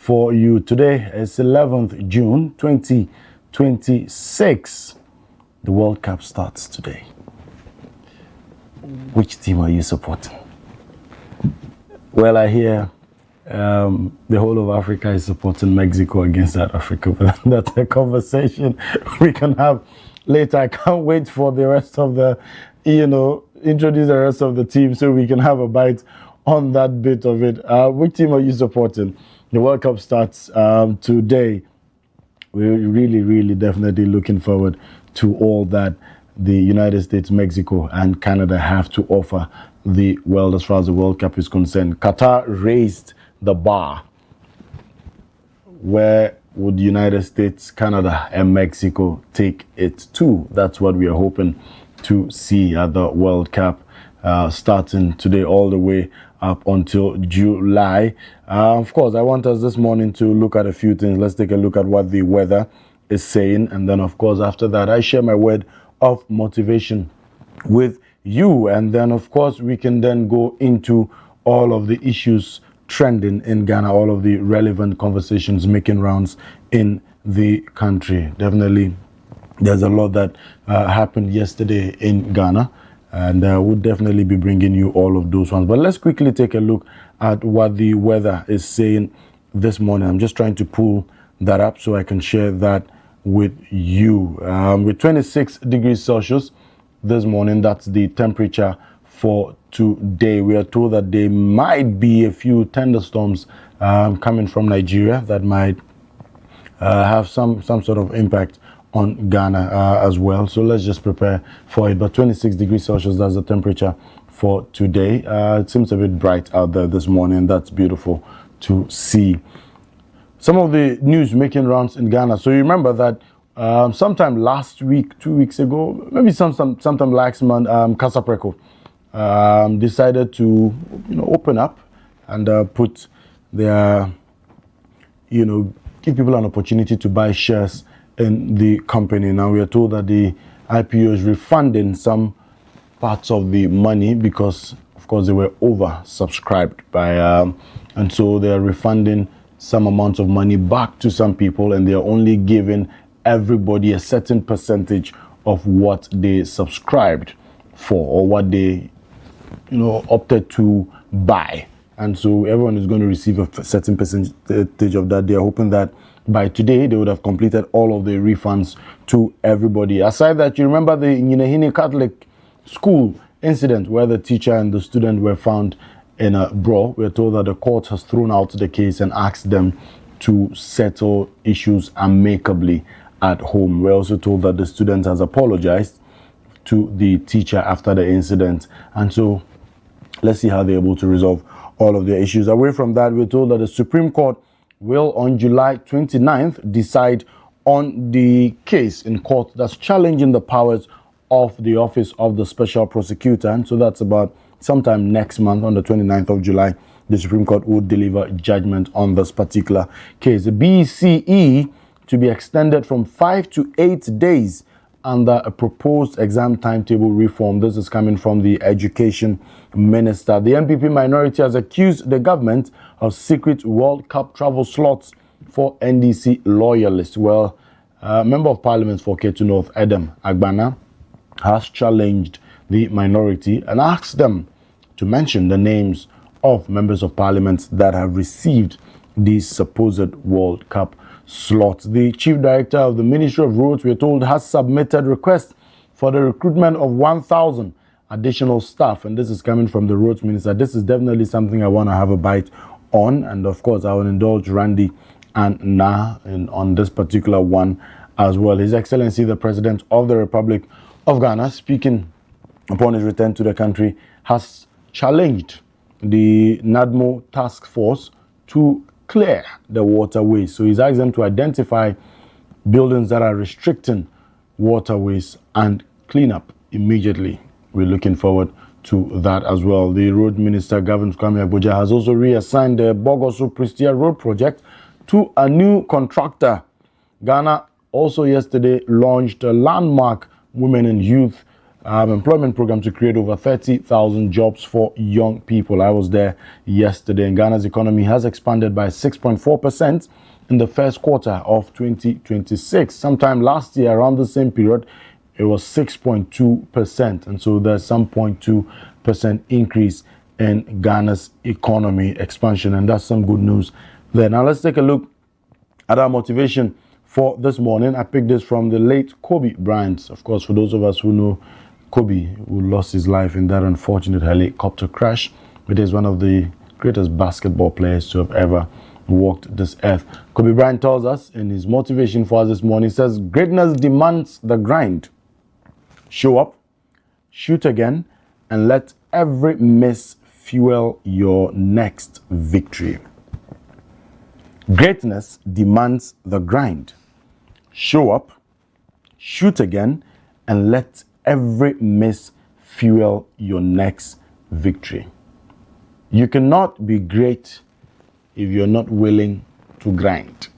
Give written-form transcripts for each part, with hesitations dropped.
for you. Today is 11th June 2026. The World Cup starts today. Which team are you supporting? Well, I hear the whole of Africa is supporting Mexico against South Africa, but that's a conversation we can have later. I can't wait for the rest of the, introduce the rest of the team so we can have a bite on that bit of it. Which team are you supporting? The World Cup starts today. We're really, definitely looking forward to all that the United States, Mexico, and Canada have to offer the world as far as the World Cup is concerned. Qatar raised the bar. Where would United States, Canada, and Mexico take it to? That's what we are hoping to see at the World Cup starting today all the way up until July. Of course, I want us this morning to look at a few things. Let's take a look at what the weather is saying. And then, of course, after that, I share my word of motivation with you. And then, of course, we can then go into all of the issues trending in Ghana, all of the relevant conversations making rounds in the country. Definitely, there's a lot that happened yesterday in Ghana. And we'll definitely be bringing you all of those ones. But let's quickly take a look at what the weather is saying this morning. I'm just trying to pull that up so I can share that with you. With 26 degrees Celsius this morning, that's the temperature for today. We are told that there might be a few thunderstorms coming from Nigeria that might have some sort of impact on Ghana as well. So let's just prepare for it. But 26 degrees Celsius, that's the temperature for today. It seems a bit bright out there this morning. That's beautiful to see. Some of the news making rounds in Ghana. So you remember that sometime last week, 2 weeks ago, maybe sometime last month, Casapreco decided to open up and put their, give people an opportunity to buy shares in the company. Now we are told that the IPO is refunding some parts of the money because, of course, they were oversubscribed by, and so they are refunding some amount of money back to some people, and they are only giving everybody a certain percentage of what they subscribed for or what they, opted to buy. And so everyone is going to receive a certain percentage of that. They are hoping that by today, they would have completed all of the refunds to everybody. Aside that, you remember the Nyinahini Catholic School incident where the teacher and the student were found in a brawl. We're told that the court has thrown out the case and asked them to settle issues amicably at home. We're also told that the student has apologized to the teacher after the incident. And so let's see how they're able to resolve all of their issues. Away from that, we're told that the Supreme Court will on July 29th decide on the case in court that's challenging the powers of the Office of the Special Prosecutor. And so that's about sometime next month on the 29th of July, the Supreme Court will deliver judgment on this particular case. The BCE to be extended from 5 to 8 days under a proposed exam timetable reform. This is coming from the Education Minister. The MPP minority has accused the government of secret World Cup travel slots for NDC loyalists. Well, Member of Parliament for Ketu North, Adam Agbana, has challenged the minority and asked them to mention the names of members of Parliament that have received these supposed World Cup slots. The Chief Director of the Ministry of Roads, we are told, has submitted requests for the recruitment of 1,000 additional staff, and this is coming from the Roads Minister. This is definitely something I want to have a bite on, and of course I will indulge Randy and Na on this particular one as well. His Excellency the President of the Republic of Ghana, speaking upon his return to the country, has challenged the NADMO task force to clear the waterways. So he's asked them to identify buildings that are restricting waterways and clean up immediately. We're looking forward to that as well. The Road Minister, Gavin Kwame Agboja, has also reassigned the Bogoso Prestia Road project to a new contractor. Ghana also yesterday launched a landmark Women and Youth employment program to create over 30,000 jobs for young people. I was there yesterday, and Ghana's economy has expanded by 6.4% in the first quarter of 2026. Sometime last year, around the same period, it was 6.2%. And so there's some 0.2% increase in Ghana's economy expansion. And that's some good news there. Now let's take a look at our motivation for this morning. I picked this from the late Kobe Bryant. Of course, for those of us who know Kobe, who lost his life in that unfortunate helicopter crash, it is one of the greatest basketball players to have ever walked this earth. Kobe Bryant tells us in his motivation for us this morning, he says, greatness demands the grind. Show up, shoot again, and let every miss fuel your next victory. Greatness demands the grind. Show up, shoot again, and let every miss fuel your next victory. You cannot be great if you're not willing to grind,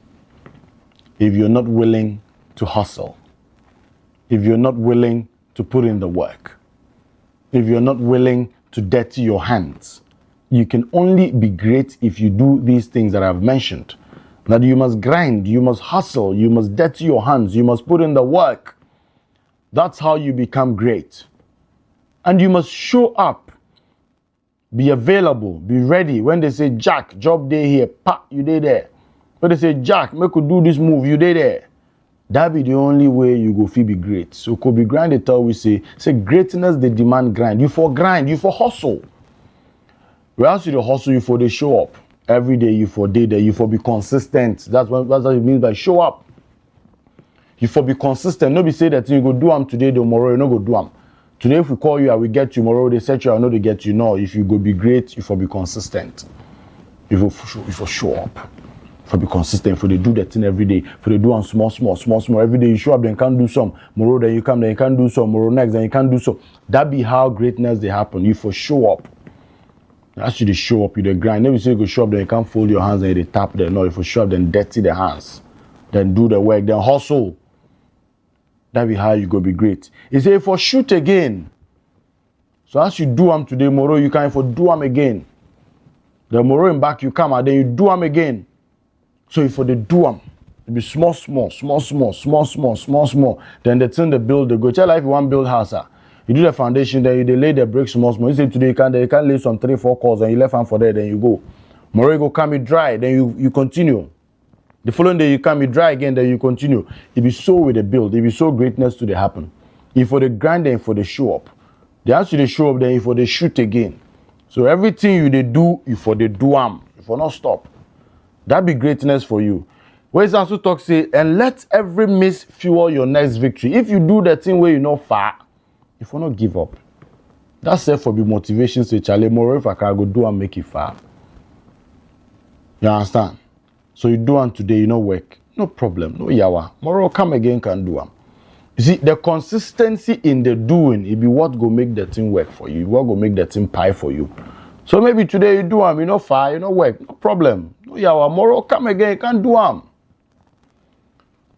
if you're not willing to hustle, if you're not willing to put in the work, if you're not willing to dirty your hands. You can only be great if you do these things that I've mentioned. That you must grind, you must hustle, you must dirty your hands, you must put in the work. That's how you become great. And you must show up, be available, be ready. When they say, Jack, job day here, pa, you day there. When they say, Jack, make you do this move, you day there. That be the only way you go feel be great. So Kobe Bryant, they tell we say greatness, they demand grind. You for grind, you for hustle. We ask you to hustle, you for they show up. Every day you for day there, you for be consistent. That's what it means by show up. You for be consistent. Nobody say that you go do them today, tomorrow, you no go do them. Today if we call you, I will get you. Tomorrow they set you, I know they get you. No, if you go be great, you for be consistent. You for show up. For be consistent, for they do that thing every day. For they do them small. Every day you show up, then you can't do some. Tomorrow then you come, then you can't do some. Tomorrow next, then you can't do some. That be how greatness they happen. You for show up. As you show up, you the grind. Never say you go show up, then you can't fold your hands and you tap there. No, if you show up, then dirty the hands. Then do the work, then hustle. That be how you go be great. He say for shoot again. So as you do them today, tomorrow you can for do them again. The tomorrow in back you come and then you do them again. So if for the do them, it be small. Then the thing they build, they go. Tell life you want build house. You do the foundation, then you lay the bricks small. You say today you can lay some 3-4 calls and you left hand for there, then you go. Tomorrow you go come it dry, then you continue. The following day you come it dry again, then you continue. It be so with the build, it be so greatness to the happen. If for the grind, then for the show up. They ask you to show up, then if for the shoot again. So everything you they do, if for the do if for not stop. That be greatness for you. Where's also talk say, and let every miss fuel your next victory. If you do the thing where you know far, if you not give up. That's it for be motivation. Say, Charlie, more if I can go do and make it far. You understand? So you do one today, you know work. No problem. No yawa. Tomorrow come again can do them. You see, the consistency in the doing, it be what go make the thing work for you. What go make the thing pie for you. So maybe today you do them, you know far, you know work. No problem. No yawa. Tomorrow come again, you can do them.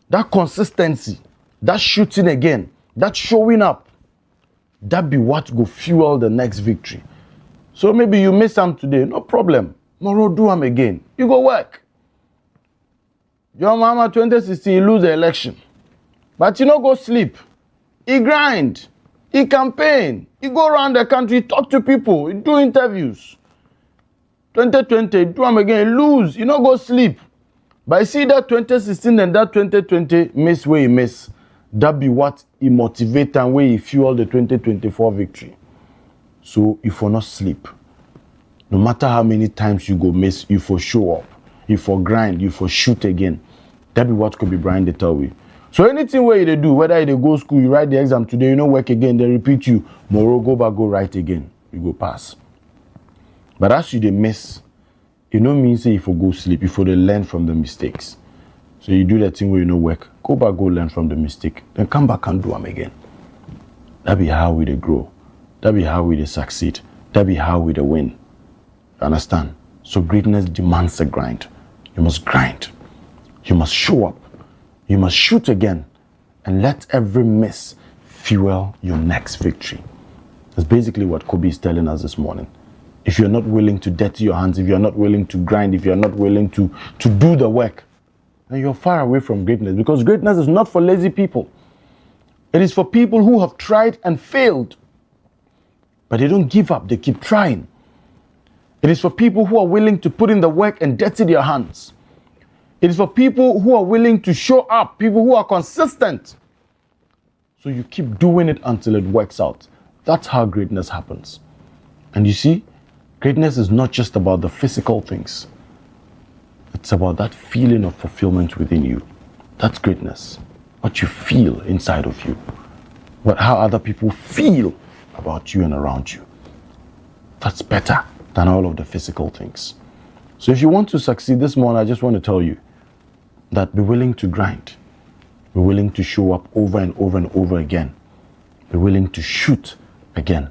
That consistency, that shooting again, that showing up, that be what go fuel the next victory. So maybe you miss some today, no problem. Tomorrow do them again. You go work. Your mama 2016, you lose the election. But you don't go sleep. He grind. He campaign. He go around the country, talk to people, he do interviews. 2020, do them again, lose. You don't go sleep. But you see that 2016 and that 2020 miss where he miss. That be what he motivate and where he fuel the 2024 victory. So if you not sleep, no matter how many times you go miss, you for show up, you for grind, you for shoot again. That be what Kobe Bryant they tell you. So anything where they do, whether they go school, you write the exam today, you know work again, they repeat you, tomorrow go back, go write again, you go pass. But as you they miss, it no mean say if you go sleep, if you they learn from the mistakes. So you do that thing where you know work, go back, go learn from the mistake, then come back and do them again. That be how we they grow. That be how we they succeed. That be how we they win. You understand? So greatness demands a grind. You must grind. You must show up. You must shoot again. And let every miss fuel your next victory. That's basically what Kobe is telling us this morning. If you're not willing to dirty your hands, if you're not willing to grind, if you're not willing to do the work, then you're far away from greatness, because greatness is not for lazy people. It is for people who have tried and failed, but they don't give up, they keep trying. It is for people who are willing to put in the work and dirty their hands. It is for people who are willing to show up, people who are consistent. So you keep doing it until it works out. That's how greatness happens. And you see, greatness is not just about the physical things. It's about that feeling of fulfillment within you. That's greatness. What you feel inside of you. How other people feel about you and around you. That's better than all of the physical things. So if you want to succeed this morning, I just want to tell you that be willing to grind. Be willing to show up over and over and over again. Be willing to shoot again.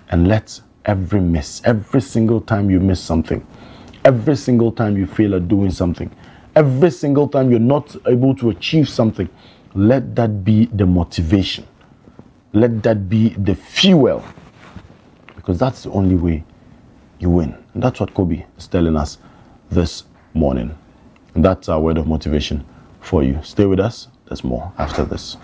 And let every miss, every single time you miss something, every single time you fail at doing something, every single time you're not able to achieve something, let that be the motivation. Let that be the fuel. Because that's the only way you win. And that's what Kobe is telling us this morning. And that's our word of motivation for you. Stay with us. There's more after this.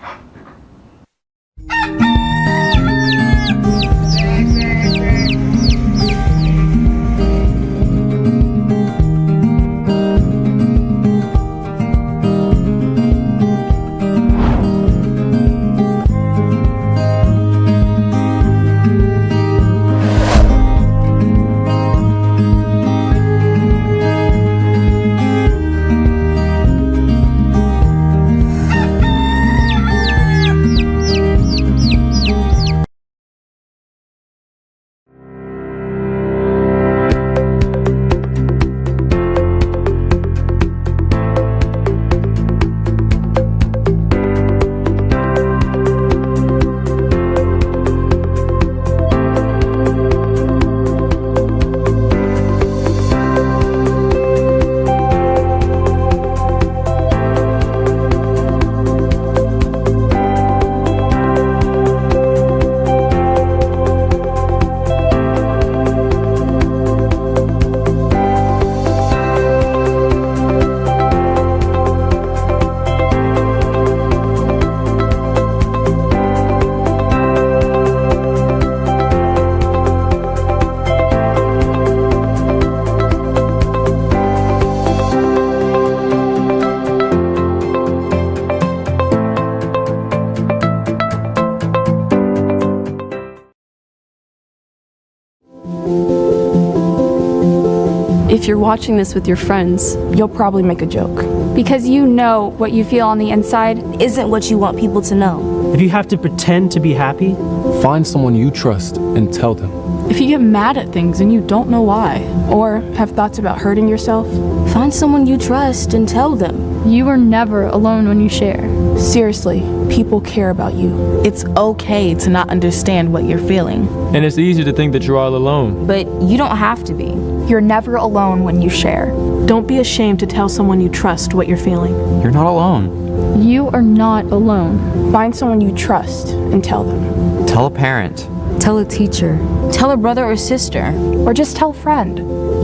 If you're watching this with your friends, you'll probably make a joke. Because you know what you feel on the inside Isn't what you want people to know. If you have to pretend to be happy, find someone you trust and tell them. if you get mad at things and you don't know why, or have thoughts about hurting yourself, Find someone you trust and tell them. you are never alone when you share. seriously, people care about you. It's okay to not understand what you're feeling. And it's easy to think that you're all alone. But you don't have to be. You're never alone when you share. Don't be ashamed to tell someone you trust what you're feeling. You're not alone. You are not alone. Find someone you trust and tell them. Tell a parent. Tell a teacher. Tell a brother or sister. Or just tell a friend.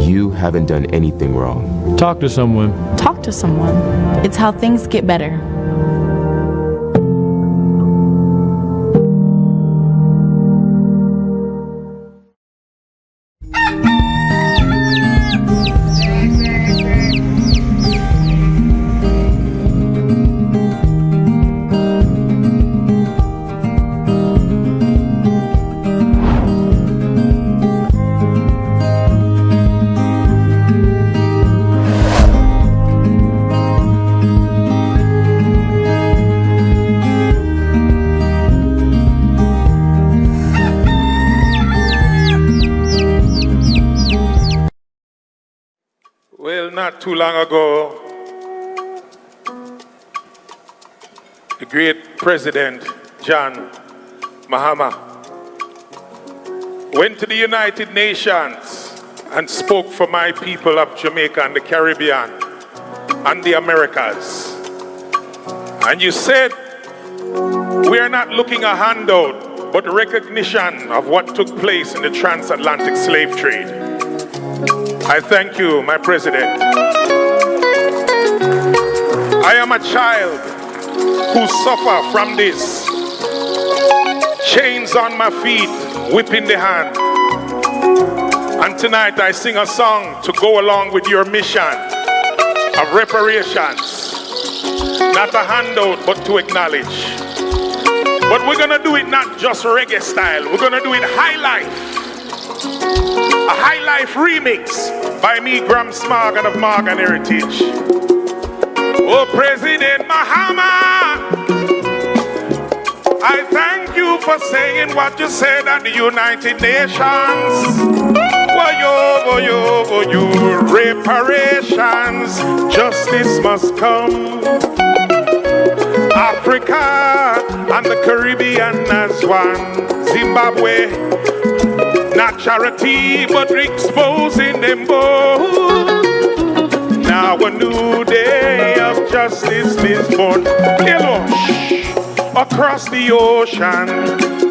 You haven't done anything wrong. Talk to someone. Talk to someone. It's how things get better. Well, not too long ago, the great President John Mahama went to the United Nations and spoke for my people of Jamaica and the Caribbean and the Americas. And you said We are not looking a handout, but recognition of what took place in the transatlantic slave trade. I thank you, my president. I am a child who suffer from this. Chains on my feet, whip in the hand. And tonight I sing a song to go along with your mission of reparations. Not a handout, but to acknowledge. But we're gonna do it not just reggae style, we're gonna do it high life. A high life remix by me, Graham Smargan of Morgan Heritage. Oh, President Mahama, I thank you for saying what you said at the United Nations. Woyo, reparations, justice must come. Africa and the Caribbean as one. Zimbabwe, not charity, but exposing them both. Now a new day of justice is born. Hello. Across the ocean,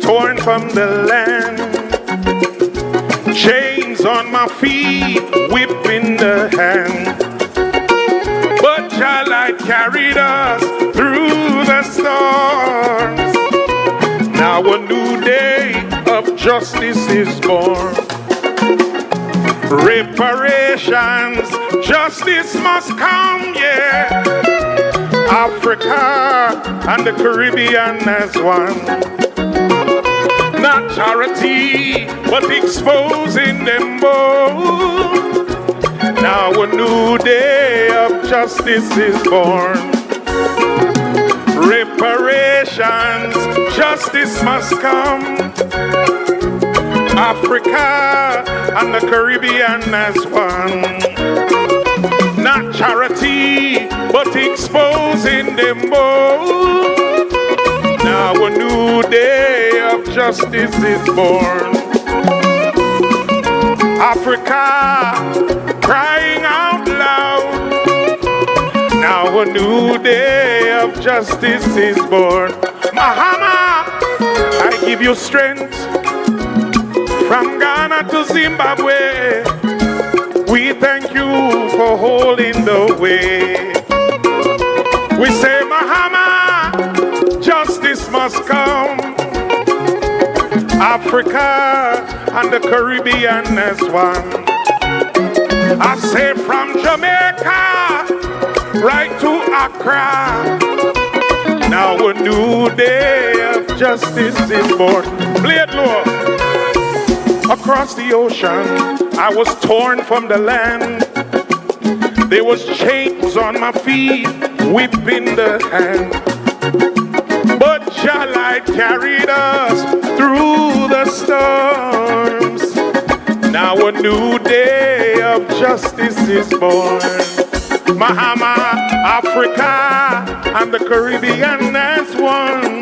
torn from the land. Chains on my feet, whip in the hand. But your light carried us through the storms. Now a new day of justice is born. Reparations, justice must come, yeah. Africa and the Caribbean as one. Not charity, but exposing them both. Now a new day of justice is born. Reparations, justice must come. Africa and the Caribbean as one. Not charity, but exposing them both. Now a new day of justice is born. Africa crying out loud. Now a new day of justice is born. Mahama, I give you strength. From Ghana to Zimbabwe, we thank you for holding the way. We say, Mahama, justice must come. Africa and the Caribbean as one. I say from Jamaica right to Accra. Now a new day of justice is born. Play it, Lord. Across the ocean, I was torn from the land. There was chains on my feet, whip in the hand. But your light carried us through the storms. Now a new day of justice is born. Mahama, Africa, and the Caribbean as one.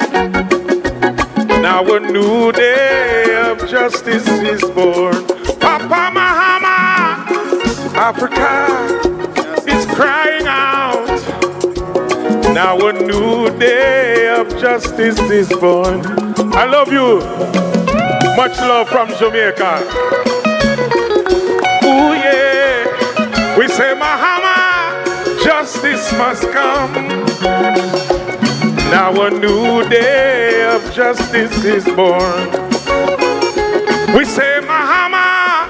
Now a new day of justice is born. Papa Mahama, Africa is crying out. Now a new day of justice is born. I love you. Much love from Jamaica. Ooh yeah. We say Mahama, justice must come. Now a new day of justice is born. We say, Mahama,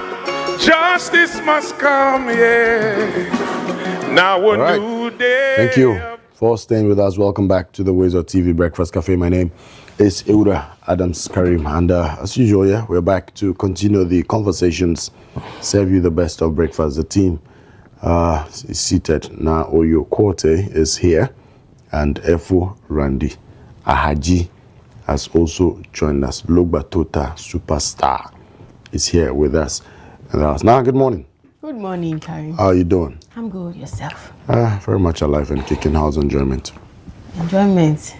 justice must come, yeah. Now a new day. Thank you for staying with us. Welcome back to the WoezorTV Breakfast Cafe. My name is Eura Adams Karim, and as usual, yeah, we're back to continue the conversations, serve you the best of breakfast. The team is seated now. Oyo Korte is here. And Efo Randy Ahaji has also joined us. Logba Tota Superstar is here with us. Now, good morning. Good morning, Karim. How are you doing? I'm good. Yourself? Very much alive and kicking. How's enjoyment? Enjoyment?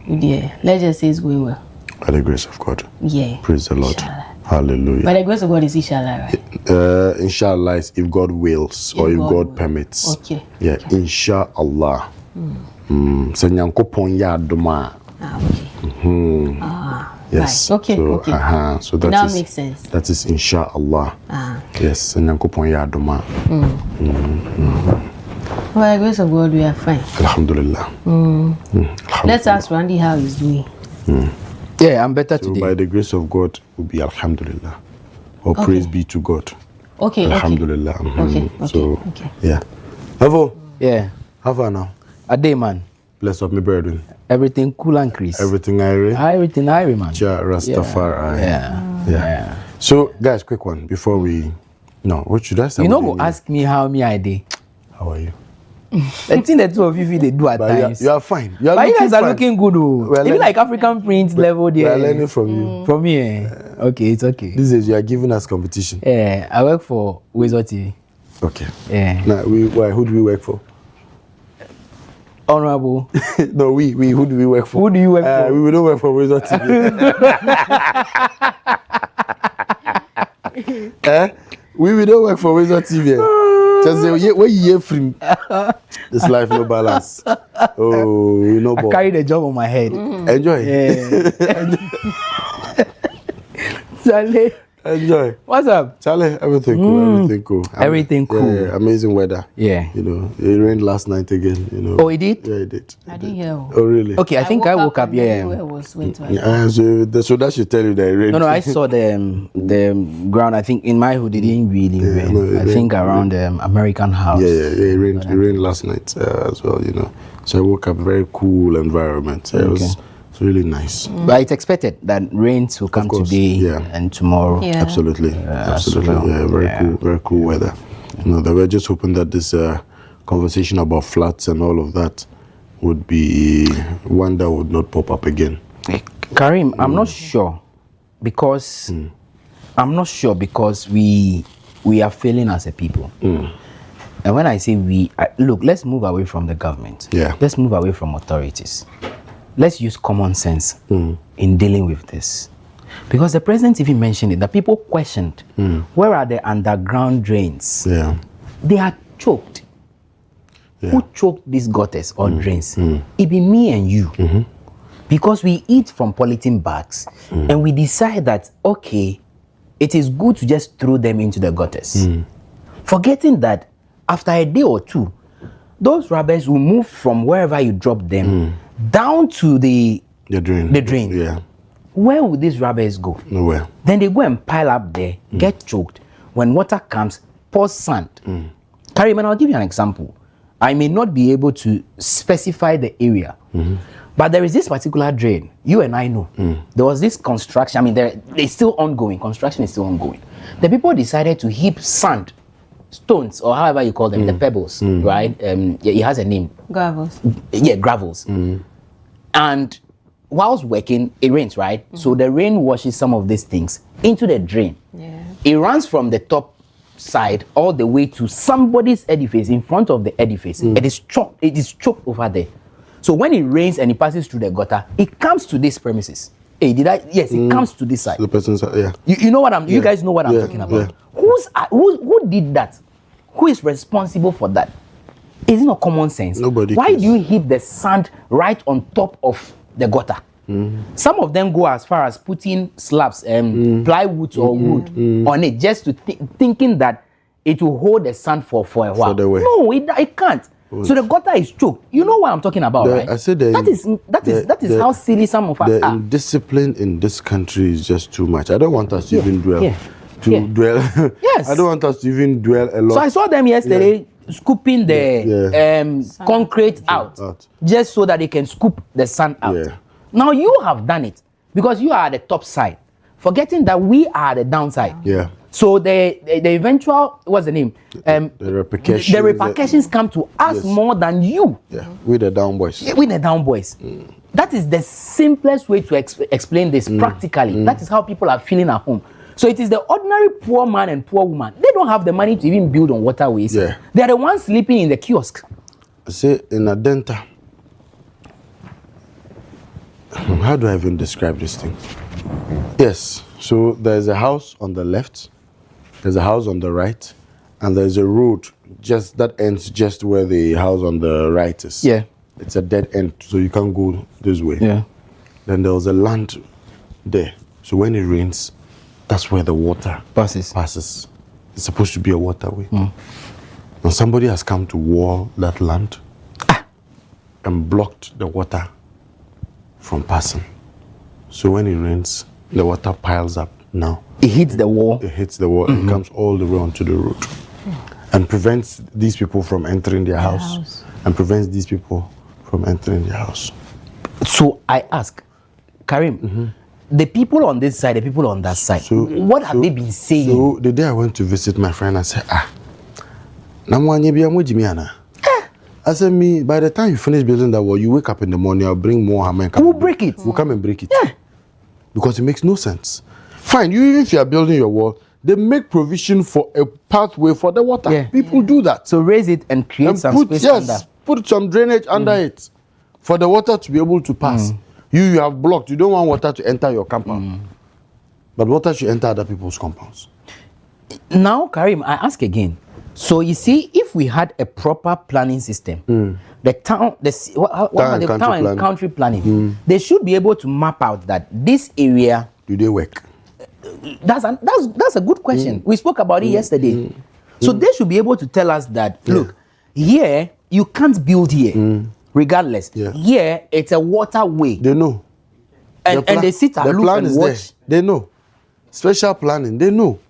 Yeah, let's just say it's going well. By the grace of God. Yeah. Praise the Lord. Inshallah. Hallelujah. By the grace of God is inshallah, right? Inshallah is if God wills or if God permits. Okay. Yeah, okay. inshallah. So Nyankopon ya adoma. Okay. Yes. Right. Okay. So, Okay. so that now is, makes sense. That is inshallah. Yes. So Nyankopon ya adoma. By the grace of God, we are fine. Alhamdulillah. Let's ask Randy how he's doing. Yeah, I'm better So today. by the grace of God, will be Alhamdulillah. Or praise be to God. Okay. Alhamdulillah. Okay. So Okay. yeah. Havo. Yeah. How far now? A day, man. Bless up, my brethren. Everything cool and crisp. Everything Irie. Everything Irie, man. Ja Rastafari. Yeah. So, guys, quick one before we. No, what should I say? You know, go ask me how me I day. How are you? The thing the two of you they do at But times. you are fine. You are But you looking guys are fine. looking good, oh. Even learning- like African Prince level there. We are learning from you. From me, eh? Okay, it's okay. These days, you are giving us competition. Yeah, I work for WoezorTV. Okay. Yeah. Now, who do we work for? Honorable. No, we. Who do we work for? Who do you work for? We don't work for WoezorTV. We don't work for WoezorTV. Just say, where you hear from? This life no balance. Oh, you know, I carry the job on my head. Enjoy. Yeah. Charlie, Enjoy. what's up? Charlie, everything cool. Everything cool. Everything cool. Yeah, amazing weather. Yeah. You know, it rained last night again. You know. Oh, it did? Yeah, it did. I didn't hear. Oh, really? Okay, I think I woke up. and Yeah. everywhere was wet. So that should tell you that it rained. No, I saw the ground. I think in my hood it didn't really rain. no, it I think rained. around the American house. Yeah, it rained. It rained last night as well. You know, so I woke up very cool environment. It was really nice. But it's expected that rains will come course, today yeah. and tomorrow. Yeah. Absolutely, absolutely. well. Yeah, very cool weather. You know, they were just hoping that this conversation about floods and all of that would be one that would not pop up again. Karim, I'm not sure because we are failing as a people. And when I say we, look, let's move away from the government. Yeah. Let's move away from authorities. Let's use common sense in dealing with this. Because the president even mentioned it, that people questioned, where are the underground drains? Yeah. They are choked. Yeah. Who choked these gutters or drains? It be me and you. Because we eat from polythene bags and we decide that, okay, it is good to just throw them into the gutters. Forgetting that after a day or two, those rubbers will move from wherever you drop them down to the drain. The drain. Yeah. Where will these rubbers go? Nowhere. Then they go and pile up there, get choked. When water comes, pour sand. Karim, and I'll give you an example. I may not be able to specify the area, but there is this particular drain. You and I know. There was this construction. I mean, it's still ongoing. Construction is still ongoing. The people decided to heap sand, stones, or however you call them, the pebbles, right? It has a name. Gravels. Yeah, gravels. And whilst working, it rains, right? So the rain washes some of these things into the drain. Yeah. It runs from the top side all the way to somebody's edifice, in front of the edifice. It is choked over there. So when it rains and it passes through the gutter, it comes to this premises. Hey, yes, it comes to this side. The person's yeah. You know what you guys know what I'm talking about. Who did that? Who is responsible for that? Is it not common sense? Nobody Why cares. do you heap the sand right on top of the gutter? Some of them go as far as putting slabs, plywood or wood on it, just to thinking that it will hold the sand for a while. No, it can't. So the gutter is choked. You know what I'm talking about, right? I said that is how silly some of us the are. indiscipline in this country is just too much. I don't want us to even dwell. Dwell. Yes. I don't want us to even dwell a lot. So I saw them yesterday scooping the concrete out, just so that they can scoop the sand out. Yeah. Now you have done it because you are the top side, forgetting that we are the downside. Yeah. So the eventual, what's the name? The repercussions. The repercussions come to us more than you. Yeah. We're the down boys. Yeah, we're the down boys. That is the simplest way to explain this practically. That is how people are feeling at home. So it is the ordinary poor man and poor woman. They don't have the money to even build on waterways. Yeah. They are the ones sleeping in the kiosk. Say in Adenta. How do I even describe this thing? Yes. So there's a house on the left, there's a house on the right, and there's a road that ends just where the house on the right is. Yeah. it's a dead end, so you can't go this way. Yeah. Then there was a land there. So when it rains, that's where the water passes. It's supposed to be a waterway. And somebody has come to wall that land and blocked the water from passing. So when it rains, the water piles up now. It hits the wall. It hits the wall and comes all the way onto the road. And prevents these people from entering their house. And prevents these people from entering their house. So I ask, Karim, the people on this side, the people on that side, what have they been saying? So the day I went to visit my friend, I said, I said, me, by the time you finish building that wall, you wake up in the morning, I'll bring more hammer and we'll break it. We'll come and break it. Yeah. Because it makes no sense. Fine, even if you are building your wall, they make provision for a pathway for the water. Yeah. People do that. So raise it and create some space under. Put some drainage under it for the water to be able to pass. You have blocked. You don't want water to enter your compound. But water should enter other people's compounds. Now, Karim, I ask again. So you see, if we had a proper planning system, the town, town and country planning, they should be able to map out that this area. Do they work? That's a good question. We spoke about it yesterday. So they should be able to tell us that, look, here you can't build here, regardless. Here it's a waterway. They know. And they sit aloof and watch. They know. Special planning. They know.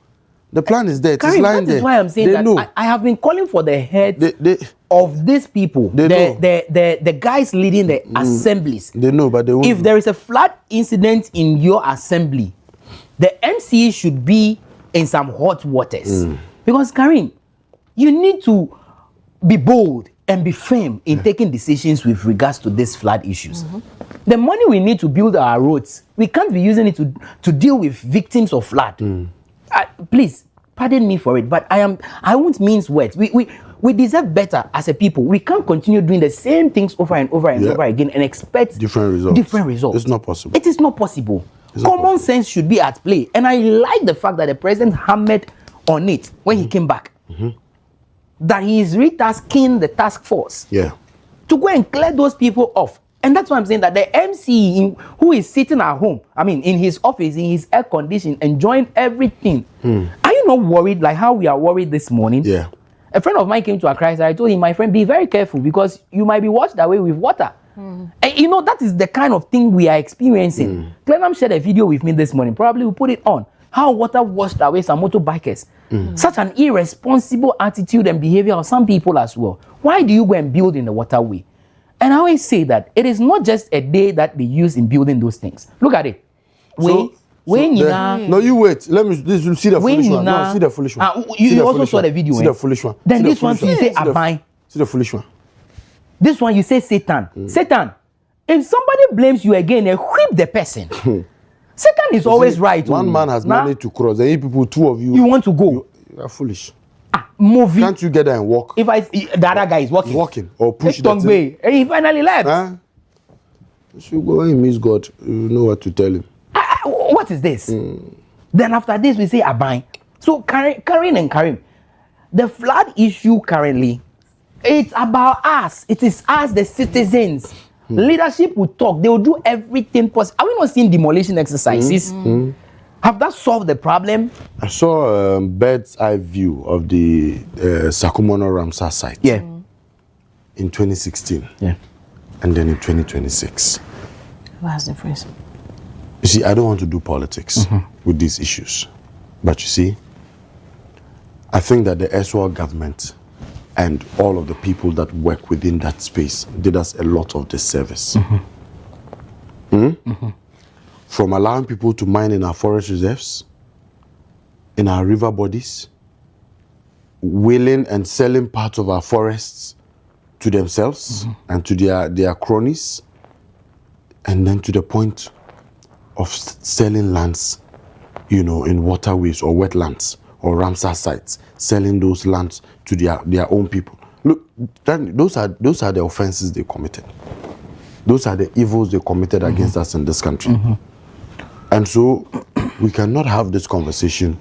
The plan is there. It is lying there. That is why I'm saying that I have been calling for the heads of these people, the guys leading the assemblies. They know, but they won't. If there is a flood incident in your assembly, the MCA should be in some hot waters. Because, Karim, you need to be bold and be firm in taking decisions with regards to these flood issues. The money we need to build our roads, we can't be using it to deal with victims of flood. Please, pardon me for it, but I won't mince words. We deserve better as a people. We can't continue doing the same things over and over and over again and expect different results. It's not possible. It is not possible. Common sense should be at play. And I like the fact that the president hammered on it when he came back. That he is retasking the task force to go and clear those people off. And that's why I'm saying that the MC who is sitting at home, in his office, in his air condition, enjoying everything. Are you not worried like how we are worried this morning? Yeah. A friend of mine came to a crisis. I told him, my friend, be very careful because you might be washed away with water. And that is the kind of thing we are experiencing. Clenham shared a video with me this morning. Probably we'll put it on. How water washed away some motorbikers. Such an irresponsible attitude and behavior of some people as well. Why do you go and build in the waterway? And I always say that it is not just a day that they use in building those things. Look at it. No, you wait. Let me see the foolish one. No, see the foolish one. You also saw the video. See the foolish one. Then this one, you say Abai. See the foolish one. This one, you say Satan. Satan. If somebody blames you again, they whip the person. Satan is always right. One man has managed to cross. And people, two of you. You want to go. You are foolish. Movie. Can't you get there and walk? If the other guy is walking. Or push the thing. And he finally left. So go when you miss God, you know what to tell him. What is this? Then after this, we say Abai. So Karim and Karim, the flood issue currently, it's about us. It is us, the citizens. Leadership will talk. They will do everything possible. Are we not seeing demolition exercises? Have that solved the problem? I saw a bird's eye view of the Sakumono Ramsar site. Yeah. In 2016. Yeah. And then in 2026. What's the difference? You see, I don't want to do politics with these issues. But you see, I think that the Eswell government and all of the people that work within that space did us a lot of disservice. From allowing people to mine in our forest reserves, in our river bodies, whaling and selling parts of our forests to themselves and to their cronies, and then to the point of selling lands, in waterways or wetlands or Ramsar sites, selling those lands to their own people. Look, those are the offenses they committed. Those are the evils they committed against us in this country. And so we cannot have this conversation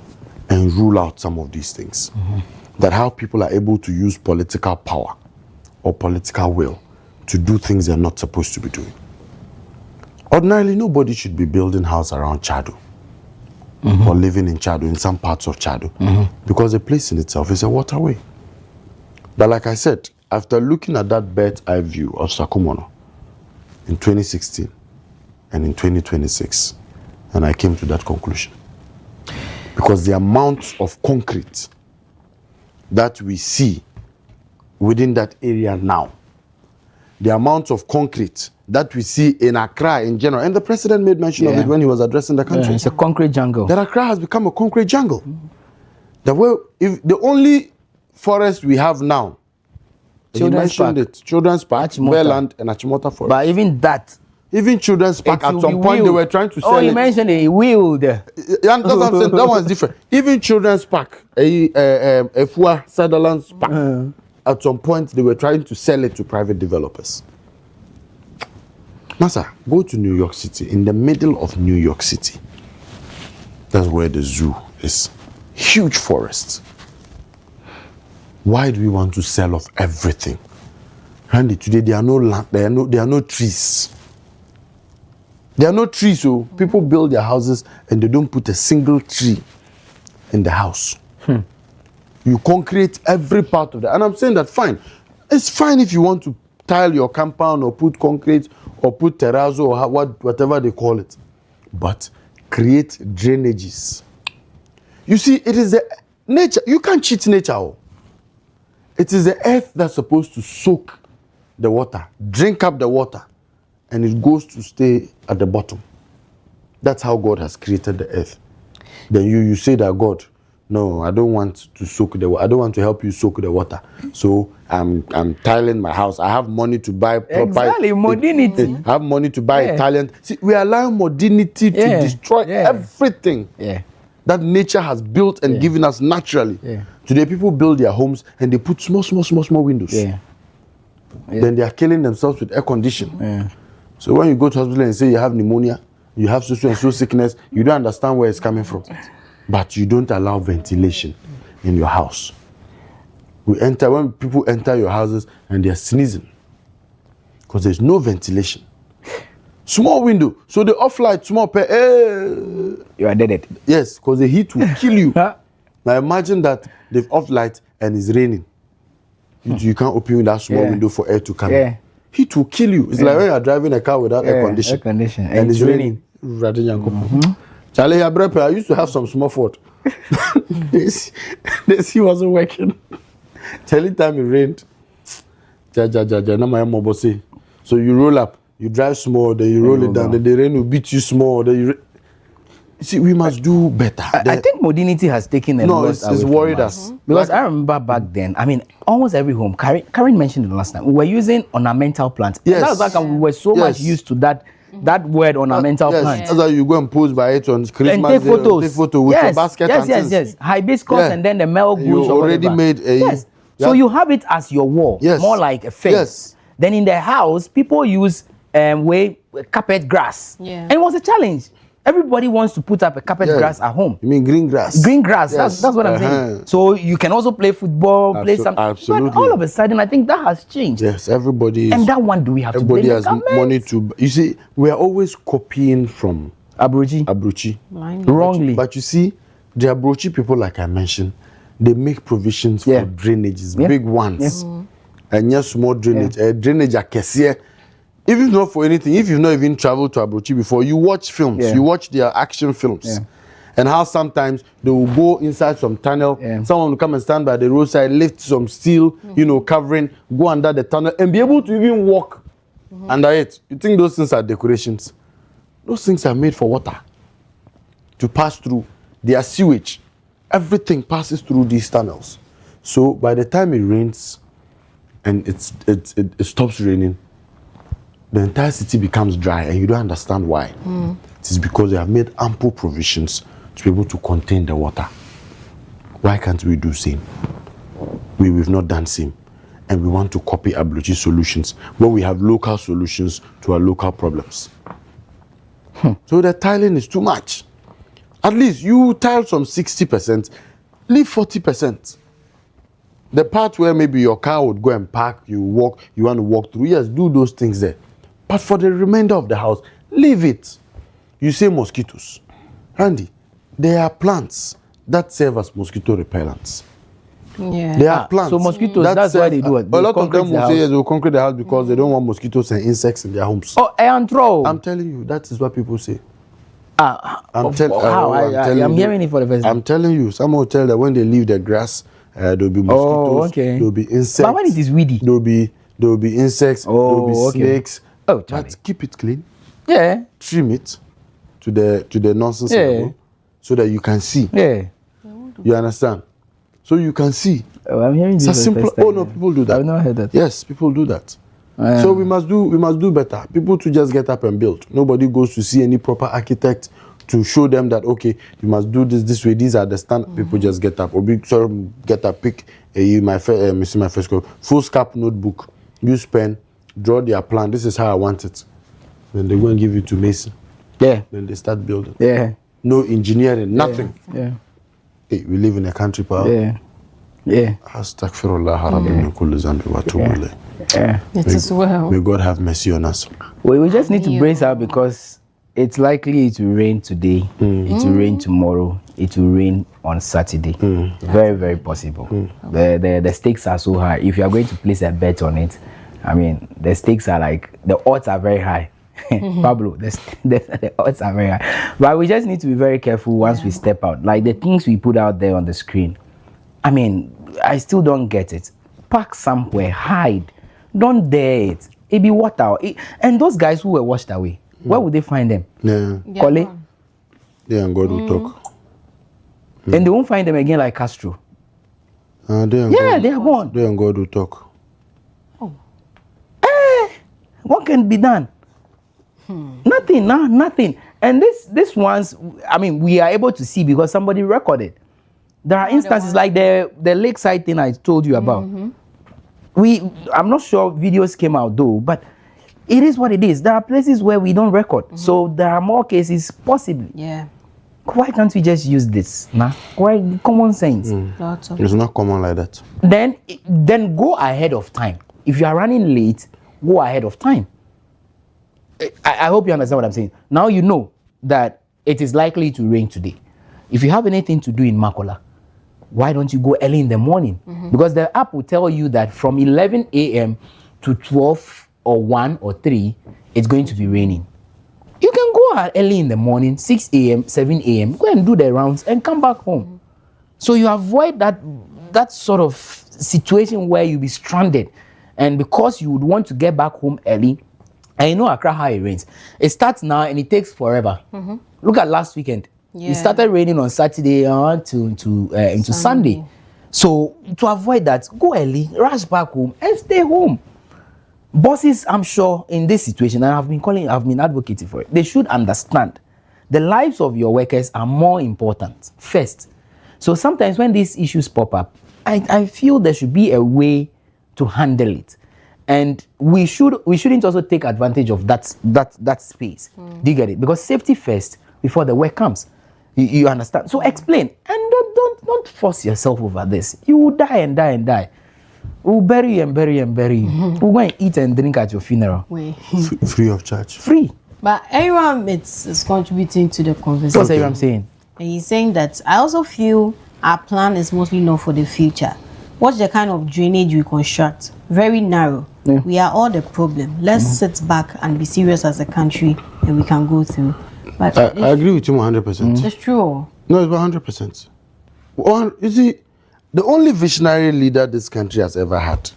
and rule out some of these things. That how people are able to use political power or political will to do things they're not supposed to be doing. Ordinarily, nobody should be building house around Chado or living in Chado, in some parts of Chado, because the place in itself is a waterway. But like I said, after looking at that bird's eye view of Sakumono in 2016 and in 2026, and I came to that conclusion. Because the amount of concrete that we see within that area now, the amount of concrete that we see in Accra in general, and the president made mention of it when he was addressing the country. It's a concrete jungle. That Accra has become a concrete jungle. If the only forest we have now, Children's Park. Children's Park, Bearland, and Achimota Forest. But even that, even Children's Park, at some point they were trying to sell it. Oh, you mentioned a wheel there. Yeah, that's what I'm saying. That one's different. Even Children's Park, Efua Sutherland's Park, at some point they were trying to sell it to private developers. Now, sir, go to New York City. In the middle of New York City, that's where the zoo is. Huge forests. Why do we want to sell off everything? Randy, today there are no land, there are no trees. There are no trees, so people build their houses and they don't put a single tree in the house. You concrete every part of that. And I'm saying that fine. It's fine if you want to tile your compound or put concrete or put terrazzo or whatever they call it. But create drainages. You see, it is the nature. You can't cheat nature. It is the earth that's supposed to soak the water, drink up the water, and it goes to stay at the bottom. That's how God has created the earth. Then you say that God, no, I don't want to soak the water. I don't want to help you soak the water. So I'm tiling my house. I have money to buy exactly modernity. I have money to buy Italian. See, we allow modernity to destroy everything that nature has built and given us naturally. Today, people build their homes and they put small windows. Then they are killing themselves with air conditioning. So when you go to hospital and say you have pneumonia, you have so and so sickness, you don't understand where it's coming from. But you don't allow ventilation in your house. When people enter your houses and they are sneezing, because there's no ventilation. Small window, so the off light, small you are dead. Yes, because the heat will kill you. Now imagine that they've off light and it's raining. You can't open that small window for air to come in. Heat will kill you. It's like when you're driving a car without air condition. And it's raining. Charlie, I used to have some small fault. The AC wasn't working. Charlie, time it rained. So you roll up, you drive small, then you roll it down, then the rain will beat you small. Then you see, we must do better. I think modernity has taken a lot. It's worried us. Because I remember back then, I mean, almost every home, Karen mentioned it last time, we were using ornamental plants. Yes. That's like we were so much used to that word ornamental plants. That's how you go and pose by it on Christmas and take photos. Take photo with your basket and things. Yes. Hibiscus and then the milk bush. You already made a... So you have it as your wall, more like a fence. Then in the house, people use carpet grass. And it was a challenge. Everybody wants to put up a carpet grass at home. You mean green grass? Green grass. Yes. That's what I'm saying. So you can also play football, play something. Absolutely. But all of a sudden, I think that has changed. Yes, everybody is. And that one, do we have to everybody blame has the government? money to... You see, we are always copying from Abrochi. Wrongly. But you see, the Abrochi people, like I mentioned, they make provisions for drainages, big ones. And yes, small drainage. Drainage are kesiye. If it's not for anything, if you've not even traveled to Abrochi before, you watch films, you watch their action films. And how sometimes they will go inside some tunnel, someone will come and stand by the roadside, lift some steel, covering, go under the tunnel, and be able to even walk under it. You think those things are decorations? Those things are made for water to pass through. They are sewage. Everything passes through these tunnels. So by the time it rains and it stops raining, the entire city becomes dry, and you don't understand why. It is because they have made ample provisions to be able to contain the water. Why can't we do same? We've not done same. And we want to copy Abrochi solutions when we have local solutions to our local problems. So the tiling is too much. At least you tile some 60%, leave 40%. The part where maybe your car would go and park, you want to walk through, yes, do those things there. But for the remainder of the house, leave it. You say mosquitoes. Randy, there are plants that serve as mosquito repellents. Yeah. There are plants. So mosquitoes, that's why they do it. A lot of them will say yes, they will concrete the house because Mm. they don't want mosquitoes and insects in their homes. Oh, and throw. I'm telling you, that is what people say. How? I'm hearing it for the first time. I'm telling you, someone will tell that when they leave the grass, there'll be mosquitoes, there'll be insects. But when it is weedy, there'll be insects, there'll be snakes. Oh, but keep it clean. Yeah. Trim it to the nonsense level, so that you can see. Yeah. You understand? So you can see. Oh, I'm hearing this. It's a simple. Oh no, people do that. I've never heard that. Yes, people do that. So we must do better. People to just get up and build. Nobody goes to see any proper architect to show them that okay, you must do this way. These are the standard. People just get up or get up, pick my first full scalp notebook, use pen, draw their plan. This is how I want it. Then they go and give it to Mason. Yeah. Then they start building. Yeah. No engineering, nothing. Yeah. Hey, we live in a country, pal. Yeah. Yeah. Astaghfirullah, min kulli zambi wa atubu ilayh. Yeah. It is well. May God have mercy on us. Well, we just need to brace up because it's likely to rain today. It will rain tomorrow. It will rain on Saturday. Very, very possible. The stakes are so high. If you are going to place a bet on it, I mean, the stakes are like, the odds are very high. Pablo, the odds are very high. But we just need to be very careful once we step out. Like the things we put out there on the screen. I mean, I still don't get it. Park somewhere, hide. Don't dare it. It be water. And those guys who were washed away, where would they find them? Yeah. Kole? They and God will talk. And they won't find them again like Castro. They and they are gone. They and God will talk. What can be done? Nothing, nothing. And this ones, I mean, we are able to see because somebody recorded. There are instances like the lakeside thing I told you about. I'm not sure videos came out though, but it is what it is. There are places where we don't record. So there are more cases possibly. Yeah. Why can't we just use this? Nah? Why common sense? It's not common like that. Then go ahead of time. If you are running late, go ahead of time. I hope you understand what I'm saying. Now you know that it is likely to rain today. If you have anything to do in Makola, why don't you go early in the morning? Because the app will tell you that from 11 a.m. to 12 or 1 or 3, it's going to be raining. You can go out early in the morning, 6 a.m., 7 a.m., go and do the rounds and come back home. So you avoid that sort of situation where you'll be stranded. And because you would want to get back home early, and you know Accra how it rains. It starts now and it takes forever. Look at last weekend. It started raining on Saturday into Sunday. So to avoid that, go early, rush back home, and stay home. Bosses, I'm sure, in this situation, and I've been advocating for it, they should understand the lives of your workers are more important first. So sometimes when these issues pop up, I feel there should be a way to handle it. And we shouldn't also take advantage of that space. Do you get it? Because safety first before the work comes. You understand? So explain and don't force yourself over this. You will die and die and die. We'll bury you and bury you and bury you. We'll go and eat and drink at your funeral. Free of charge. Free. But everyone is contributing to the conversation. What's everyone saying? And he's saying that I also feel our plan is mostly not for the future. What's the kind of drainage we construct? Very narrow. We are all the problem. Let's sit back and be serious as a country and we can go through. But I agree with you 100%. It's true. No, it's 100%. You see, the only visionary leader this country has ever had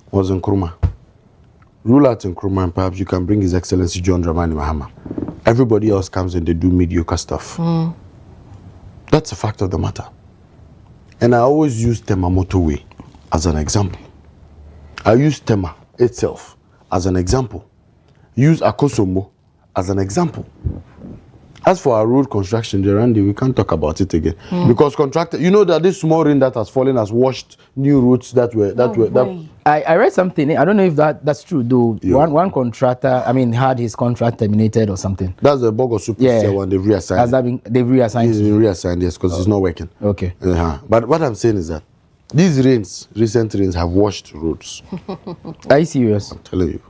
was Nkrumah. Rule out Nkrumah and perhaps you can bring His Excellency John Dramani Mahama. Everybody else comes and they do mediocre stuff. That's a fact of the matter. And I always use Tema Motorway as an example. I use Tema itself as an example. Use Akosomo as an example. As for our road construction, Randy, we can't talk about it again. Because contractor, you know that this small rain that has fallen has washed new roads that were. I read something. I don't know if that's true though. Yeah. One contractor, had his contract terminated or something. That's the Bogo Super one. They've reassigned. They've reassigned. He's been reassigned, yes, because it's not working. Okay. But what I'm saying is that These recent rains have washed roads. Are you serious? I'm telling you.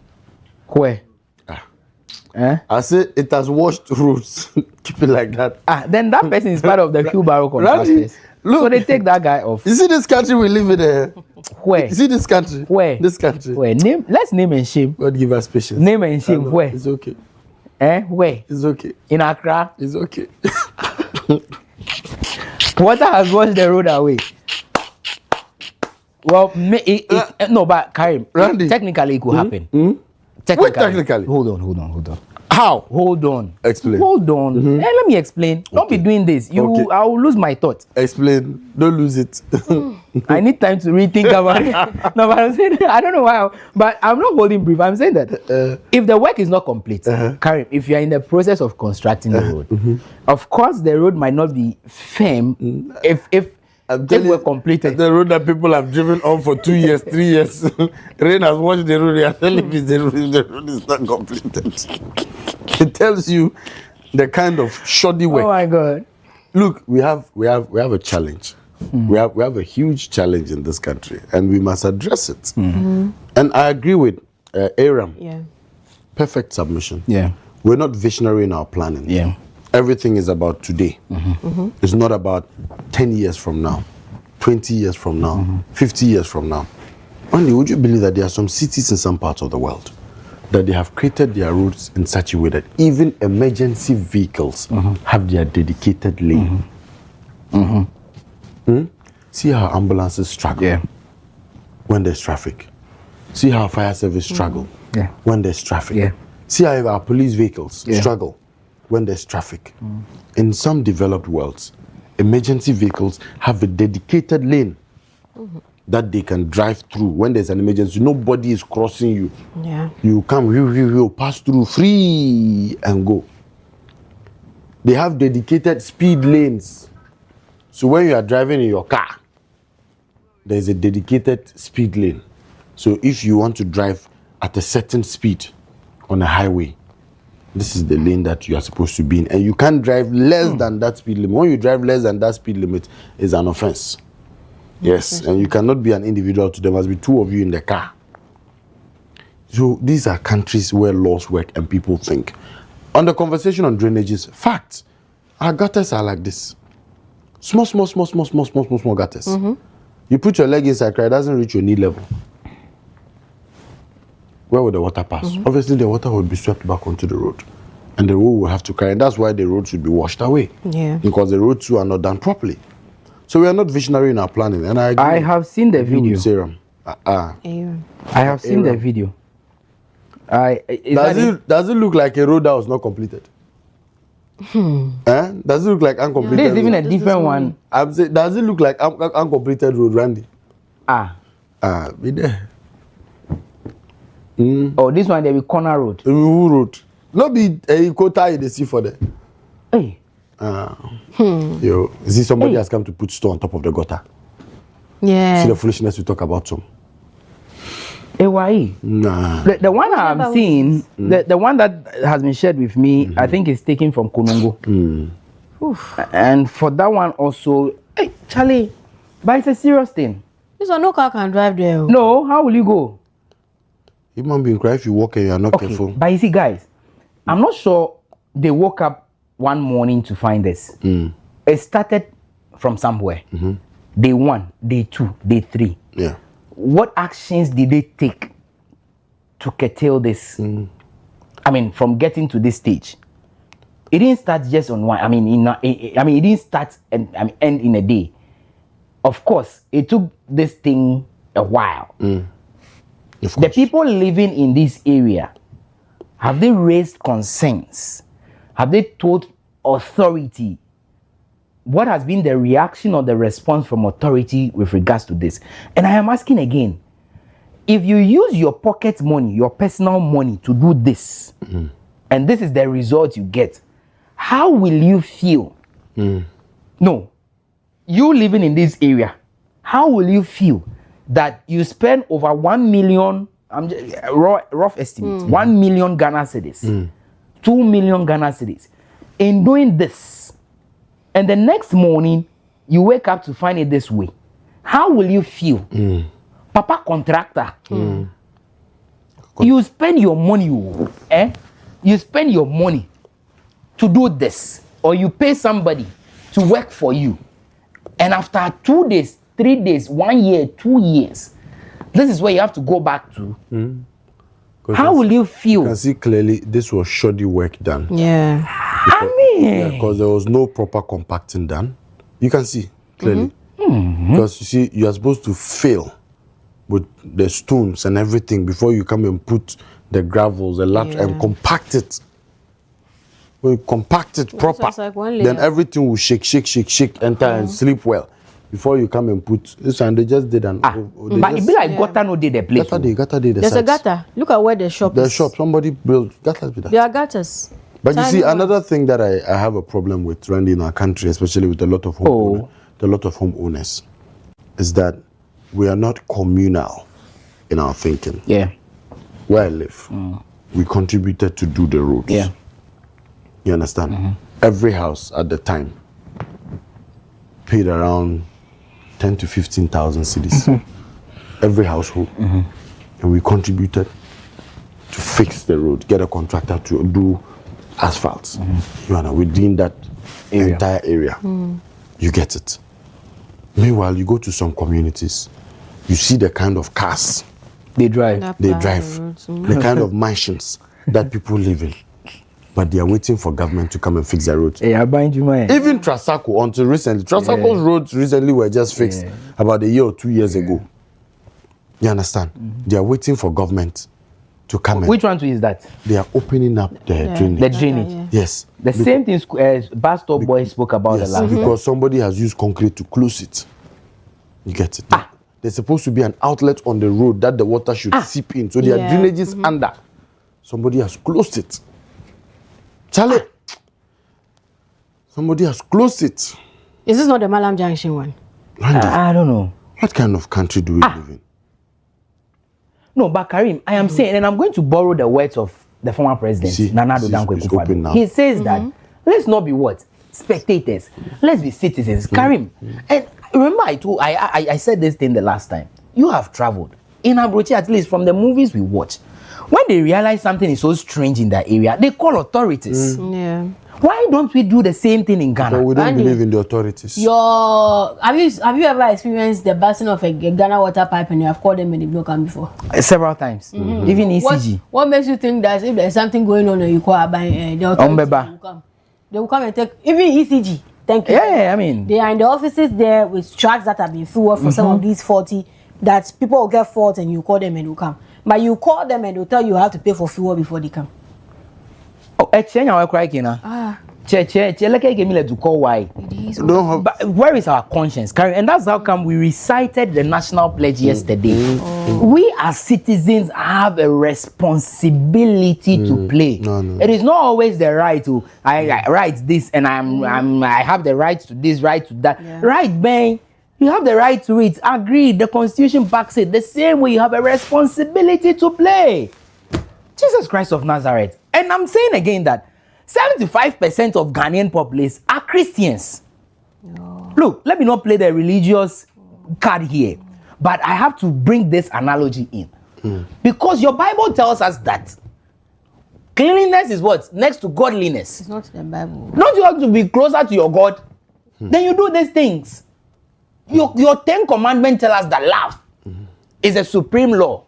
Where? I said it has washed roads. Keep it like that. Then that person is part of the wheelbarrow contractors. Look, so they take that guy off. You see this country we live in? Where? You see this country? Where? This country. Where? Let's name and shame. God give us patience. Name and shame. Where? It's okay. Where? It's okay. In Accra? It's okay. Water has washed the road away. Well, no, but Karim, technically it could happen. Technically. Hold on. How? Hold on. Explain. Hold on. Let me explain. Don't be doing this. I will lose my thought. Explain. Don't lose it. I need time to rethink about it. No, but I'm saying I don't know why, but I'm not holding brief. I'm saying that if the work is not complete, Karim, if you are in the process of constructing the road, of course the road might not be firm if we're completed. The road that people have driven on for 2 years, 3 years, rain has washed the road. I tell you, if the road is not completed, it tells you the kind of shoddy work. Oh my God! Look, we have a challenge. We have a huge challenge in this country, and we must address it. And I agree with Aram. Yeah. Perfect submission. Yeah. We're not visionary in our planning. Yeah. Everything is about today. It's not about 10 years from now, 20 years from now, 50 years from now. Only would you believe that there are some cities in some parts of the world that they have created their roads in such a way that even emergency vehicles have their dedicated lane. See how ambulances struggle when there's traffic. See how fire service struggle when there's traffic. See how our police vehicles struggle when there's traffic. In some developed worlds, emergency vehicles have a dedicated lane that they can drive through when there's an emergency. Nobody is crossing you. Yeah. You come, you pass through free and go. They have dedicated speed lanes. So when you are driving in your car, there's a dedicated speed lane. So if you want to drive at a certain speed on a highway, this is the lane that you are supposed to be in. And you can't drive less than that speed limit. When you drive less than that speed limit, it's an offense. Yes, and you cannot be an individual to there must be two of you in the car. So these are countries where laws work and people think. On the conversation on drainages, fact, our gutters are like this. Small gutters. You put your leg inside, it doesn't reach your knee level. Where would the water pass? Obviously, the water would be swept back onto the road. And the road will have to carry. And that's why the road should be washed away. Yeah. Because the roads too are not done properly. So we are not visionary in our planning. And I have seen the video. I have seen the video. Does it look like a road that was not completed? Does it look like uncompleted? There's even a different one. I'm saying, does it look like uncompleted road, Randy? Be there. Oh, this one, there be corner road. Road. Not be a quota in the sea for that. Hey. Yo, see somebody has come to put stone on top of the gutter. Yeah. See the foolishness we talk about some. Why? Nah. The one I'm seeing, the one that has been shared with me, I think is taken from Konongo. And for that one also, hey, Charlie, but it's a serious thing. This one, no car can drive there. No, how will you go? Human being cry if you walk and you are not careful. But you see, guys, I'm not sure they woke up one morning to find this. It started from somewhere. Day 1, day 2, day 3. Yeah. What actions did they take to curtail this? I mean, from getting to this stage. It didn't start just on one. It didn't start and end in a day. Of course, it took this thing a while. The people living in this area, have they raised concerns? Have they told authority? What has been the reaction or the response from authority with regards to this? And I am asking again, if you use your pocket money, your personal money to do this, and this is the result you get, how will you feel? No, you living in this area, how will you feel that you spend over 1 million, rough estimate, 1 million Ghana cedis, 2 million Ghana cedis in doing this, and the next morning you wake up to find it this way? how will you feel? Papa contractor. You spend your money, You spend your money to do this, or you pay somebody to work for you, and after 2 days, 3 days, 1 year, 2 years, this is where you have to go back to. How will you feel? You can see clearly this was shoddy work done. Yeah. Because there was no proper compacting done. You can see clearly. Because you see, you are supposed to fill with the stones and everything before you come and put the gravels, the latch, and compact it. When you compact it proper, like then everything will shake, enter and sleep well. Before you come and put this, and they just did an. But it be like gutter no did the place. Gutter did the There's sites. a gutter. Look at where the shop The is. shop, somebody built gutters with that. There are gutters. But you Tiny see, ones. another thing that I have a problem with, Randy, in our country, especially with a lot of homeowners, is that we are not communal in our thinking. Yeah. Where I live, we contributed to do the roads. Yeah. You understand? Every house at the time paid around 10 to 15,000 cedis. Every household. And we contributed to fix the road, get a contractor to do asphalt. You know, within that entire area. You get it. Meanwhile, you go to some communities, you see the kind of cars they drive. The kind of mansions that people live in. But they are waiting for government to come and fix their roads. Even Trasaco, until recently, Trasaco's roads recently were just fixed about a year or 2 years ago. You understand? They are waiting for government to come in. Which one is that? They are opening up the drainage. The drainage. Yes. The same thing Bus Stop Boy spoke about the last. Because somebody has used concrete to close it. You get it? There's supposed to be an outlet on the road that the water should seep in. So there are drainages under. Somebody has closed it. Charlie, somebody has closed it. Is this not the Malam Junction one? Randy, I don't know. What kind of country do we live in? No, but Karim, I am saying, and I'm going to borrow the words of the former president, Nana Addo Dankwa Akufo-Addo. He says that let's not be what? Spectators. Let's be citizens. Karim, and remember I said this thing the last time. You have traveled in Abrochi, at least from the movies we watch. When they realize something is so strange in that area, they call authorities. Yeah. Why don't we do the same thing in Ghana? But we don't believe in the authorities. Have you ever experienced the bursting of a Ghana water pipe and you have called them and they've not come before? Several times. Even ECG. What makes you think that if there's something going on and you call the authorities will come? They will come and take even ECG. Thank you. Yeah, I mean. They are in the offices there with tracks that have been fueled for some of these 40 that people will get fault and you call them and they'll come. But you call them and they'll tell you have to pay for fuel before they come. Oh, to call why? But where is our conscience? And that's how come we recited the national pledge yesterday. We as citizens have a responsibility to play. It is not always the right to I write this and I have the right to this, right to that. Right, man. You have the right to it. Agreed. The Constitution backs it. The same way you have a responsibility to play. Jesus Christ of Nazareth. And I'm saying again that 75% of Ghanaian populace are Christians. Look, let me not play the religious card here, but I have to bring this analogy in. Because your Bible tells us that cleanliness is what? Next to godliness. It's not the Bible. Don't you have to be closer to your God? Then you do these things. Your 10 commandments tell us that love is a supreme law.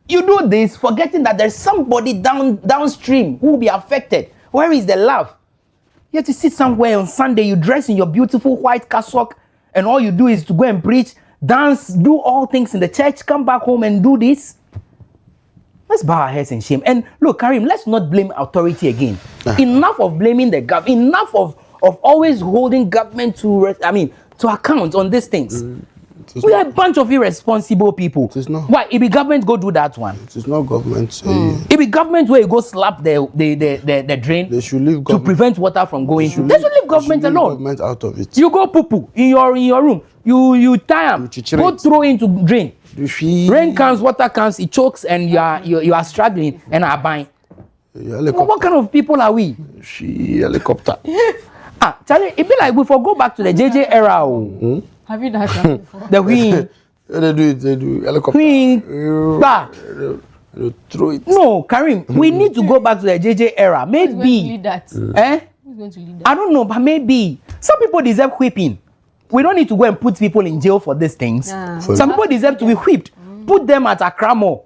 You do this forgetting that there's somebody downstream who will be affected. Where is the love? You have to sit somewhere on Sunday, you dress in your beautiful white cassock, and all you do is to go and preach, dance, do all things in the church, come back home and do this. Let's bow our heads in shame. And look, Karim, let's not blame authority again. Enough of blaming the government. Enough of always holding government to account on these things. We are a bunch of irresponsible people. It is not. Why? If the government go do that one. It is not government. If the government where you go slap the drain, they should leave to prevent water from going. They should leave government alone. Government out of it. You go poo in your room. You tie them. Go throw into drain. Rain comes, water comes, it chokes, and you are struggling and are buying. What kind of people are we? Helicopter. Charlie, it be like we go back to the JJ era. Have you done that before? The wing. They do helicopter. Wing. Back. They throw it. No, Karim, we need to go back to the JJ era. Who's going to Maybe. lead that? Who's going to lead that? I don't know, but maybe. Some people deserve whipping. We don't need to go and put people in jail for these things. Some people deserve to be whipped. Put them at a cramo.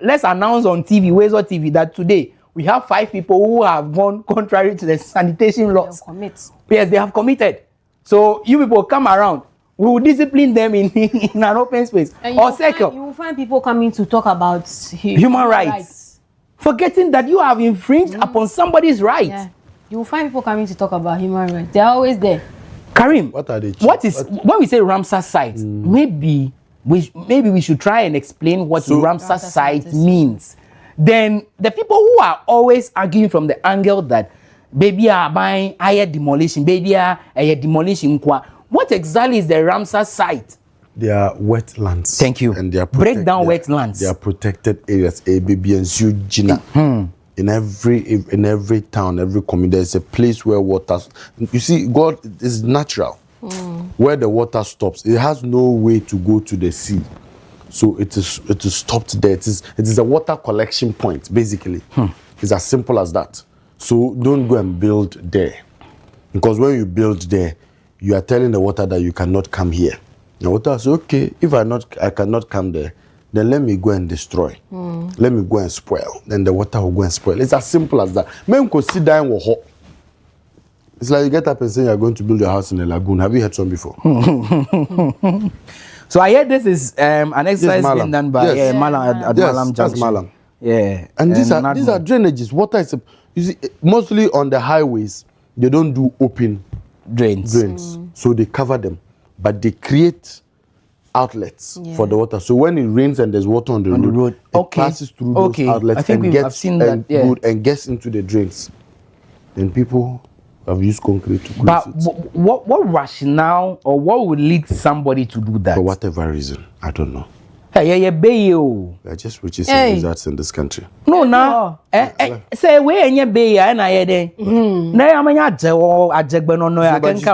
Let's announce on TV, WoezorTV, that today we have 5 people who have gone contrary to the sanitation laws. Yes, they have committed. So you people come around. We will discipline them in an open space. Or second, you will find people coming to talk about human rights. Forgetting that you have infringed upon somebody's rights. Yeah. You will find people coming to talk about human rights. They are always there. Karim, what are they? When we say Ramsar site, maybe we should try and explain what Ramsar site means. Then the people who are always arguing from the angle that baby are buying higher demolition, baby are demolition. What exactly is the Ramsar site? They are wetlands. Thank you. And they are break down wetlands. They are protected areas. ABB and Zujina. In every town, every community, there's a place where water. You see, God is natural. Where the water stops, it has no way to go to the sea. So it is stopped there. It is a water collection point, basically. It's as simple as that. So don't go and build there, because when you build there, you are telling the water that you cannot come here. The water says, okay, if I cannot come there, then let me go and destroy. Let me go and spoil. Then the water will go and spoil. It's as simple as that. Men could sit down with hot. It's like you get up and say you're going to build your house in a lagoon. Have you heard some before? So I heard this is an exercise being done by Malam at Malam Junction. That's Malam. Yeah. And these are drainages. Water is you see, mostly on the highways, they don't do open drains. So they cover them, but they create outlets for the water. So when it rains and there's water on the road, it passes through those outlets and gets into the drains. Then people have used concrete to close it. What rationale or what would lead somebody to do that? For whatever reason, I don't know. They're just witches and wizards in this country. No, now. Say where in your bay and I had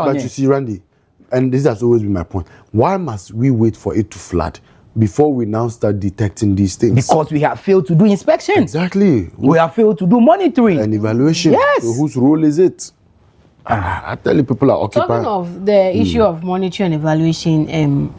But you see, Randy, and this has always been my point. Why must we wait for it to flood before we now start detecting these things? Because we have failed to do inspections. Exactly. We have failed to do monitoring and evaluation. Yes. So whose role is it? I tell you, people are occupied. Talking of the issue of monitoring and evaluation,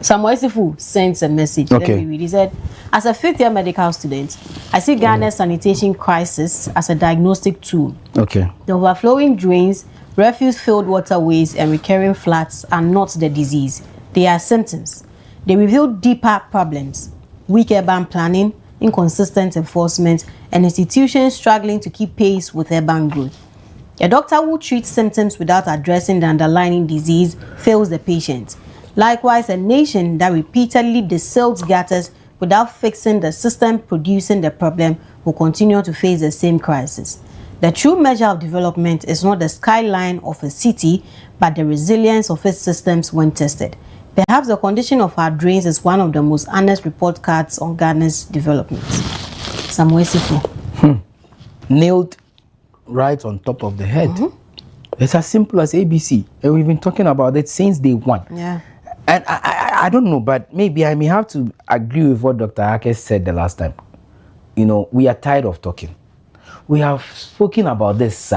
Samuel Sifu sent a message. Let me read. He said, as a fifth-year medical student, I see Ghana's sanitation crisis as a diagnostic tool. The overflowing drains, refuse-filled waterways, and recurring floods are not the disease. They are symptoms. They reveal deeper problems: weak urban planning, inconsistent enforcement, and institutions struggling to keep pace with urban growth. A doctor who treats symptoms without addressing the underlying disease fails the patient. Likewise, a nation that repeatedly desilts gutters without fixing the system producing the problem will continue to face the same crisis. The true measure of development is not the skyline of a city, but the resilience of its systems when tested. Perhaps the condition of our drains is one of the most honest report cards on Ghana's development. Samuel Sifu. Nailed right on top of the head. It's as simple as ABC, and we've been talking about it since day one. Yeah. And I don't know, but maybe I may have to agree with what Dr. Ake said the last time. You know, we are tired of talking. We have spoken about this. So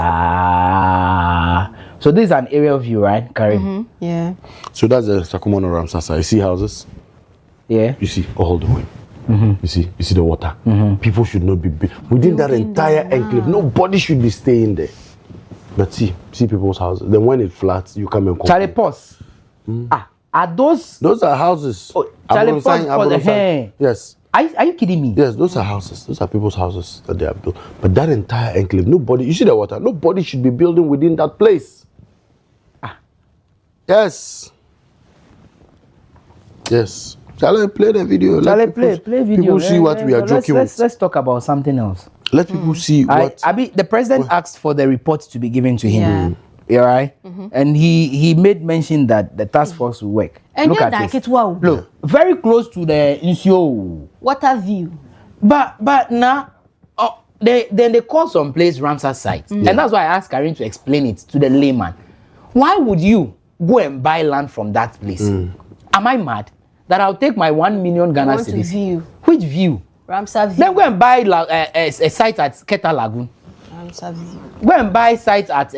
this is an area view, right, Karim? Yeah. So that's the Sakumono Ramsasa. You see houses? Yeah. You see all the way. You see the water. People should not be within that entire enclave. Nobody should be staying there. But see people's houses. Then when it floods, you come and complain. Charlie, pause. Are those? Those are houses. Charlie, pause. Yes. Are you kidding me? Yes, those are houses. Those are people's houses that they have built. But that entire enclave, nobody. You see the water. Nobody should be building within that place. Yes. Yes. Shall I play the video? Shall I play video? People see what we are joking with. Let's talk about something else. Let people see what. The president asked for the report to be given to him. Yeah, right. And he made mention that the task force will work. And look at this. Look, very close to the issue. Water view. But now, they call some place Ramsar site, and that's why I asked Karim to explain it to the layman. Why would you go and buy land from that place. Am I mad that I'll take my 1 million Ghana want to cedis? view. Which view? Ramsar view. Then go and buy a site at Keta Lagoon. Ramsar view. Go and buy sites at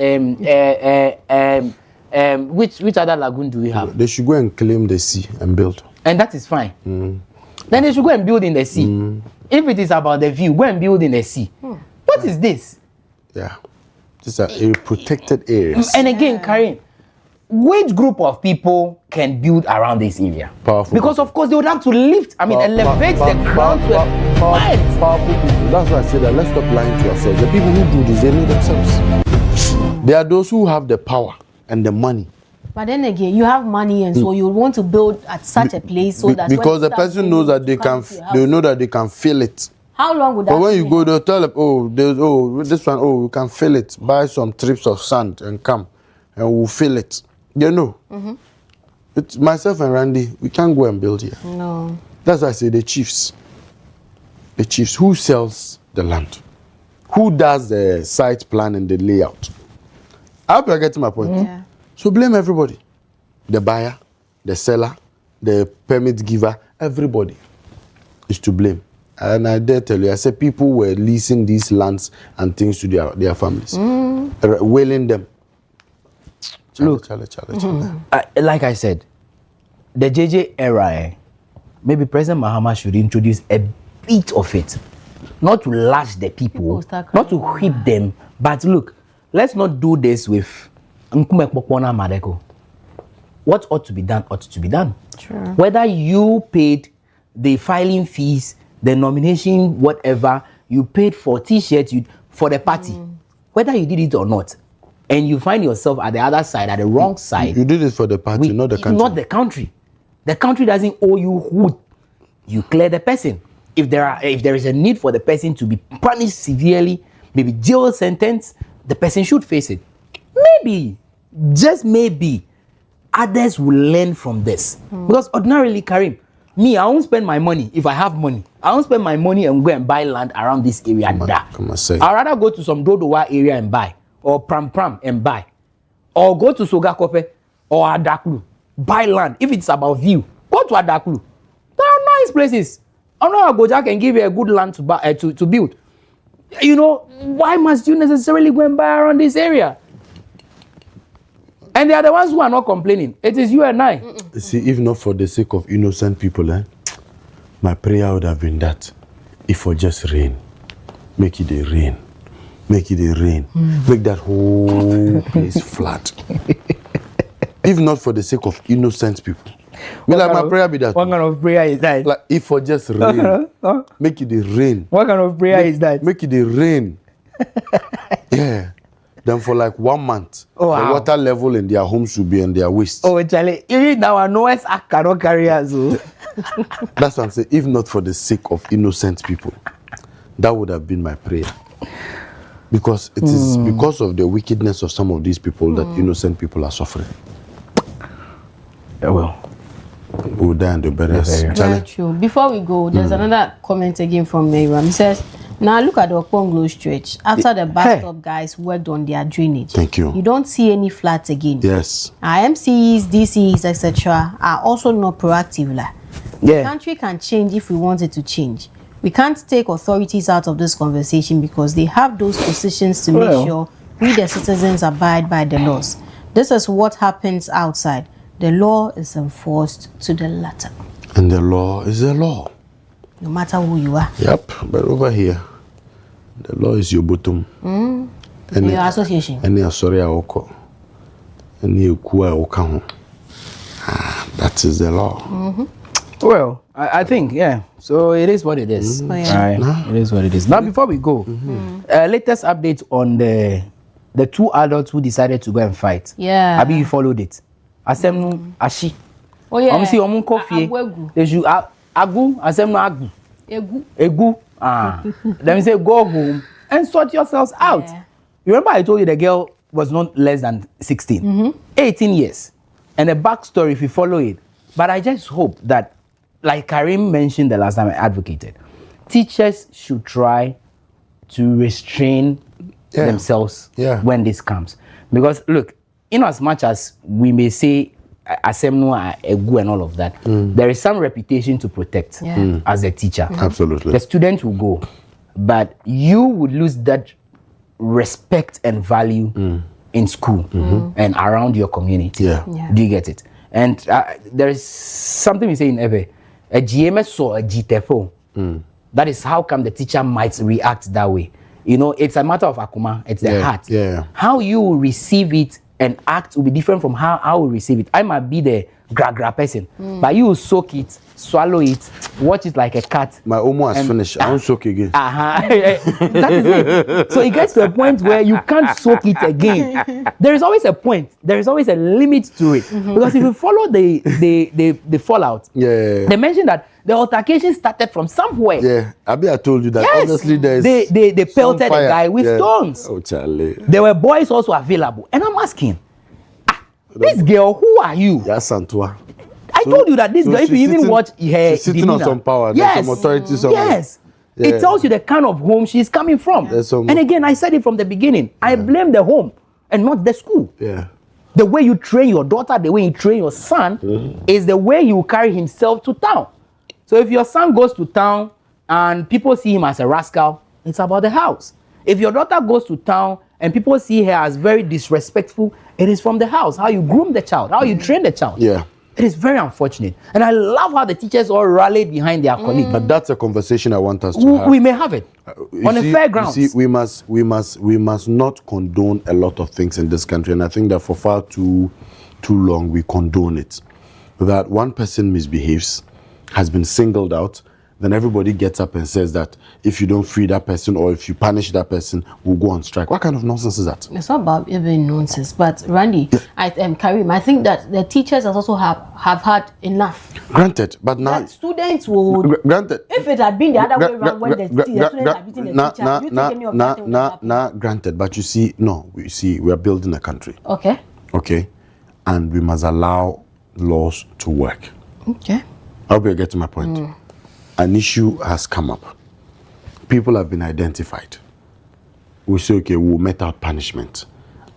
which other lagoon do we have? They should go and claim the sea and build. And that is fine. Then they should go and build in the sea. If it is about the view, go and build in the sea. What is this? Yeah. These are protected areas. And again, Karim, which group of people can build around this area? Powerful. Because of course they would have to lift, elevate the ground to a point. Powerful people. That's why I say that let's stop lying to ourselves. The people who do this, they know themselves. There are those who have the power and the money. But then again, you have money, and so you want to build at such a place so that because the person knows that they can, they know that they can feel it. How long would that? But when you go, they'll tell them, this one, we can fill it. Buy some trips of sand and come, and we'll fill it. You know. It's myself and Randy. We can't go and build here. No. That's why I say the chiefs. The chiefs who sells the land, who does the site plan and the layout. I hope you're getting my point. Yeah. So blame everybody. The buyer, the seller, the permit giver, everybody is to blame. And I dare tell you, I said people were leasing these lands and things to their families, wailing them. Look, like I said, the JJ era, maybe President Mahama should introduce a bit of it. Not to lash the people not to whip them, but look, let's not do this with Nkume Madeko. What ought to be done ought to be done. Sure. Whether you paid the filing fees, the nomination, whatever, you paid for t-shirts for the party, whether you did it or not, and you find yourself at the other side, at the wrong side. You did it for the party, not the country. Not the country. The country doesn't owe you wood. You clear the person. If there is a need for the person to be punished severely, maybe jail sentence, the person should face it. Maybe, just maybe, others will learn from this. Because ordinarily, Karim, me, I won't spend my money if I have money. I won't spend my money and go and buy land around this area. I'd rather go to some Dodowa area and buy, or Pram Pram and buy, or go to Sogakope or Adaklu, buy land. If it's about view, go to Adaklu. There are nice places. I know Agoja can give you a good land to buy, to build. You know, why must you necessarily go and buy around this area? And they are the ones who are not complaining. It is you and I. See, if not for the sake of innocent people, my prayer would have been that if for just rain, make it a rain. Make it a rain. Make that whole place flat. If not for the sake of innocent people. My prayer be that. What kind of prayer is that? Like if for just rain, make it a rain. What kind of prayer is that? Make it a rain. Yeah. Then for like 1 month, the water level in their homes should be in their waist. Oh, Charlie, even now Noah's Ark cannot carry us. That's what I'm saying. If not for the sake of innocent people, that would have been my prayer. Because it is because of the wickedness of some of these people that innocent people are suffering. Yeah, well. We'll die and the barriers. Very true. Before we go, there's another comment again from Mayram. He says, now look at the Okponglo stretch. After the bus stop guys worked on their drainage. Thank you. You don't see any flats again. Yes. Our MCs, DCs, etc. are also not proactive. The country can change if we want it to change. We can't take authorities out of this conversation because they have those positions to make sure we the citizens abide by the laws. This is what happens outside. The law is enforced to the letter. And the law is the law. No matter who you are. Yep, but over here, the law is your bottom. Any your association. Any asori oko. Any ukua oka. That is the law. Well, I think, yeah. So it is what it is. Right? It is what it is. Now, before we go, latest update on the two adults who decided to go and fight. Yeah. Abi, you followed it. Asem Ashi. Oh yeah. See omun coffee. They should agu. Asem no agu. Egu. Let me say go home and sort yourselves out. Yeah. You remember I told you the girl was not less than 16, 18 years, and the backstory if you follow it. But I just hope that, like Karim mentioned the last time I advocated, teachers should try to restrain themselves when this comes. Because look, in as much as we may say Asemno a good and all of that, there is some reputation to protect as a teacher. Absolutely. The student will go, but you would lose that respect and value in school and around your community. Do you get it? And there is something we say in Ebe, a GMS or a GTFO. That is how come the teacher might react that way. You know, it's a matter of akuma, it's the heart. How you will receive it and act will be different from how I will receive it. I might be the gra person, but you will soak it, swallow it, watch it like a cat. My omo has finished. I won't soak again. That is it. So it gets to a point where you can't soak it again. There is always a point. There is always a limit to it. Because if you follow the fallout, they mentioned that the altercation started from somewhere. Yeah, I told you that. Yes. Honestly, there is they pelted a guy with stones. Oh, Charlie. There were boys also available. And I'm asking, this girl, who are you? Yes, Santua. I told you that this girl, if you even watch her she's sitting on some power. Yes. There's some authority somewhere. Yes. It tells you the kind of home she's coming from. And again, I said it from the beginning. I blame the home and not the school. The way you train your daughter, the way you train your son is the way he will carry himself to town. So if your son goes to town and people see him as a rascal, it's about the house. If your daughter goes to town and people see her as very disrespectful, it is from the house, how you groom the child, how you train the child. It is very unfortunate. And I love how the teachers all rallied behind their colleague. But that's a conversation I want us to have. We may have it on a fair ground. You see, we must not condone a lot of things in this country. And I think that for far too long, we condone it. That one person misbehaves, has been singled out, then everybody gets up and says that if you don't free that person or if you punish that person, we'll go on strike. What kind of nonsense is that? It's not about even nonsense, but Randy, Karim, I think that the teachers also have had enough. Granted, but now that students would. Granted, if it had been the other way around, when the students had beaten the teacher, you think any of that would happen? Granted, but you see, we are building a country. Okay, and we must allow laws to work. Okay. I hope you get to my point. An issue has come up. People have been identified. We say, okay, we'll met out punishment.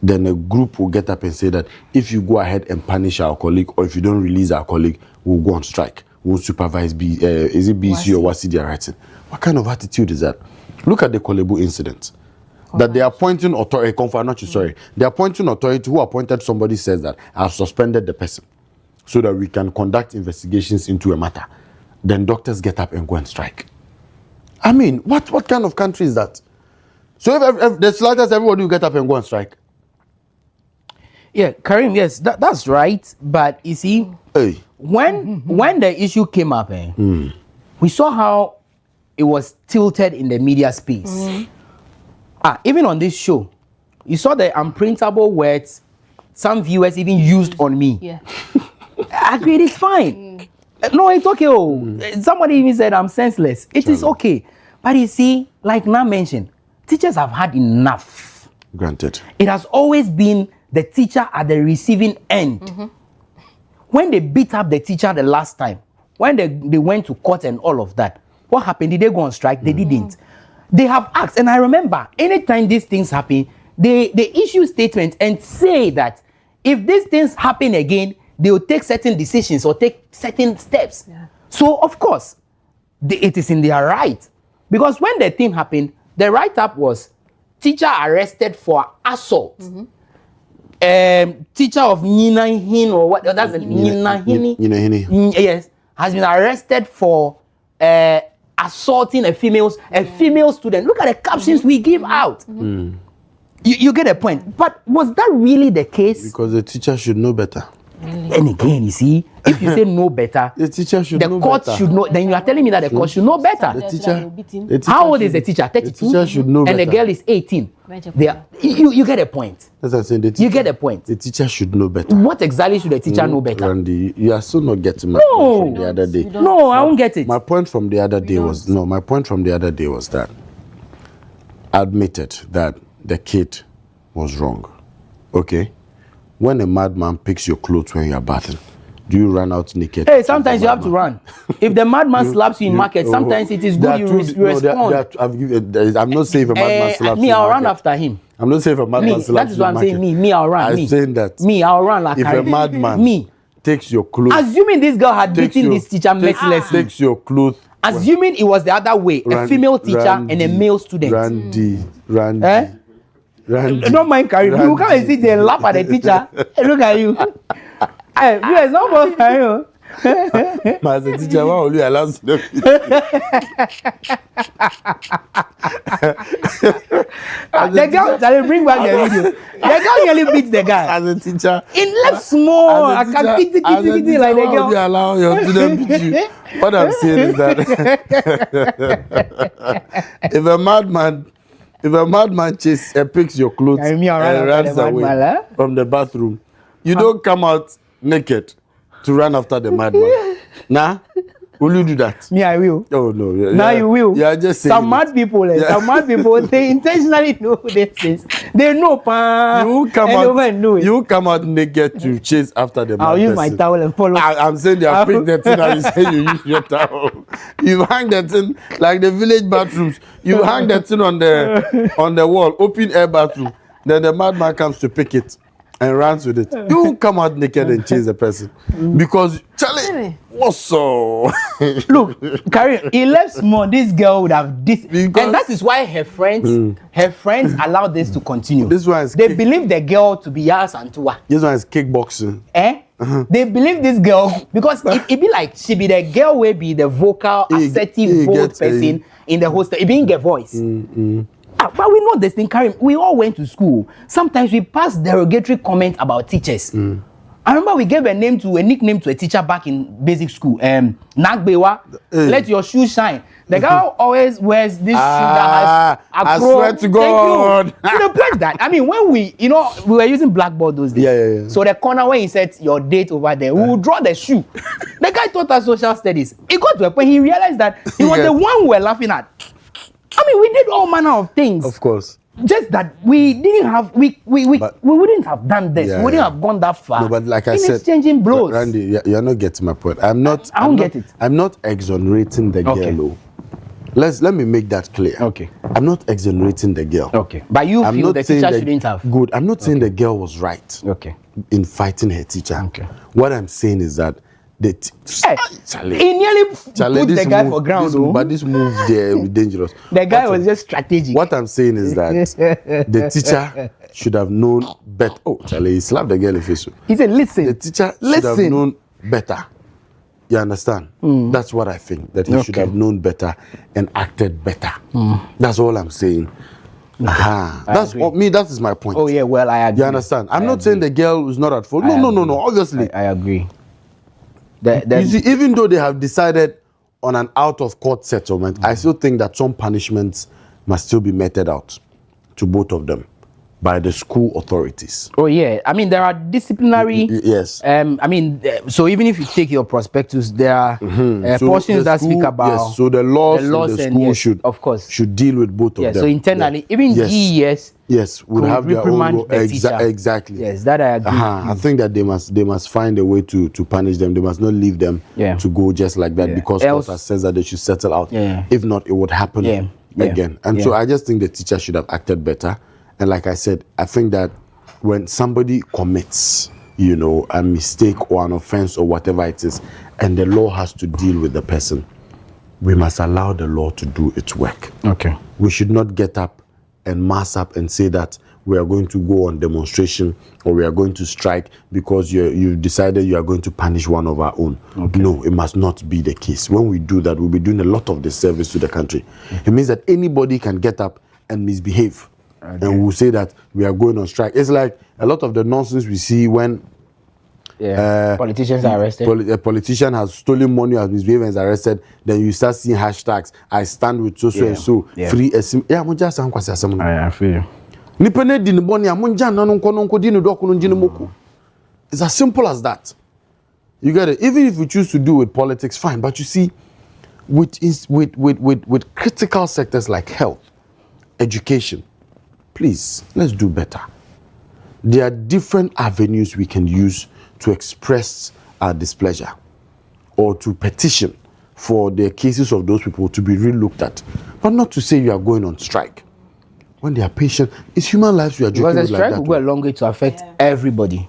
Then a group will get up and say that if you go ahead and punish our colleague or if you don't release our colleague, we'll go on strike. We'll supervise is it BC or WASI they are writing? What kind of attitude is that? Look at the Kolebu incident. That they are appointing authority, they are appointing authority who appointed somebody says that I've suspended the person so that we can conduct investigations into a matter. Then doctors get up and go and strike. I mean, what kind of country is that? So if the slightest everybody will get up and go and strike. Yeah, Karim, yes, that's right. But you see, when the issue came up, we saw how it was tilted in the media space. Even on this show, you saw the unprintable words some viewers even used on me. I agreed, it's fine. No, it's okay. Somebody even said I'm senseless. It is okay. But you see, like Nam mentioned, teachers have had enough. Granted. It has always been the teacher at the receiving end. When they beat up the teacher the last time, when they went to court and all of that, what happened? Did they go on strike? They didn't. They have asked, and I remember, anytime these things happen, they issue statements and say that if these things happen again, they will take certain decisions or take certain steps. So, of course, it is in their right. Because when the thing happened, the write-up was teacher arrested for assault. Teacher of Nina Hin or what? That's Nina Hini. Yes, has been arrested for assaulting a female student. Look at the captions we give out. You get a point. But was that really the case? Because the teacher should know better. And again, you see, if you say no better, the teacher should know better. The court should know. Then you are telling me that the court should know better. The teacher how old is the teacher? 32. The teacher should know better. And the girl is 18. You get a point. That's what I'm saying. You get a point. The teacher should know better. What exactly should the teacher know better? Randy, you are still not getting my point from the other day. No, I won't get it. My point from the other day was that I admitted that the kid was wrong. Okay? When a madman picks your clothes when you are bathing, do you run out naked? Hey, sometimes you have to run. If the madman slaps you in market, sometimes it is good you respond. I'm not saying if a madman slaps you. I'll run after him. I'm not saying if a madman Me, slaps that is you what in I'm saying. market. Me, I'll run. I'm saying that Me, I'll run like if a madman me takes your clothes, assuming this girl had beaten this teacher mercilessly, takes your clothes, assuming it was the other way, a female teacher and a male student. Randy. Don't mind carrying. You come and sit there and laugh at the teacher. Hey, look at you. Hey, there's no more carrying. As a teacher, why will you allow them? The girl, shall bring back the video. The girl nearly beats the guy. As a teacher, it left small. I can kitty like the girl. Why will you allow your student beat you? What I'm saying is that if a madman picks your clothes and runs away from the bathroom, you don't come out naked to run after the madman. Nah, will you do that? Me, I will. Oh no. Now you will. Yeah, just some mad people. Some mad people. They intentionally know this things. They know, pa. You come out naked to chase after the madman. I'll use my towel and follow. I'm saying they have picked the thing and you say you use your towel. You hang the thing like the village bathrooms. You hang the thing on the wall, open air bathroom. Then the madman comes to pick it and runs with it. You come out naked and chase the person. Because, Charlie, what's so? Look, Karim, he left small. This girl would have this. And that is why her friends allowed this to continue. This one is they believe the girl to be Yas and Tua. This one is kickboxing. They believe this girl because it be like she be the girl will be the vocal, assertive, bold person in the hostel. It being a voice. But we know this thing, Karim. We all went to school. Sometimes we pass derogatory comments about teachers. I remember we gave a nickname to a teacher back in basic school. Nagbewa, let your shoes shine. The girl always wears this shoe that has a I swear to God. Thank you. The point that I mean, when we were using blackboard those days. Yeah. So the corner where he said your date over there, we would draw the shoe. The guy taught us social studies. He got to a point he realized that he was the one we were laughing at. I mean, we did all manner of things. Of course. Just that we didn't have we wouldn't have done this. We wouldn't have gone that far. No, but like I said, exchanging blows. Randy, you're not getting my point. I don't get it. I'm not exonerating the girl. Let me make that clear. Okay. I'm not exonerating the girl. Okay. But you feel the teacher shouldn't have. Good. I'm not saying the girl was right. Okay. In fighting her teacher. Okay. What I'm saying is that he nearly put the guy for ground. But this move there was dangerous. The guy was just strategic. What I'm saying is that the teacher should have known better. Oh, Charlie, he slapped the girl in the face. He said, listen. The teacher should have known better. You understand? That's what I think. That he should have known better and acted better. That's all I'm saying. That's me. That is my point. Oh yeah, well I agree. You understand? I'm not saying the girl is not at fault. No. Obviously, I agree. You see, even though they have decided on an out-of-court settlement, I still think that some punishments must still be meted out to both of them by the school authorities. Oh yeah, I mean there are disciplinary. Yes. I mean, so even if you take your prospectus, there are portions that speak about. Yes. So the laws in the school should, of course, should deal with both of them. So internally, even GES. Yes, would have their own exactly. Yes, that I agree. I think that they must find a way to punish them. They must not leave them to go just like that because court says that they should settle out. If not, it would happen again. And so I just think the teacher should have acted better. And like I said, I think that when somebody commits, a mistake or an offense or whatever it is, and the law has to deal with the person, we must allow the law to do its work. Okay. We should not get up and mass up and say that we are going to go on demonstration or we are going to strike because you've decided you are going to punish one of our own. Okay. No, it must not be the case. When we do that, we'll be doing a lot of disservice to the country. It means that anybody can get up and misbehave. Okay. And we'll say that we are going on strike. It's like a lot of the nonsense we see when politicians are arrested. A politician has stolen money, has misbehaved and is arrested. Then you start seeing hashtags. I stand with so and so. Free esim. I feel you. It's as simple as that. You get it. Even if you choose to do with politics, fine. But you see, with critical sectors like health, education, please let's do better. There are different avenues we can use to express our displeasure or to petition for the cases of those people to be re-looked at, but not to say you are going on strike. when they are patient. It's human lives we are joking Because the with like strike that. will go a long way to affect everybody.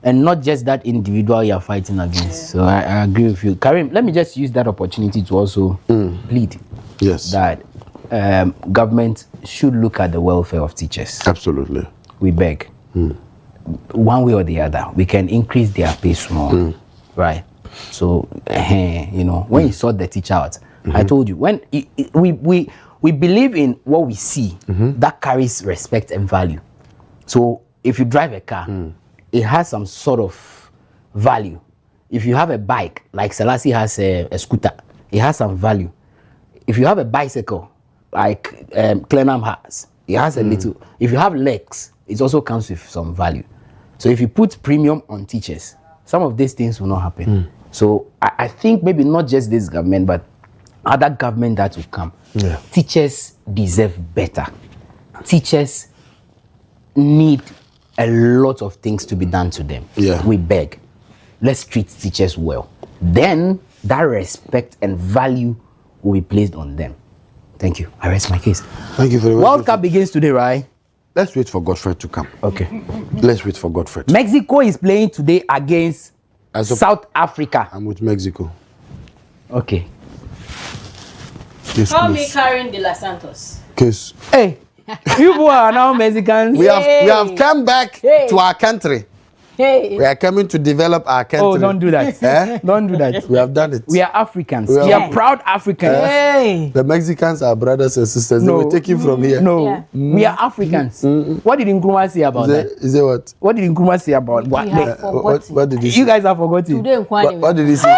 And not just that individual you are fighting against. So I agree with you. Karim, let me just use that opportunity to also plead that government should look at the welfare of teachers. Absolutely. We beg. One way or the other, we can increase their pay more. Right? So, you know, when you sort the teacher out, I told you, when we believe in what we see, that carries respect and value. So if you drive a car, it has some sort of value. If you have a bike, like Selassie has a scooter, it has some value. If you have a bicycle, like Clenham has, it has a little. If you have legs, it also comes with some value. So if you put premium on teachers, some of these things will not happen. So I think maybe not just this government, but other government that will come. Teachers deserve better. Teachers need a lot of things to be done to them. We beg. Let's treat teachers well. Then that respect and value will be placed on them. Thank you. I rest my case. Thank you very much. World Cup begins today, right? Let's wait for Godfrey to come. Okay. Let's wait for Godfrey. Mexico is playing today against South Africa. I'm with Mexico. Okay. Call me Karen de los Santos. Case. Hey, you boys are now Mexicans. We have come back to our country. Hey. We are coming to develop our country. Oh, don't do that. Don't do that. We have done it. We are Africans. We are proud Africans. The Mexicans are brothers and sisters. They were taken from here. No, we are Africans. What did Nkrumah say about that? Is that what? What did Nkrumah say about what? What did he say? You guys have forgotten. Today, what did he say?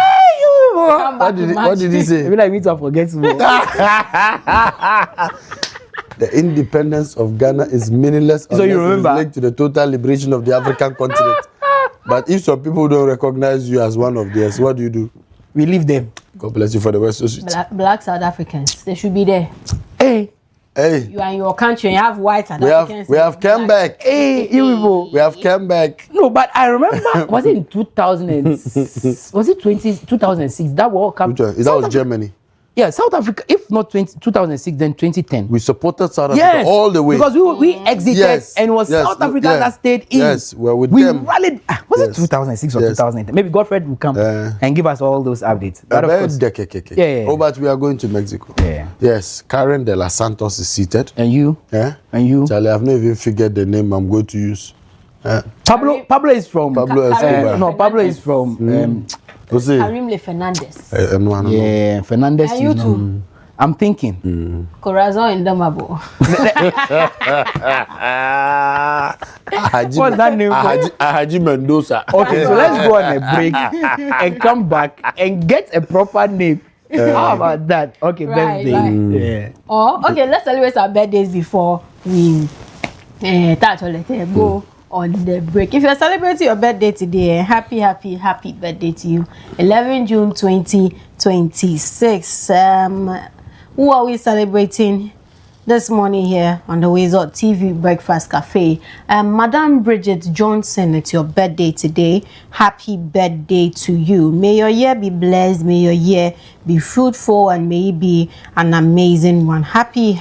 What did he say? I feel like we need to forget more. The independence of Ghana is meaningless so you remember linked to the total liberation of the African continent. But if some people don't recognize you as one of theirs, what do? We leave them. God bless you for the West. Black South Africans, they should be there. Hey, you are in your country and you have white South Africans. We have come back. Hey, you people. We have come back. No, but I remember, was it in 2006? Was it 2006? That World Cup? Which one? That was Germany. Yeah, South Africa, if not 2006, then 2010. We supported South Africa all the way. Because we exited and it was South Africa that stayed in. Yes, well, with we them. Rallied. Was it 2006 or 2010? Maybe Godfrey will come and give us all those updates. But of course, Oh, but we are going to Mexico. Yes, Karen de los Santos is seated. And you? And you? Charlie, I've not even figured the name I'm going to use. Pablo is from... Pablo Escobar. No, Pablo is from... Karim Le Fernandez. No. Yeah, Fernandez. And you too. I'm thinking. Corazon Indomable. What's that name? Ahaji Mendoza. Okay, so let's go on a break and come back and get a proper name. How about that? Okay, birthday. Yeah. Oh, okay, let's celebrate our birthdays before we touch on it. Go on the break. If you're celebrating your birthday today, happy birthday to you. 11 June 2026. Who are we celebrating this morning here on the WoezorTV Breakfast Cafe? Madam Bridget Johnson, it's your birthday today. Happy birthday to you. May your year be blessed. May your year be fruitful, and may it be an amazing one. Happy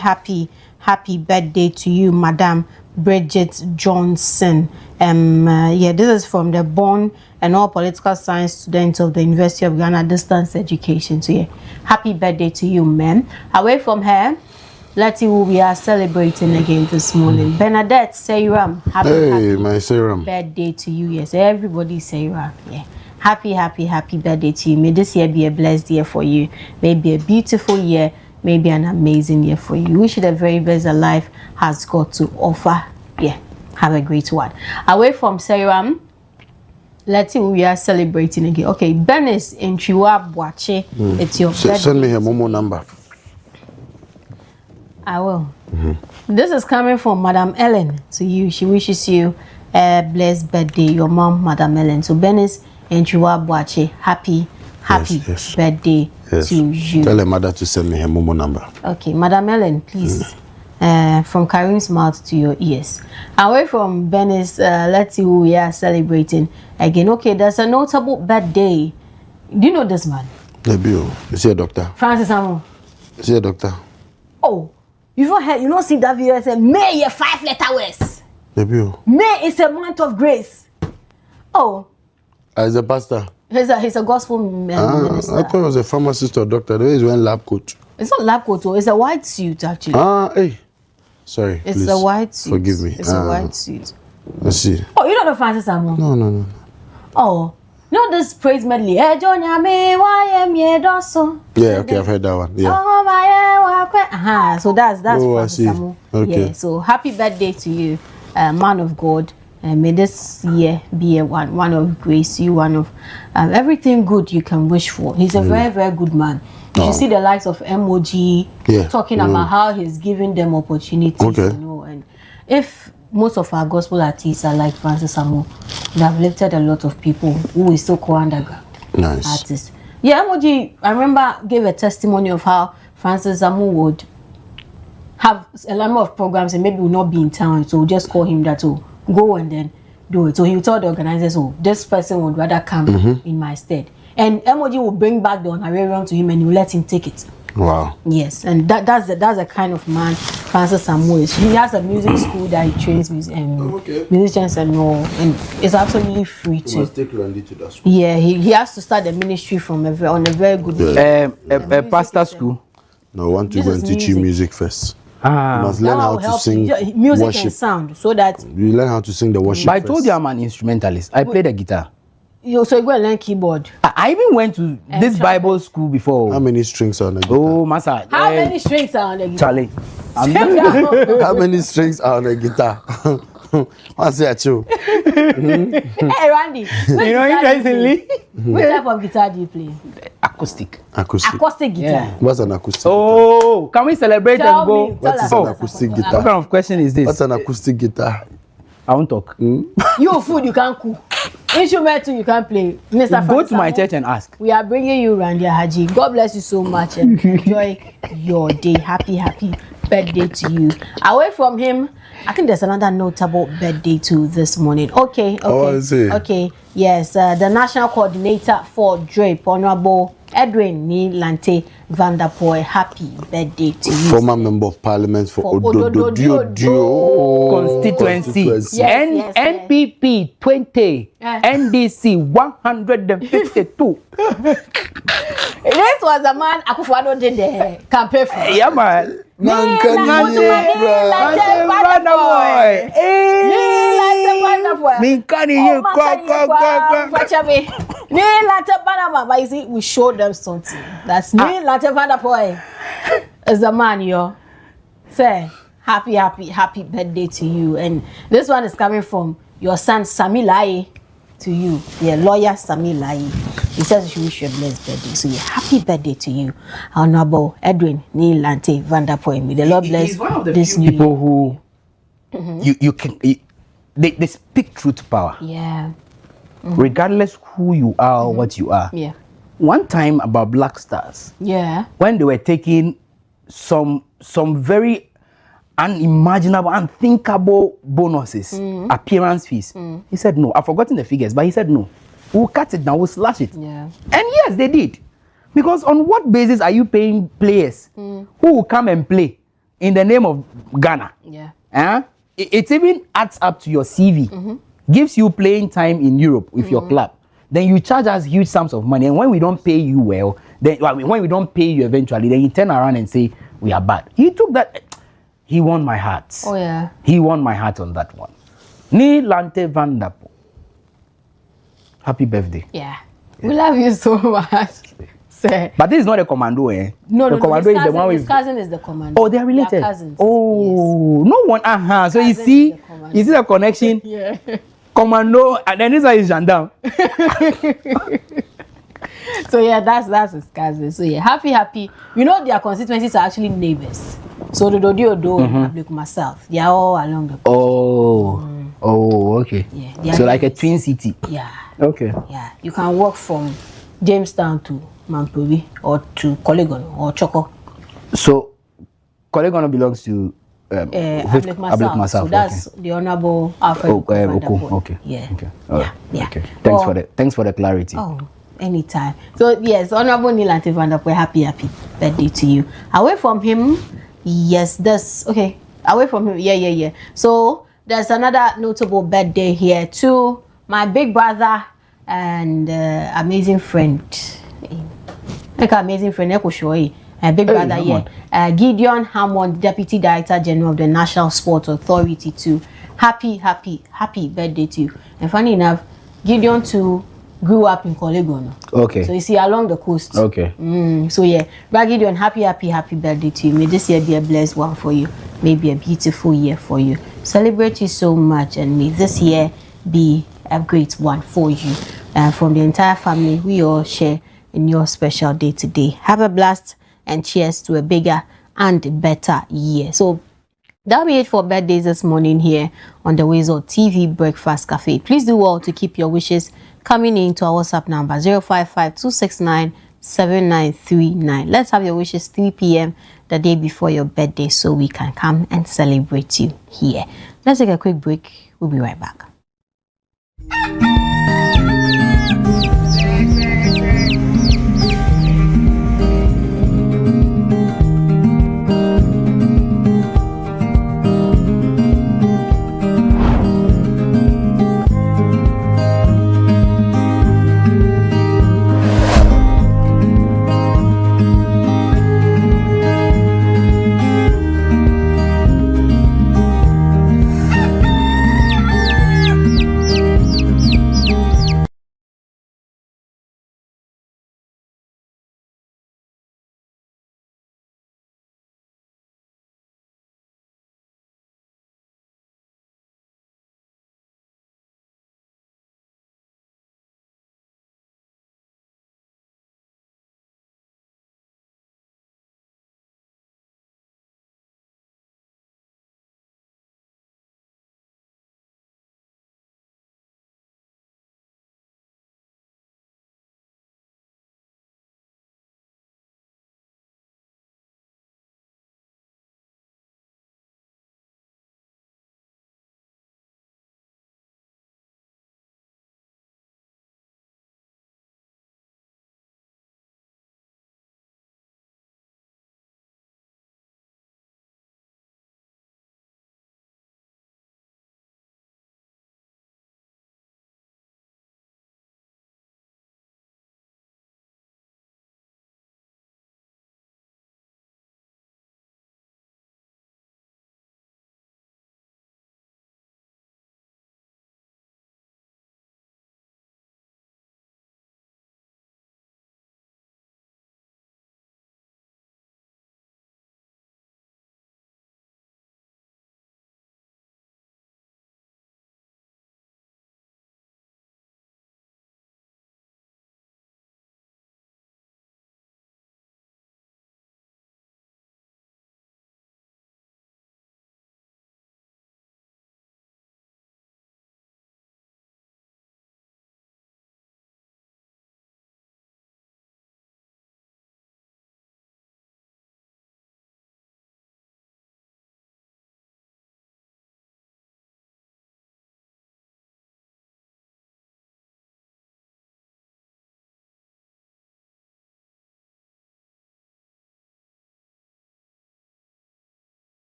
birthday to you, Madam Bridget Johnson. This is from the Born and All Political Science students of the University of Ghana Distance Education. So yeah, happy birthday to you, ma'am. Away from her, let's see who we are celebrating again this morning. Bernadette Seyram. Happy my Seyram. Birthday to you. Yes, everybody Seyram. Yeah. Happy birthday to you. May this year be a blessed year for you. May it be a beautiful year. Maybe an amazing year for you. Wish you the very best that life has got to offer. Yeah, have a great one. Away from Seyram, let's see who we are celebrating again. Okay, Benis in Chiwa Boache. It's your birthday. Send me her Momo number. I will. This is coming from Madam Ellen to you. She wishes you a blessed birthday, your mom, Madam Ellen. So Benis in Chiwa Boache, happy birthday to you. Tell her mother to send me her Momo number. Okay, Madam Ellen, please. From Karim's mouth to your ears. Away from Benis, let's see who we are celebrating again. Okay, there's a notable birthday. Do you know this man? Is he a doctor? Francis Amo. Is he a doctor? Oh, You don't see that video and say, May a 5-letter words. Maybe. May is a month of grace. Oh. As a pastor. He's a gospel minister. I thought he was a pharmacist or doctor. The way he's wearing lab coat. It's not lab coat, it's a white suit actually. Hey. Sorry. It's please. a white suit. Forgive me. It's a white suit. Let's see. Oh, you don't know Francis Samuel? No. Oh. You know this praise medley? Yeah, okay, I've heard that one. Yeah. So that's Francis I see. Samuel. Okay. Yeah. So happy birthday to you, man of God. May this year be a one of grace, you one of everything good you can wish for. He's a very, very good man. You see the likes of MOG talking about how he's giving them opportunities. Okay. You know, and if most of our gospel artists are like Francis Samuel, they have lifted a lot of people who is so underground artists. Yeah, MOG, I remember gave a testimony of how Francis Samuel would have a number of programs and maybe will not be in town, so we'll just call him that to go and then do it. So he will tell the organizers, oh, this person would rather come in my stead. And MOG will bring back the honorarium to him and he will let him take it. Wow. Yes, and that's the kind of man Francis Samuel is. He has a music school that he trains musicians and all, and it's absolutely free too. Must take Randy to that school. Yeah, he has to start the ministry from on a very good a pastor school. No, I want to This go is and teach you music first. You must learn That how will to help sing you. Music worship. and sound, so that You learn how to sing the worship. But I first. told you I'm an instrumentalist. I play the guitar. you go and learn keyboard. I even went to this Bible school before. How many strings are on the guitar? Oh, Massa. How many strings are on the guitar? Charlie. How many strings are on the guitar? I say at you. Hey Randy, interestingly, what type of guitar do you play? acoustic. Acoustic guitar. Yeah. What's an acoustic Oh, can we celebrate Tell and go? me, What is an acoustic What guitar? kind of question is this? What's an acoustic guitar? I won't talk. You food you can't cook. Instrument too you can't play. Mr. Go Francis to my Samuel, church and ask. we are bringing you Randy Haji. God bless you so much and enjoy your day. Happy birthday to you. Away from him, I think there's another notable birthday too this morning. Okay. Okay. Yes, the national coordinator for DRAPE, Honorable Edwin Nilante Vanderpoy. Happy birthday to you. Former member of parliament for Ododo Constituency. Yes. NPP 20, NDC 152. This was the man Akufo-Addo did the campaign for. Yeah, man. But you see, we showed them something. That's Nilante Vanderpoy is the man, yo. Say, happy birthday to you. And this one is coming from your son Sami Lai to you, the lawyer Sami Lai. He says you wish you a blessed birthday. So yeah, happy birthday to you, Honorable Edwin Nilante Vanderpoy. May the Lord bless He's one of the this few new people who they speak truth to power. Yeah. Regardless who you are or what you are. Yeah. One time about Black Stars, Yeah. when they were taking some very unimaginable, unthinkable bonuses, appearance fees. He said no. I've forgotten the figures, but he said no. We'll cut it down, we'll slash it. Yeah. And yes, they did. Because on what basis are you paying players who will come and play in the name of Ghana? Yeah. It even adds up to your CV. Gives you playing time in Europe with your club. Then you charge us huge sums of money. And when we don't pay you well, then when we don't pay you eventually, then you turn around and say, we are bad. He took that. He won my heart. Oh, yeah. He won my heart on that one. Nilante Vanderpoy. Happy birthday. Yeah. We love you so much. Sir. But this is not a commando, eh? No, the commando is the one with. His cousin is the commando. Oh, they are related. They are cousins. Oh, yes. No one. So you Cousin see, is the commando. you see the connection? Yeah. Commando, and then this one is gendarme. So yeah, that's his cousin. So yeah, happy. You know their constituencies are actually neighbors. So the Dodiodo and myself, they are all along the coast. Oh, okay. Yeah, so like a twin city. Yeah. Okay. Yeah. You can walk from Jamestown to Mampobi or to Kolegon or Choco. So Kolegon belongs to Ablik Masaf. So that's the Honorable Alfred. Okay. Yeah. Okay. Yeah. Okay. Thanks for the clarity. Oh, anytime. So yes, Honorable Nilante Vanderpoy, happy birthday to you. Away from him, Yes, that's okay. Away from him. Yeah. So there's another notable birthday here too. My big brother and amazing friend. Like amazing friend, big brother here. Gideon Hammond, Deputy Director General of the National Sports Authority too. Happy birthday to you. And funny enough, Gideon too grew up in Kolegon. Okay. So you see along the coast. Okay. So yeah, Brad Gideon, happy birthday to you. May this year be a blessed one for you. Maybe a beautiful year for you. Celebrate you so much, and may this year be a great one for you. From the entire family, we all share in your special day today. Have a blast and cheers to a bigger and better year. So that'll be it for birthdays this morning here on the WoezorTV Breakfast Cafe. Please do well to keep your wishes coming in to our WhatsApp number 055-269-7939. Let's have your wishes 3 p.m. the day before your birthday so we can come and celebrate you here. Let's take a quick break. We'll be right back.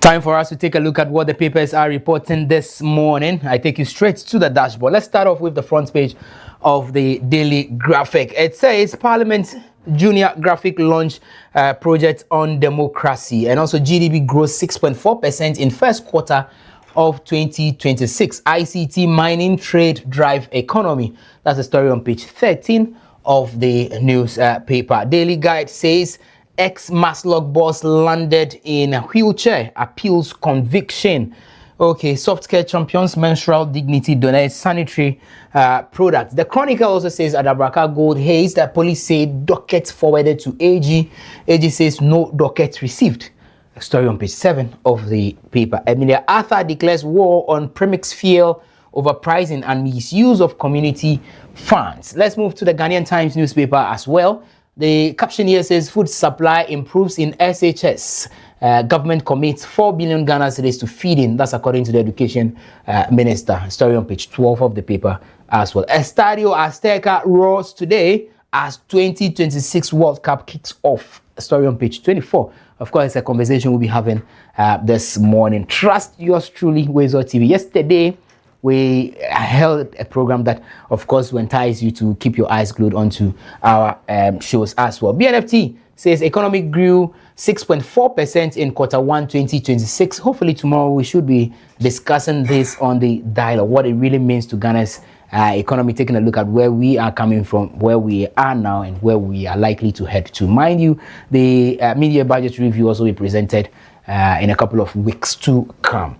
Time for us to take a look at what the papers are reporting this morning. I take you straight to the dashboard. Let's start off with the front page of the Daily Graphic. It says Parliament Junior Graphic Launch Project on Democracy, and also GDP grows 6.4% in first quarter of 2026. ICT, mining, trade drive economy. That's the story on page 13 of the newspaper. Daily Guide says ex-Maslock boss landed in a wheelchair, appeals conviction. Okay, soft care champions menstrual dignity donates sanitary products. The Chronicle also says Adabraka Gold Haze, that police say docket forwarded to AG. AG says no docket received. A story on page 7 of the paper. Emilia Arthur declares war on premix fuel overpricing and misuse of community funds. Let's move to the Ghanaian Times newspaper as well. The caption here says food supply improves in SHS. Government commits 4 billion Ghana cedis to feeding. That's according to the education minister. Story on page 12 of the paper as well. Estadio Azteca roars today as 2026 World Cup kicks off. Story on page 24. Of course, it's a conversation we'll be having this morning. Trust yours truly, WoezorTV. Yesterday, we held a program that, of course, will entice you to keep your eyes glued onto our shows as well. BNFT says economy grew 6.4% in quarter 1 2026. Hopefully tomorrow we should be discussing this on the dialogue, what it really means to Ghana's economy, taking a look at where we are coming from, where we are now, and where we are likely to head to. Mind you, the media budget review also will be presented in a couple of weeks to come.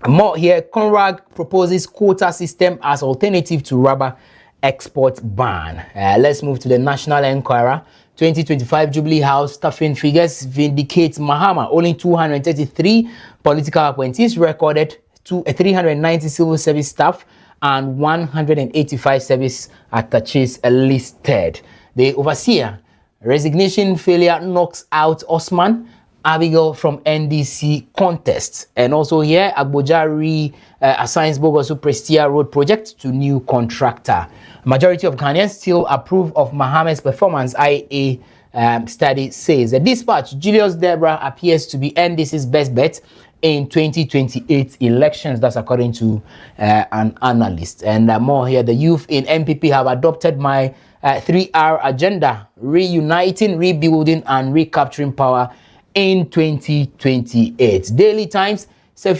More here, Conrad proposes quota system as alternative to rubber export ban. Let's move to the National Enquirer. 2025 Jubilee House staffing figures vindicates Mahama. Only 233 political appointees recorded, 390 civil service staff and 185 service attaches listed. The overseer, resignation failure knocks out Osman Abigail from NDC contest. And also here, Agbojari assigns Bogosu Prestia Road project to new contractor. Majority of Ghanaians still approve of Mohammed's performance, IA study says. The Dispatch, Julius Debra appears to be NDC's best bet in 2028 elections. That's according to an analyst. And more here, the youth in MPP have adopted my 3R agenda, reuniting, rebuilding, and recapturing power in 2028. Daily Times, so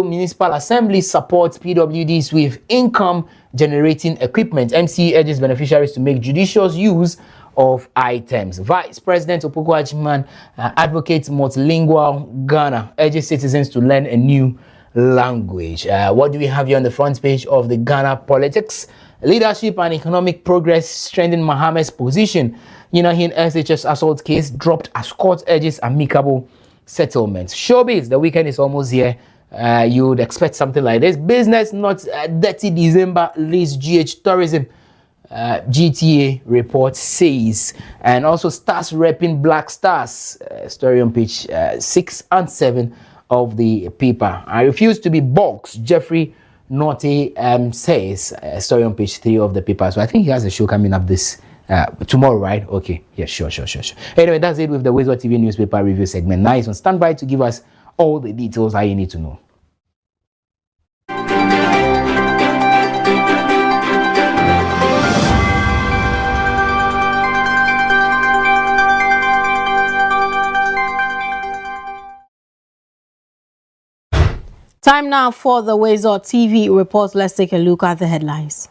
Municipal Assembly supports PWDs with income generating equipment. MC urges beneficiaries to make judicious use of items. Vice President Opoku Achiman advocates multilingual Ghana, urges citizens to learn a new language. What do we have here on the front page of the Ghana Politics? Leadership and economic progress strengthen Mohammed's position. In SHS assault case dropped as court urges amicable settlements. Showbiz, the weekend is almost here. You would expect something like this. Business not dirty December leads GH tourism. GTA report says. And also stars repping Black Stars. Story on page 6 and 7 of the paper. I refuse to be boxed, Jeffrey Naughty says. Story on page 3 of the paper. So I think he has a show coming up this tomorrow, right? Okay, yeah, sure. Anyway, that's it with the WoezorTV newspaper review segment. Now he's on standby to give us all the details that you need to know. Time now for the WoezorTV report. Let's take a look at the headlines.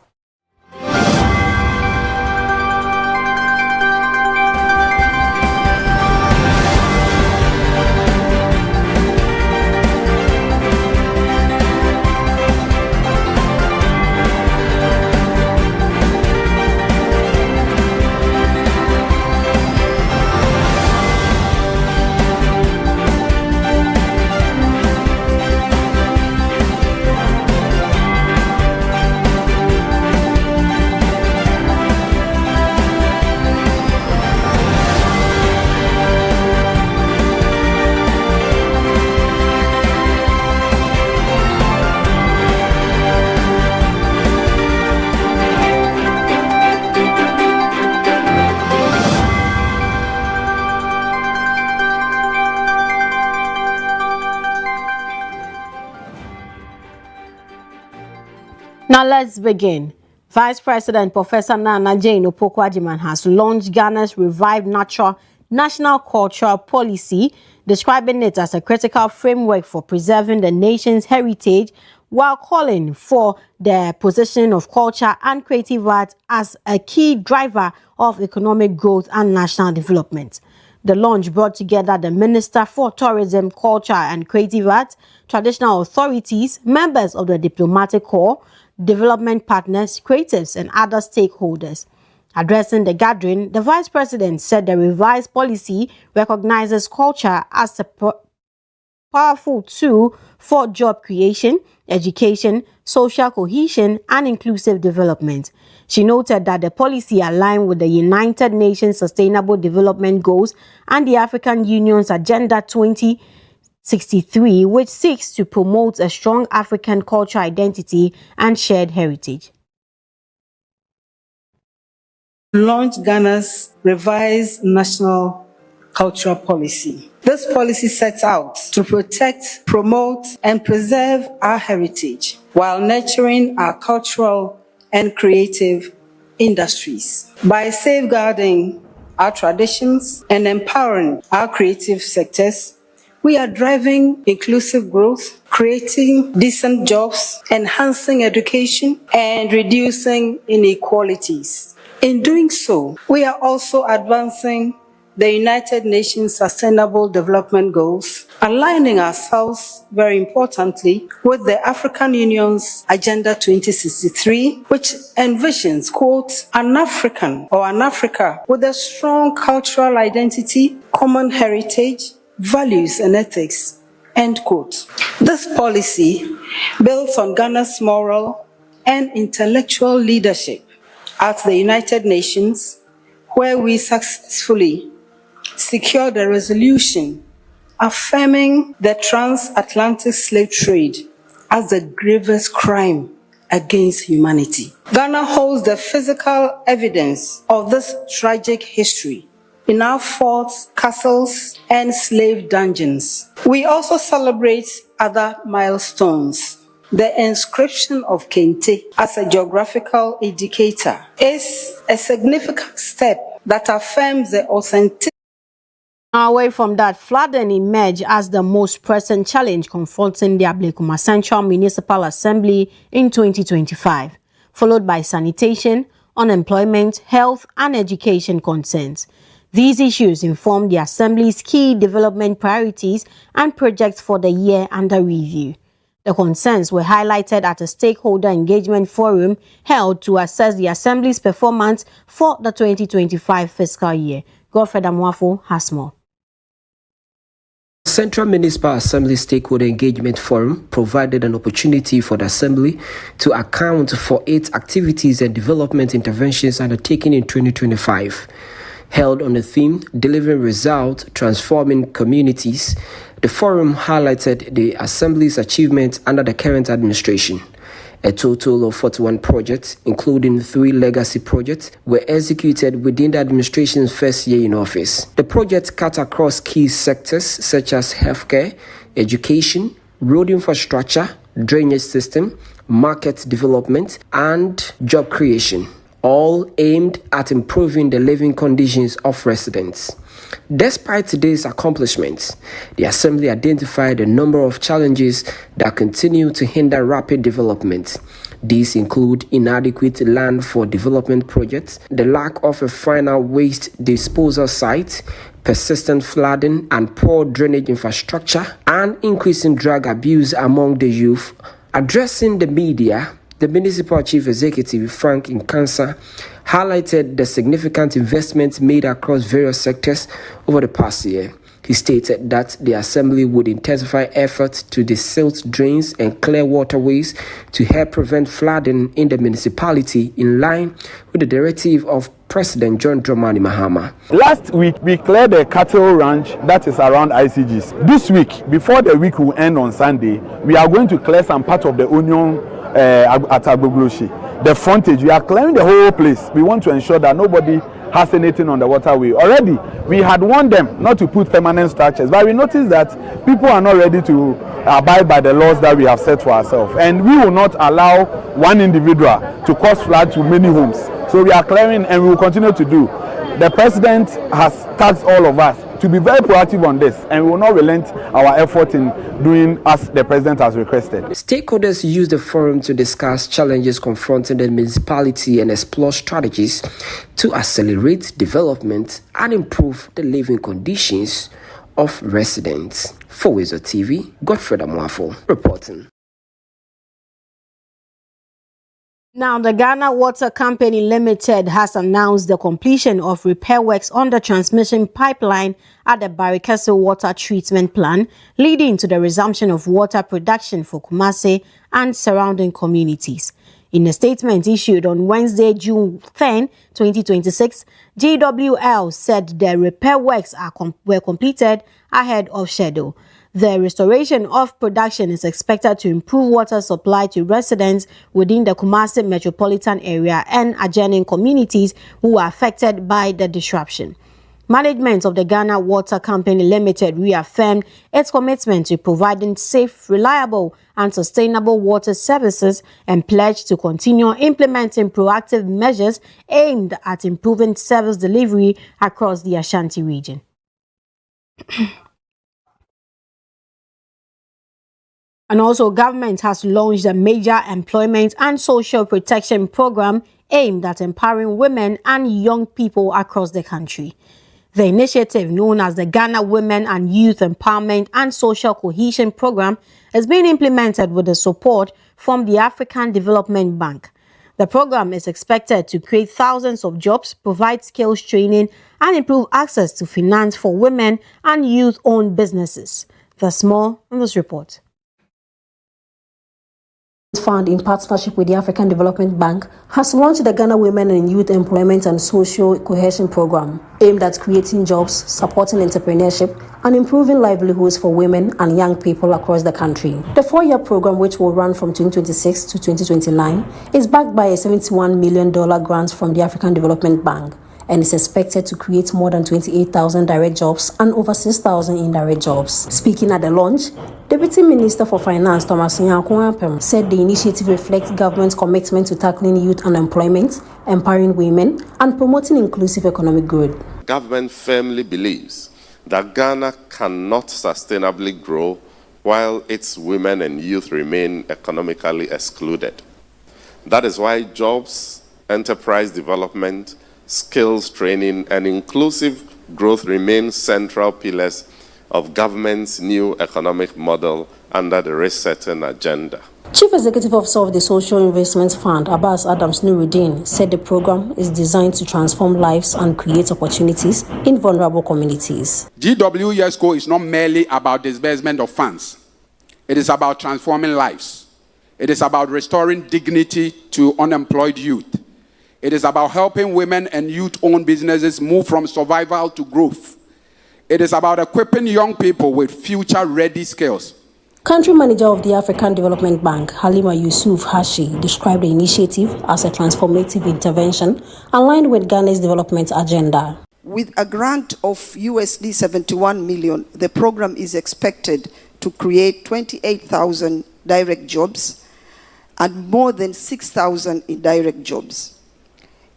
Now let's begin. Vice President Professor Nana Jane Opoku-Agyeman has launched Ghana's revived national cultural policy, describing it as a critical framework for preserving the nation's heritage while calling for the positioning of culture and creative art as a key driver of economic growth and national development. The launch brought together the Minister for Tourism, Culture and Creative Arts, traditional authorities, members of the diplomatic corps, development partners, creatives and other stakeholders. Addressing the gathering, the Vice President said the revised policy recognizes culture as a powerful tool for job creation, education, social cohesion and inclusive development. She noted that the policy aligned with the United Nations Sustainable Development Goals and the African Union's Agenda 2063, which seeks to promote a strong African cultural identity and shared heritage. Launched Ghana's revised national cultural policy. This policy sets out to protect, promote, and preserve our heritage while nurturing our cultural and creative industries. By safeguarding our traditions and empowering our creative sectors, we are driving inclusive growth, creating decent jobs, enhancing education, and reducing inequalities. In doing so, we are also advancing the United Nations Sustainable Development Goals, aligning ourselves, very importantly, with the African Union's Agenda 2063, which envisions, quote, an African or an Africa with a strong cultural identity, common heritage, values and ethics, end quote. This policy builds on Ghana's moral and intellectual leadership at the United Nations, where we successfully secured a resolution affirming the transatlantic slave trade as a grievous crime against humanity. Ghana holds the physical evidence of this tragic history in our forts, castles, and slave dungeons. We also celebrate other milestones. The inscription of Kente as a geographical indicator is a significant step that affirms the authenticity. Away from that, flooding emerged as the most pressing challenge confronting the Ablekuma Central Municipal Assembly in 2025, followed by sanitation, unemployment, health, and education concerns. These issues inform the Assembly's key development priorities and projects for the year under review. The concerns were highlighted at a stakeholder engagement forum held to assess the Assembly's performance for the 2025 fiscal year. Godfred Amwafo has more. Central Municipal Assembly Stakeholder Engagement Forum provided an opportunity for the Assembly to account for its activities and development interventions undertaken in 2025. Held on the theme, Delivering Results, Transforming Communities, the forum highlighted the Assembly's achievements under the current administration. A total of 41 projects, including 3 legacy projects, were executed within the administration's first year in office. The projects cut across key sectors such as healthcare, education, road infrastructure, drainage system, market development, and job creation, all aimed at improving the living conditions of residents. Despite today's accomplishments, the Assembly identified a number of challenges that continue to hinder rapid development. These include inadequate land for development projects, the lack of a final waste disposal site, persistent flooding and poor drainage infrastructure, and increasing drug abuse among the youth. Addressing the media, the Municipal Chief Executive, Frank Nkansa, highlighted the significant investments made across various sectors over the past year. He stated that the Assembly would intensify efforts to desilt drains and clear waterways to help prevent flooding in the municipality in line with the directive of President John Dramani Mahama. Last week, we cleared the cattle ranch that is around ICGs. This week, before the week will end on Sunday, we are going to clear some part of the onion at Agbogloshi. The frontage, we are clearing the whole place. We want to ensure that nobody has anything on the waterway. Already, we had warned them not to put permanent structures, but we noticed that people are not ready to abide by the laws that we have set for ourselves. And we will not allow one individual to cause flood to many homes. So we are clearing, and we will continue to do. The president has tasked all of us to be very proactive on this, and we will not relent our effort in doing as the president has requested. Stakeholders used the forum to discuss challenges confronting the municipality and explore strategies to accelerate development and improve the living conditions of residents. For WoezorTV, Godfred Amuafo reporting. Now, the Ghana Water Company Limited has announced the completion of repair works on the transmission pipeline at the Barikesse Water Treatment Plant, leading to the resumption of water production for Kumasi and surrounding communities. In a statement issued on Wednesday, June 10, 2026, GWL said the repair works were completed ahead of schedule. The restoration of production is expected to improve water supply to residents within the Kumasi metropolitan area and adjoining communities who are affected by the disruption. Management of the Ghana Water Company Limited reaffirmed its commitment to providing safe, reliable, and sustainable water services and pledged to continue implementing proactive measures aimed at improving service delivery across the Ashanti region. And also, government has launched a major employment and social protection program aimed at empowering women and young people across the country. The initiative, known as the Ghana Women and Youth Empowerment and Social Cohesion Program, is being implemented with the support from the African Development Bank. The program is expected to create thousands of jobs, provide skills training, and improve access to finance for women and youth-owned businesses. There's more in this report. Fund, in partnership with the African Development Bank, has launched the Ghana Women and Youth Employment and Social Cohesion Program, aimed at creating jobs, supporting entrepreneurship, and improving livelihoods for women and young people across the country. The 4-year program, which will run from 2026 to 2029, is backed by a $71 million grant from the African Development Bank, and is expected to create more than 28,000 direct jobs and over 6,000 indirect jobs. Speaking at the launch, Deputy Minister for Finance Thomas Nyankwo said the initiative reflects government's commitment to tackling youth unemployment, empowering women, and promoting inclusive economic growth. Government firmly believes that Ghana cannot sustainably grow while its women and youth remain economically excluded. That is why jobs, enterprise development, skills training, and inclusive growth remain central pillars of government's new economic model under the resetting agenda. Chief Executive Officer of the Social Investment Fund, Abbas Adams Nuruddin, said the program is designed to transform lives and create opportunities in vulnerable communities. GWESCO is not merely about disbursement of funds. It is about transforming lives. It is about restoring dignity to unemployed youth. It is about helping women and youth-owned businesses move from survival to growth. It is about equipping young people with future-ready skills. Country Manager of the African Development Bank, Halima Yusuf Hashi, described the initiative as a transformative intervention aligned with Ghana's development agenda. With a grant of USD 71 million, the program is expected to create 28,000 direct jobs and more than 6,000 indirect jobs.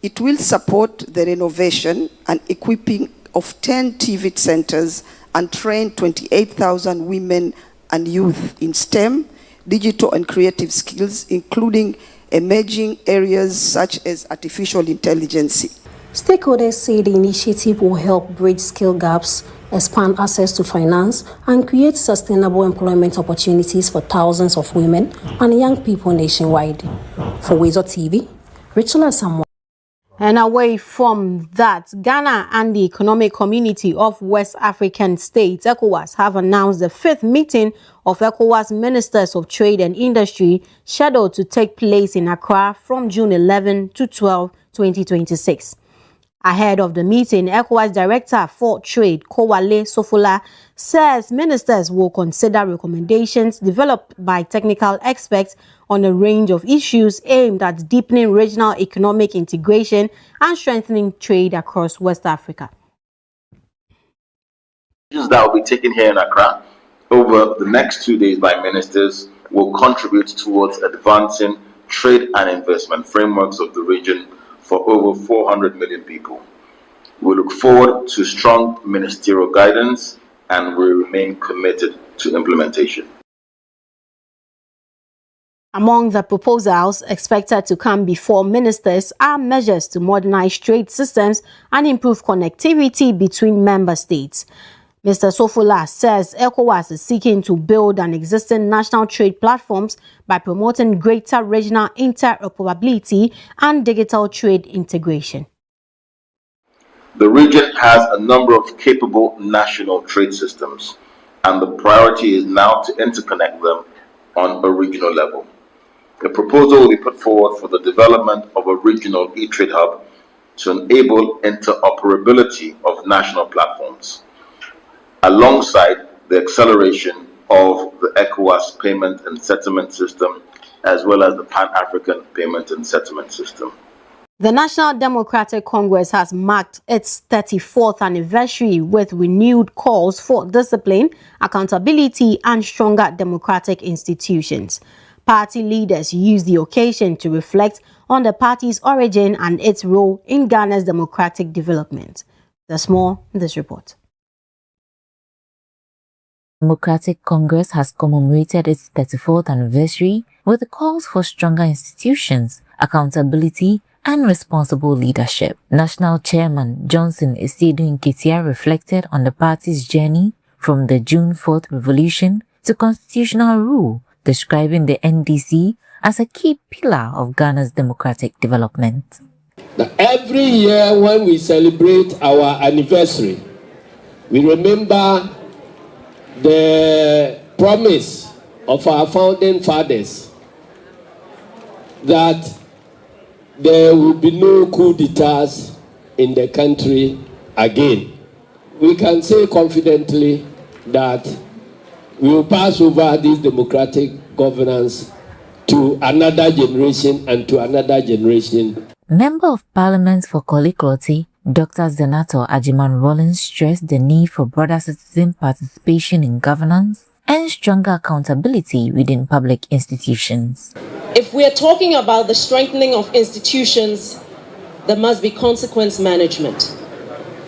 It will support the renovation and equipping of 10 TVET centers and train 28,000 women and youth in STEM, digital and creative skills, including emerging areas such as artificial intelligence. Stakeholders say the initiative will help bridge skill gaps, expand access to finance, and create sustainable employment opportunities for thousands of women and young people nationwide. For WoezorTV, Rachel Asamoah. And away from that, Ghana and the Economic Community of West African States, ECOWAS, have announced the 5th meeting of ECOWAS Ministers of Trade and Industry, scheduled to take place in Accra from June 11 to 12, 2026. Ahead of the meeting, ECOWAS Director for Trade, Kowale Sofola, says ministers will consider recommendations developed by technical experts on a range of issues aimed at deepening regional economic integration and strengthening trade across West Africa. That will be taken here in Accra over the next 2 days by ministers will contribute towards advancing trade and investment frameworks of the region for over 400 million people. We look forward to strong ministerial guidance and we remain committed to implementation. Among the proposals expected to come before ministers are measures to modernize trade systems and improve connectivity between member states. Mr. Sofola says ECOWAS is seeking to build on existing national trade platforms by promoting greater regional interoperability and digital trade integration. The region has a number of capable national trade systems, and the priority is now to interconnect them on a regional level. A proposal will be put forward for the development of a regional e-trade hub to enable interoperability of national platforms, alongside the acceleration of the ECOWAS payment and settlement system, as well as the Pan-African payment and settlement system. The National Democratic Congress has marked its 34th anniversary with renewed calls for discipline, accountability, and stronger democratic institutions. Party leaders used the occasion to reflect on the party's origin and its role in Ghana's democratic development. There's more in this report. Democratic Congress has commemorated its 34th anniversary with the calls for stronger institutions, accountability, and responsible leadership. National Chairman Johnson Esedu Nketia reflected on the party's journey from the June 4th revolution to constitutional rule, describing the NDC as a key pillar of Ghana's democratic development. Now, every year when we celebrate our anniversary, we remember the promise of our founding fathers that there will be no coup d'etats in the country again. We can say confidently that we will pass over this democratic governance to another generation and to another generation. Member of Parliament for Kolikoti, Dr. Zenato Ajiman Rollins stressed the need for broader citizen participation in governance and stronger accountability within public institutions. If we are talking about the strengthening of institutions, there must be consequence management,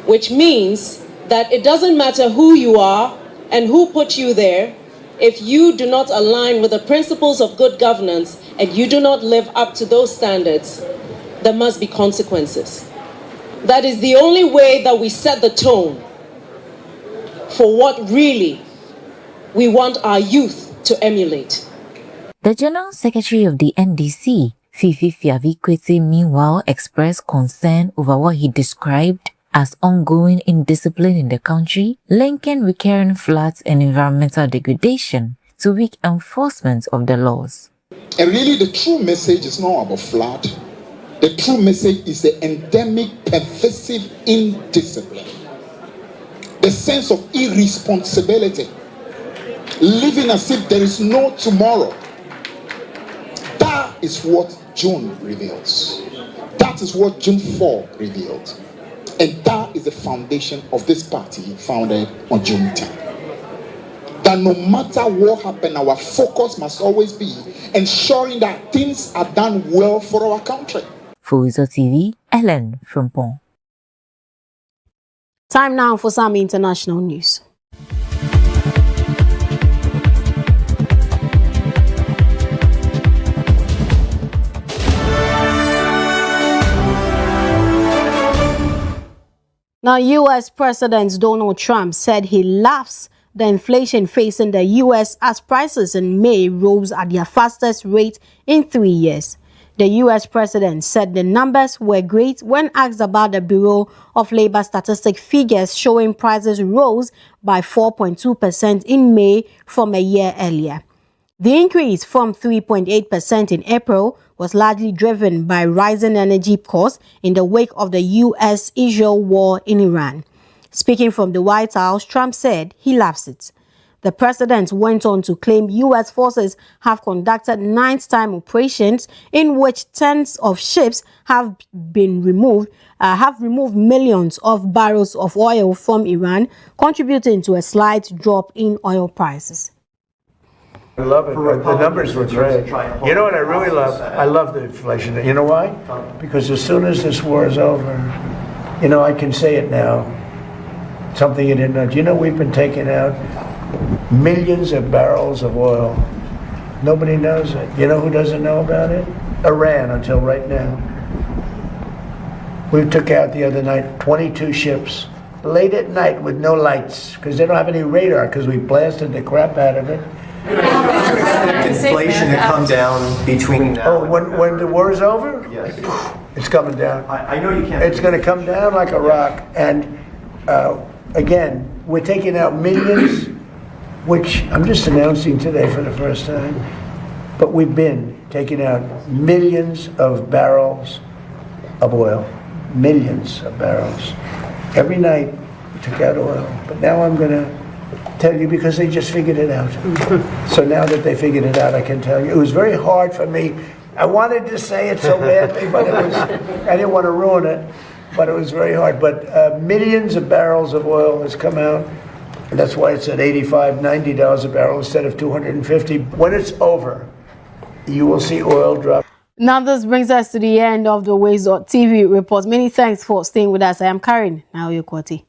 which means that it doesn't matter who you are and who put you there. If you do not align with the principles of good governance and you do not live up to those standards, there must be consequences. That is the only way that we set the tone for what really we want our youth to emulate. The General Secretary of the NDC, Fifi Fiavikwete, meanwhile expressed concern over what he described as ongoing indiscipline in the country, linking recurring floods and environmental degradation to weak enforcement of the laws. And really the true message is not about flood. The true message is the endemic, pervasive indiscipline. The sense of irresponsibility, living as if there is no tomorrow. That is what June reveals. That is what June 4 revealed. And that is the foundation of this party founded on June 10. That no matter what happens, our focus must always be ensuring that things are done well for our country. For WoezorTV, Ellen from Pont. Time now for some international news. Now, U.S. President Donald Trump said he laughs the inflation facing the U.S. as prices in May rose at their fastest rate in 3 years. The U.S. president said the numbers were great when asked about the Bureau of Labor Statistics figures showing prices rose by 4.2% in May from a year earlier. The increase from 3.8% in April was largely driven by rising energy costs in the wake of the U.S.-Israel war in Iran. Speaking from the White House, Trump said he loves it. The president went on to claim U.S. forces have conducted nighttime operations in which tens of ships have removed millions of barrels of oil from Iran, contributing to a slight drop in oil prices. I love it. The numbers were great. You know what I really love? I love the inflation. You know why? Because as soon as this war is over, you know, I can say it now. Something you didn't know. Do you know we've been taking out millions of barrels of oil? Nobody knows it. You know who doesn't know about it? Iran, until right now. We took out the other night 22 ships, late at night with no lights, because they don't have any radar, because we blasted the crap out of it. Inflation to come down between now. Oh, when the war is over? Yes. It's coming down. I know you can't. It's going to come down like a rock. And again, we're taking out millions, which I'm just announcing today for the first time. But we've been taking out millions of barrels of oil. Millions of barrels. Every night we took out oil. But now I'm going to tell you because they just figured it out. So now that they figured it out, I can tell you. It was very hard for me. I wanted to say it so badly, but I didn't want to ruin it. But it was very hard. But millions of barrels of oil has come out. And that's why it's at $85, $90 a barrel instead of $250. When it's over, you will see oil drop. Now this brings us to the end of the WoezorTV report. Many thanks for staying with us. I am Karen. Now you're Kwati.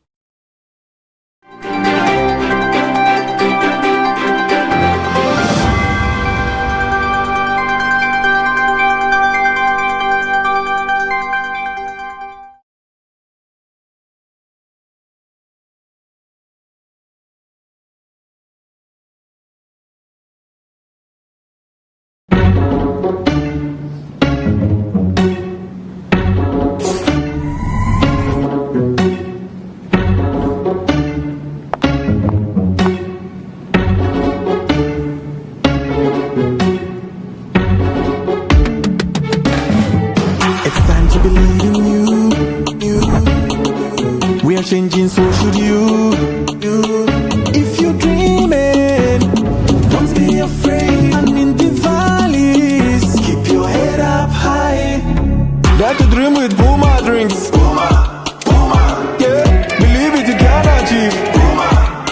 Changing, so should you. If you're dreaming, don't be afraid. And in the valleys, keep your head up high. Dare to dream with Puma drinks. Puma, Puma. Yeah, believe it, you can achieve. Puma,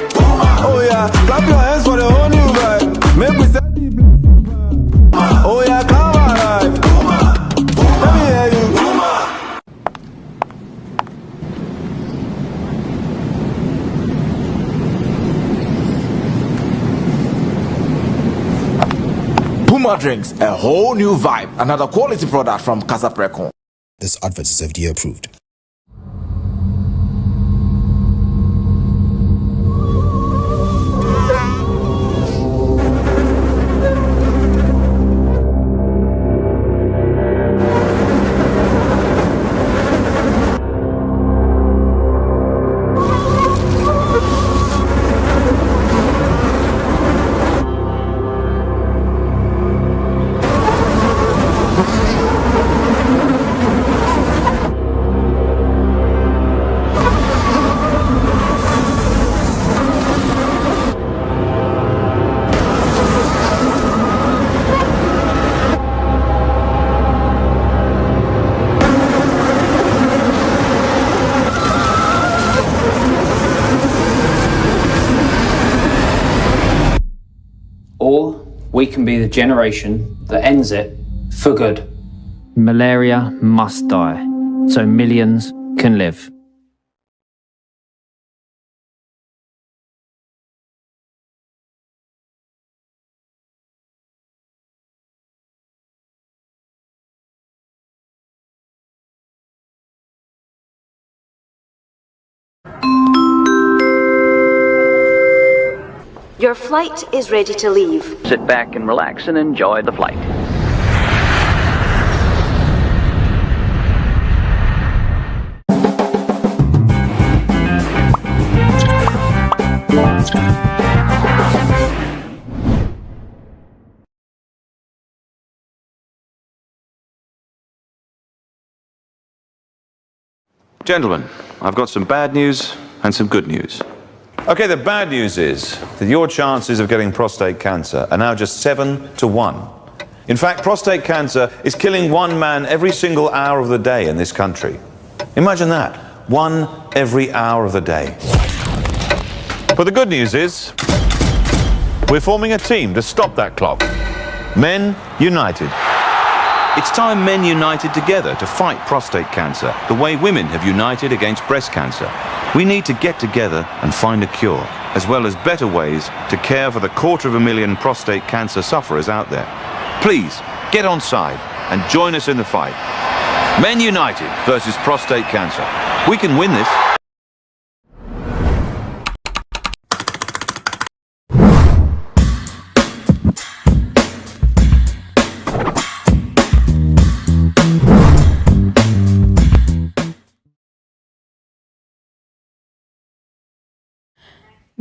Puma. Oh yeah, clap your hands for the whole new vibe. Make we set the blessing vibe. Oh yeah, come alive. Puma, Puma. Let me hear you. Puma. Puma drinks, a whole new vibe. Another quality product from Casa Precon. This advert is FDA approved. Or we can be the generation that ends it for good. Malaria must die, so millions can live. Your flight is ready to leave. Sit back and relax and enjoy the flight. Gentlemen, I've got some bad news and some good news. Okay, the bad news is that your chances of getting prostate cancer are now just 7 to 1. In fact, prostate cancer is killing one man every single hour of the day in this country. Imagine that, one every hour of the day. But the good news is, we're forming a team to stop that clock. Men United. It's time men united together to fight prostate cancer, the way women have united against breast cancer. We need to get together and find a cure, as well as better ways to care for the 250,000 prostate cancer sufferers out there. Please, get on side and join us in the fight. Men United versus prostate cancer. We can win this.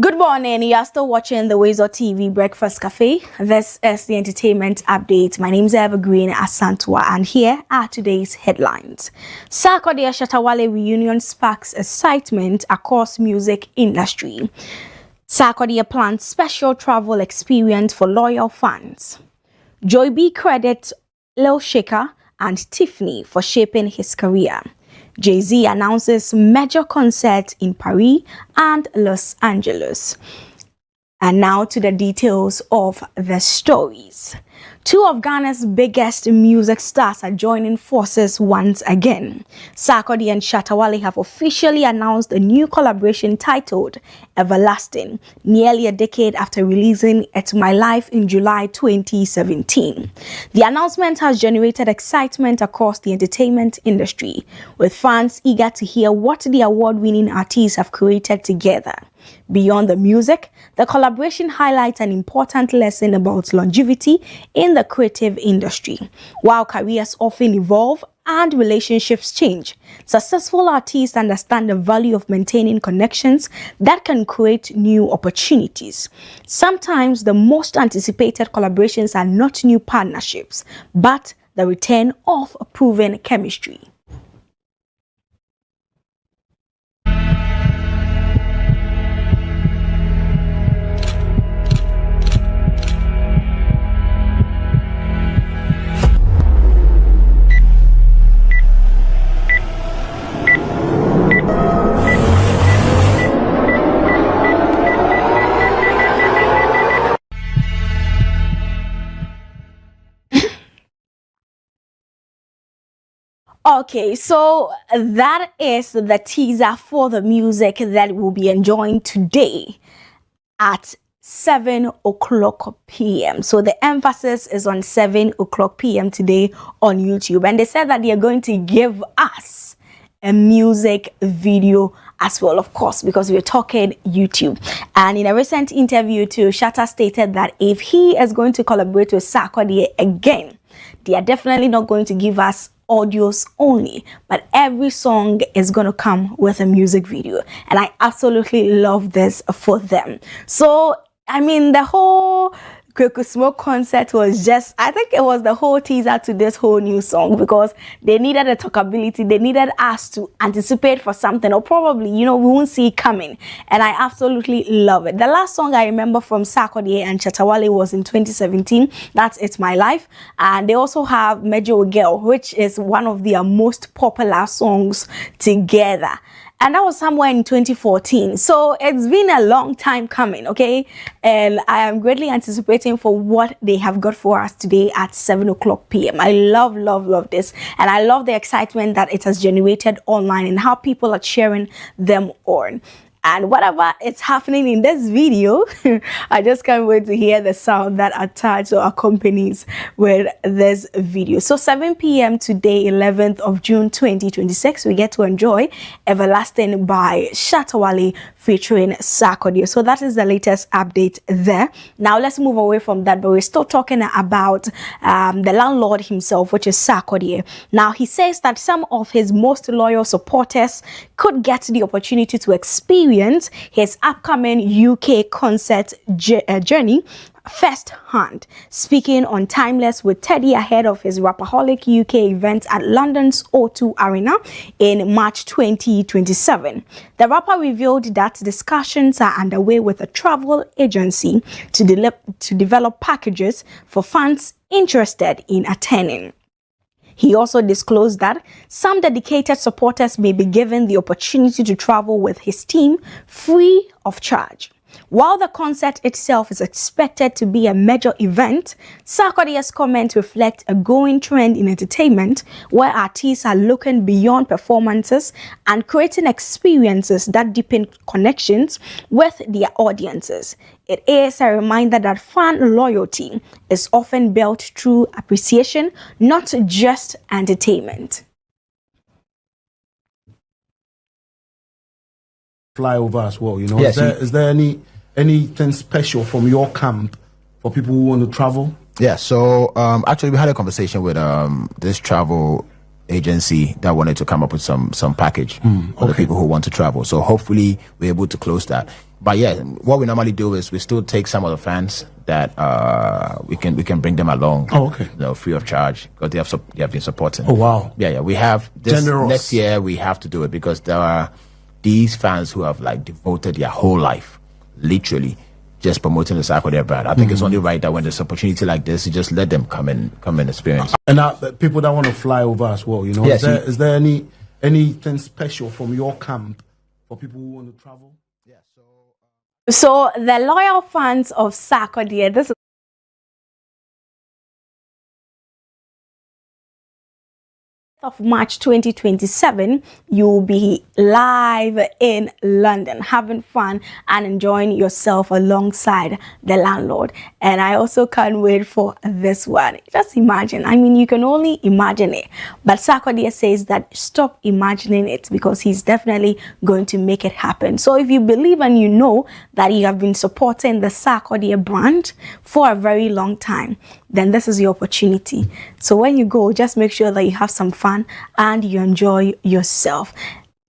Good morning, you are still watching the WoezorTV Breakfast Cafe. This is the entertainment update. My name is Evergreen Asantwa and here are today's headlines. Sarkodie Shatawale reunion sparks excitement across music industry. Sarkodie plans special travel experience for loyal fans. Joy B credits Lil Shaker and Tiffany for shaping his career. Jay-Z announces major concert in Paris and Los Angeles. And now to the details of the stories. Two of Ghana's biggest music stars are joining forces once again. Sarkodie and Shatawale have officially announced a new collaboration titled Everlasting, nearly a decade after releasing It's My Life in July 2017. The announcement has generated excitement across the entertainment industry, with fans eager to hear what the award-winning artists have created together. Beyond the music, the collaboration highlights an important lesson about longevity in the creative industry. While careers often evolve and relationships change, successful artists understand the value of maintaining connections that can create new opportunities. Sometimes the most anticipated collaborations are not new partnerships, but the return of proven chemistry. Okay, so that is the teaser for the music that we'll be enjoying today at 7 o'clock p.m. So the emphasis is on 7 o'clock p.m. today on YouTube. And they said that they are going to give us a music video as well, of course, because we're talking YouTube. And in a recent interview too, Shatta stated that if he is going to collaborate with Sarkodie again, they are definitely not going to give us audios only, but every song is going to come with a music video, and I absolutely love this for them. So I mean, the whole Kweku Smoke concert was just, I think it was the whole teaser to this whole new song, because they needed a talkability, they needed us to anticipate for something, or probably, you know, we won't see it coming, and I absolutely love it. The last song I remember from Sarkodie and Shatawale was in 2017, that's It's My Life, and they also have Mejo Girl, which is one of their most popular songs together. And that was somewhere in 2014. So it's been a long time coming, okay? And I am greatly anticipating for what they have got for us today at 7 o'clock p.m. I love, love, love this. And I love the excitement that it has generated online and how people are cheering them on. And whatever is happening in this video, I just can't wait to hear the sound that attached or accompanies with this video. So 7 p.m. today, 11th of June 2026, we get to enjoy Everlasting by Shatawale featuring Sarkodie. So that is the latest update there. Now let's move away from that, but we're still talking about the landlord himself, which is Sarkodie. Now he says that some of his most loyal supporters could get the opportunity to experience his upcoming UK concert journey firsthand, speaking on Timeless with Teddy ahead of his Rapaholic UK event at London's O2 Arena in March 2027. The rapper revealed that discussions are underway with a travel agency to develop packages for fans interested in attending. He also disclosed that some dedicated supporters may be given the opportunity to travel with his team free of charge. While the concert itself is expected to be a major event, Sarkodie's comments reflect a growing trend in entertainment where artists are looking beyond performances and creating experiences that deepen connections with their audiences. It is a reminder that fan loyalty is often built through appreciation, not just entertainment. Flyover as well, you know. Yes, Is there anything special from your camp for people who want to travel? Yeah, so actually we had a conversation with this travel agency that wanted to come up with some package for the people who want to travel. So hopefully we're able to close that. But yeah, what we normally do is we still take some of the fans that we can bring them along. Oh, okay. You know, free of charge because they have been supporting. Oh wow. Yeah, we have this Generous. next year. We have to do it because there are these fans who have like devoted their whole life, literally, just promoting the Sarkodie brand. I think it's only right that when there's opportunity like this, you just let them come and experience. And people that want to fly over as well, you know. Yes, is there anything special from your camp for people who want to travel? So the loyal fans of Sarkodie, this is of March 2027, you'll be live in London having fun and enjoying yourself alongside the landlord. And I also can't wait for this one. Just imagine, I mean, you can only imagine it, but Sarkodie says that stop imagining it because he's definitely going to make it happen. So if you believe and you know that you have been supporting the Sarkodie brand for a very long time, then this is your opportunity. So when you go, just make sure that you have some fun and you enjoy yourself.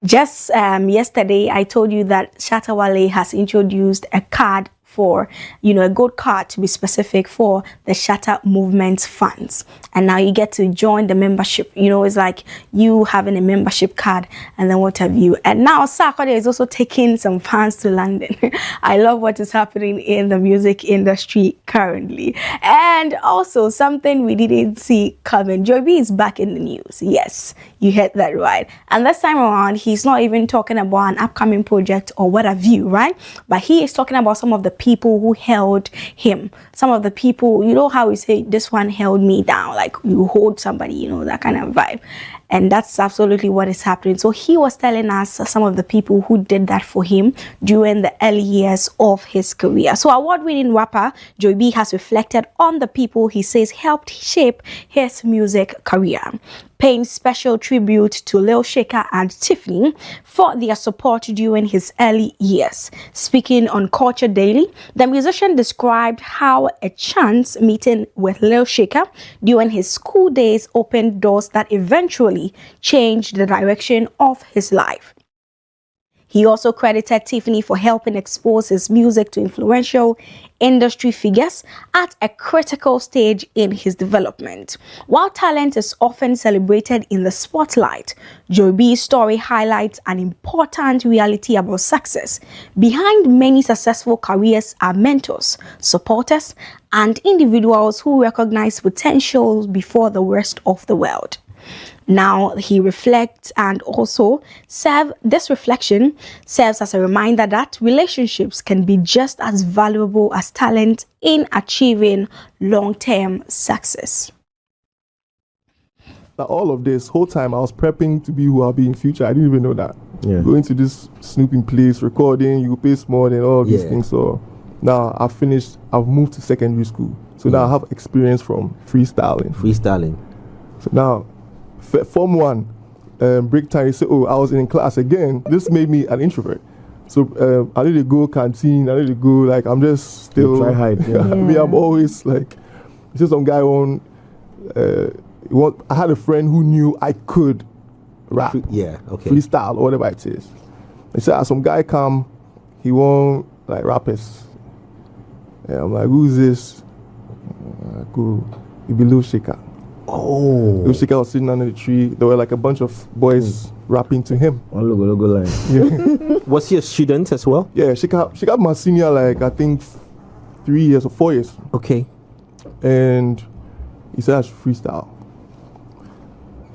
Just yesterday, I told you that Shatta Wale has introduced a card for, you know, a gold card to be specific for the Shatta Movement fans. And now you get to join the membership. You know, it's like you having a membership card and then what have you. And now Sarkodie is also taking some fans to London. I love what is happening in the music industry currently. And also something we didn't see coming. Joy B is back in the news. Yes, you heard that right. And this time around, he's not even talking about an upcoming project or what have you, right? But he is talking about some of the people who held him. Some of the people, you know how we say, this one held me down, like you hold somebody, you know, that kind of vibe. And that's absolutely what is happening. So he was telling us some of the people who did that for him during the early years of his career. So award-winning rapper Joy B has reflected on the people he says helped shape his music career, paying special tribute to Lil Shaker and Tiffany for their support during his early years. Speaking on Culture Daily, the musician described how a chance meeting with Lil Shaker during his school days opened doors that eventually changed the direction of his life. He also credited Tiffany for helping expose his music to influential industry figures at a critical stage in his development. While talent is often celebrated in the spotlight, Joy B's story highlights an important reality about success. Behind many successful careers are mentors, supporters, and individuals who recognize potential before the rest of the world. Now he reflects, and also this reflection serves as a reminder that relationships can be just as valuable as talent in achieving long-term success. But all of this whole time I was prepping to be who I'll be in future. I didn't even know that. Yeah. Going to this snooping place, recording, you pay small and all of these things. So now I've moved to secondary school. So now I have experience from freestyling. So now Form 1, break time, you say, oh, I was in class again. This made me an introvert. So I need to go canteen, I need to go, like, I'm just still... Try hide. Yeah. I mean, I'm always, like, just some guy on... I had a friend who knew I could rap. Freestyle, or whatever it is. They said, some guy come, he won't, like, rappers. Yeah, I'm like, who's this? Cool. It be Lil Shaker. Oh. Lil Shaker was sitting under the tree. There were like a bunch of boys rapping to him. On logo line. Yeah. Was he a student as well? Yeah, Shaker my senior, like, I think 3 years or 4 years. Okay. And he said I should freestyle.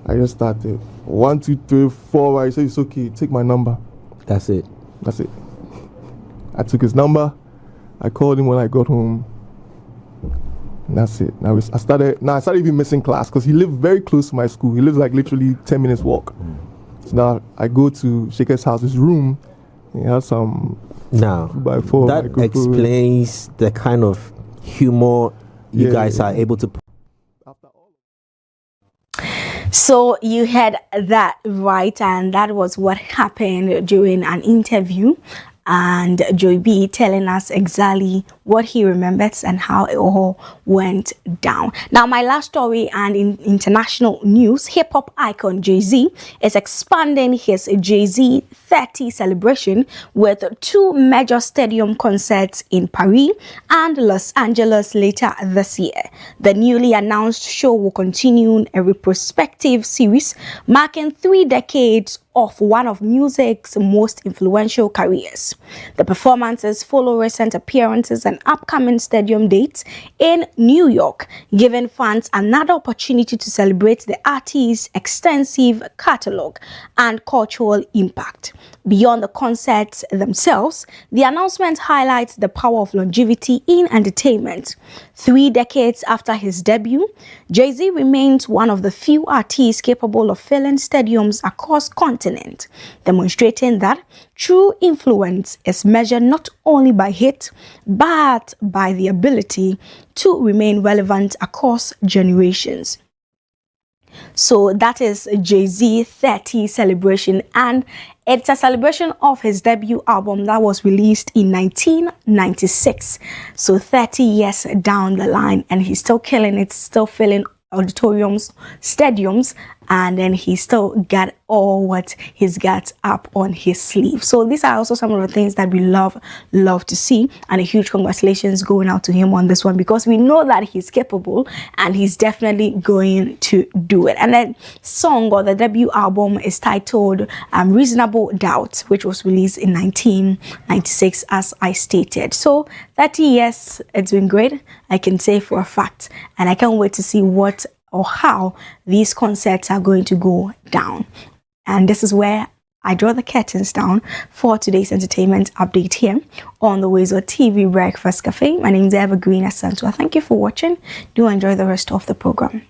I just started. 1, 2, 3, 4. I said, it's okay, take my number. That's it. I took his number. I called him when I got home. And that's it. Now I started even missing class because he lived very close to my school. He lives like literally 10 minutes walk. So now I go to Shaker's house, his room. He has some now 2x4 that microphone. explains the kind of humor you guys are able to. So you had that right, and that was what happened during an interview. And Joy B telling us exactly what he remembers and how it all went down. Now, my last story, and in international news, hip-hop icon Jay-Z is expanding his Jay-Z 30 celebration with 2 major stadium concerts in Paris and Los Angeles later this year. The newly announced show will continue a retrospective series marking 3 decades of one of music's most influential careers. The performances follow recent appearances and upcoming stadium dates in New York, giving fans another opportunity to celebrate the artist's extensive catalog and cultural impact. Beyond the concerts themselves, the announcement highlights the power of longevity in entertainment. 3 decades after his debut, Jay-Z remains one of the few artists capable of filling stadiums across continents, demonstrating that true influence is measured not only by hit, but by the ability to remain relevant across generations. So that is Jay-Z 30 celebration, and it's a celebration of his debut album that was released in 1996. So 30 years down the line, and he's still killing it, still filling auditoriums, stadiums, and then he still got all what he's got up on his sleeve. So these are also some of the things that we love to see, and a huge congratulations going out to him on this one, because we know that he's capable and he's definitely going to do it. And then song, or the debut album, is titled Reasonable Doubt, which was released in 1996, as I stated. So 30 years, it's been great, I can say for a fact, and I can't wait to see what or how these concerts are going to go down. And this is where I draw the curtains down for today's entertainment update here on the WoezorTV Breakfast Cafe. My name is Evergreen Asantua. Thank you for watching. Do enjoy the rest of the program.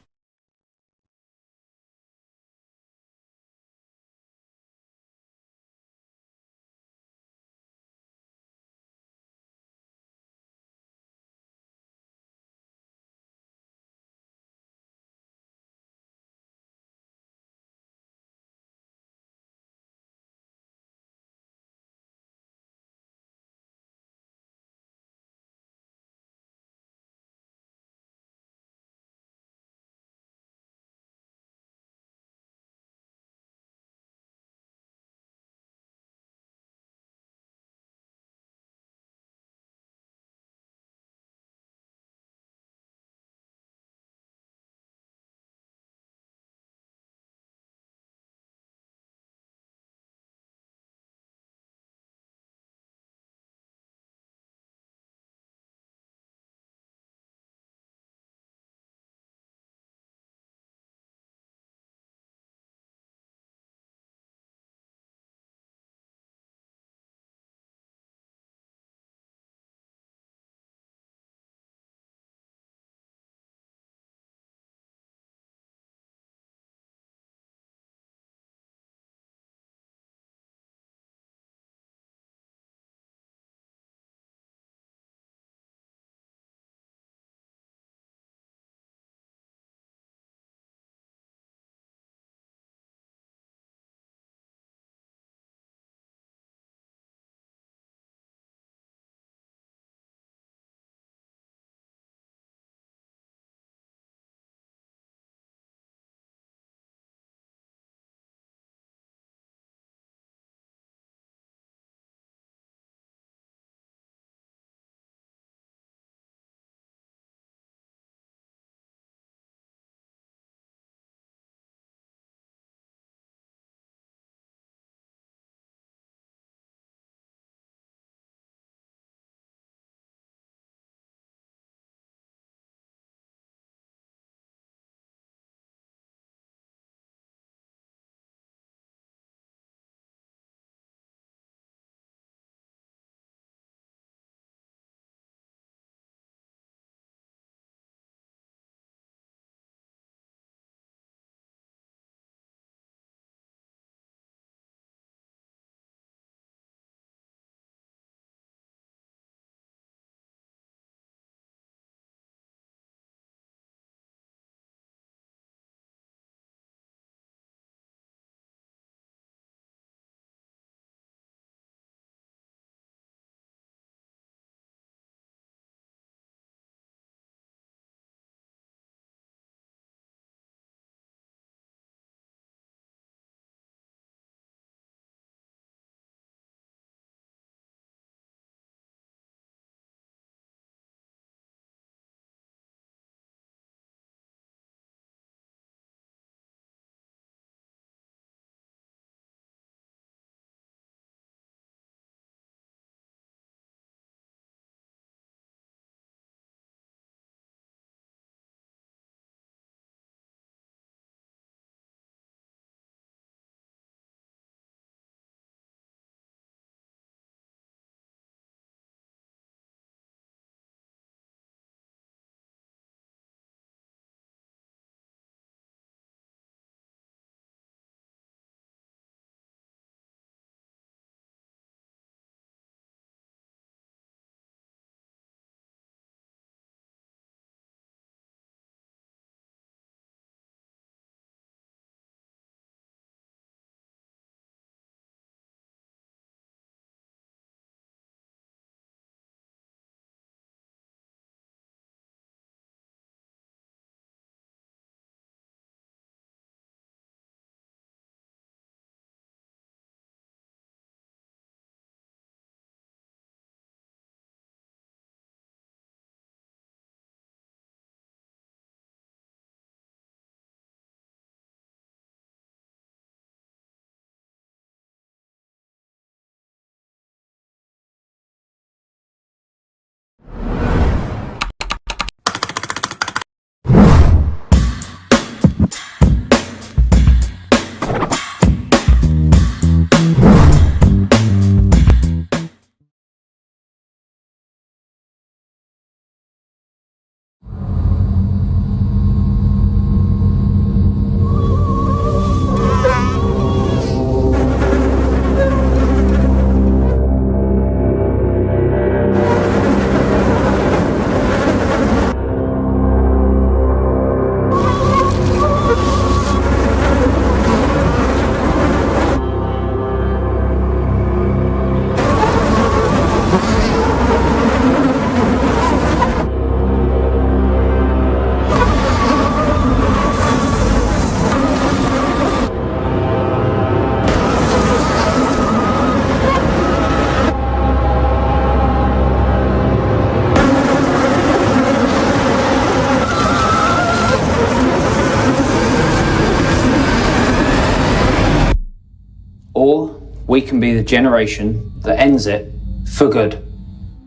we can be the generation that ends it for good.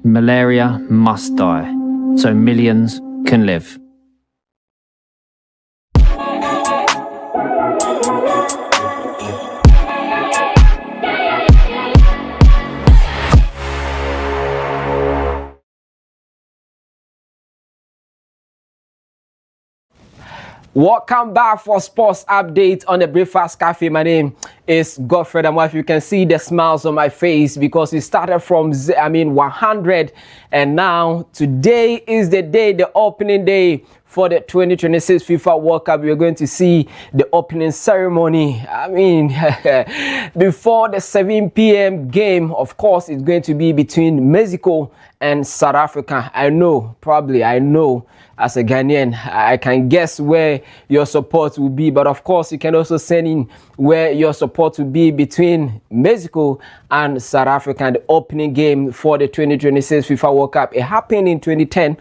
Malaria must die so millions can live. Welcome back for sports update on the Breakfast Cafe. My name is Godfred, and if you can see the smiles on my face because it started from 100, and now today is the day, the opening day for the 2026 FIFA World Cup. We're going to see the opening ceremony. Before the 7 p.m. game, of course, it's going to be between Mexico and South Africa. I know as a Ghanaian, I can guess where your support will be, but of course, you can also send in where your support will be between Mexico and South Africa. And the opening game for the 2026 FIFA World Cup, it happened in 2010,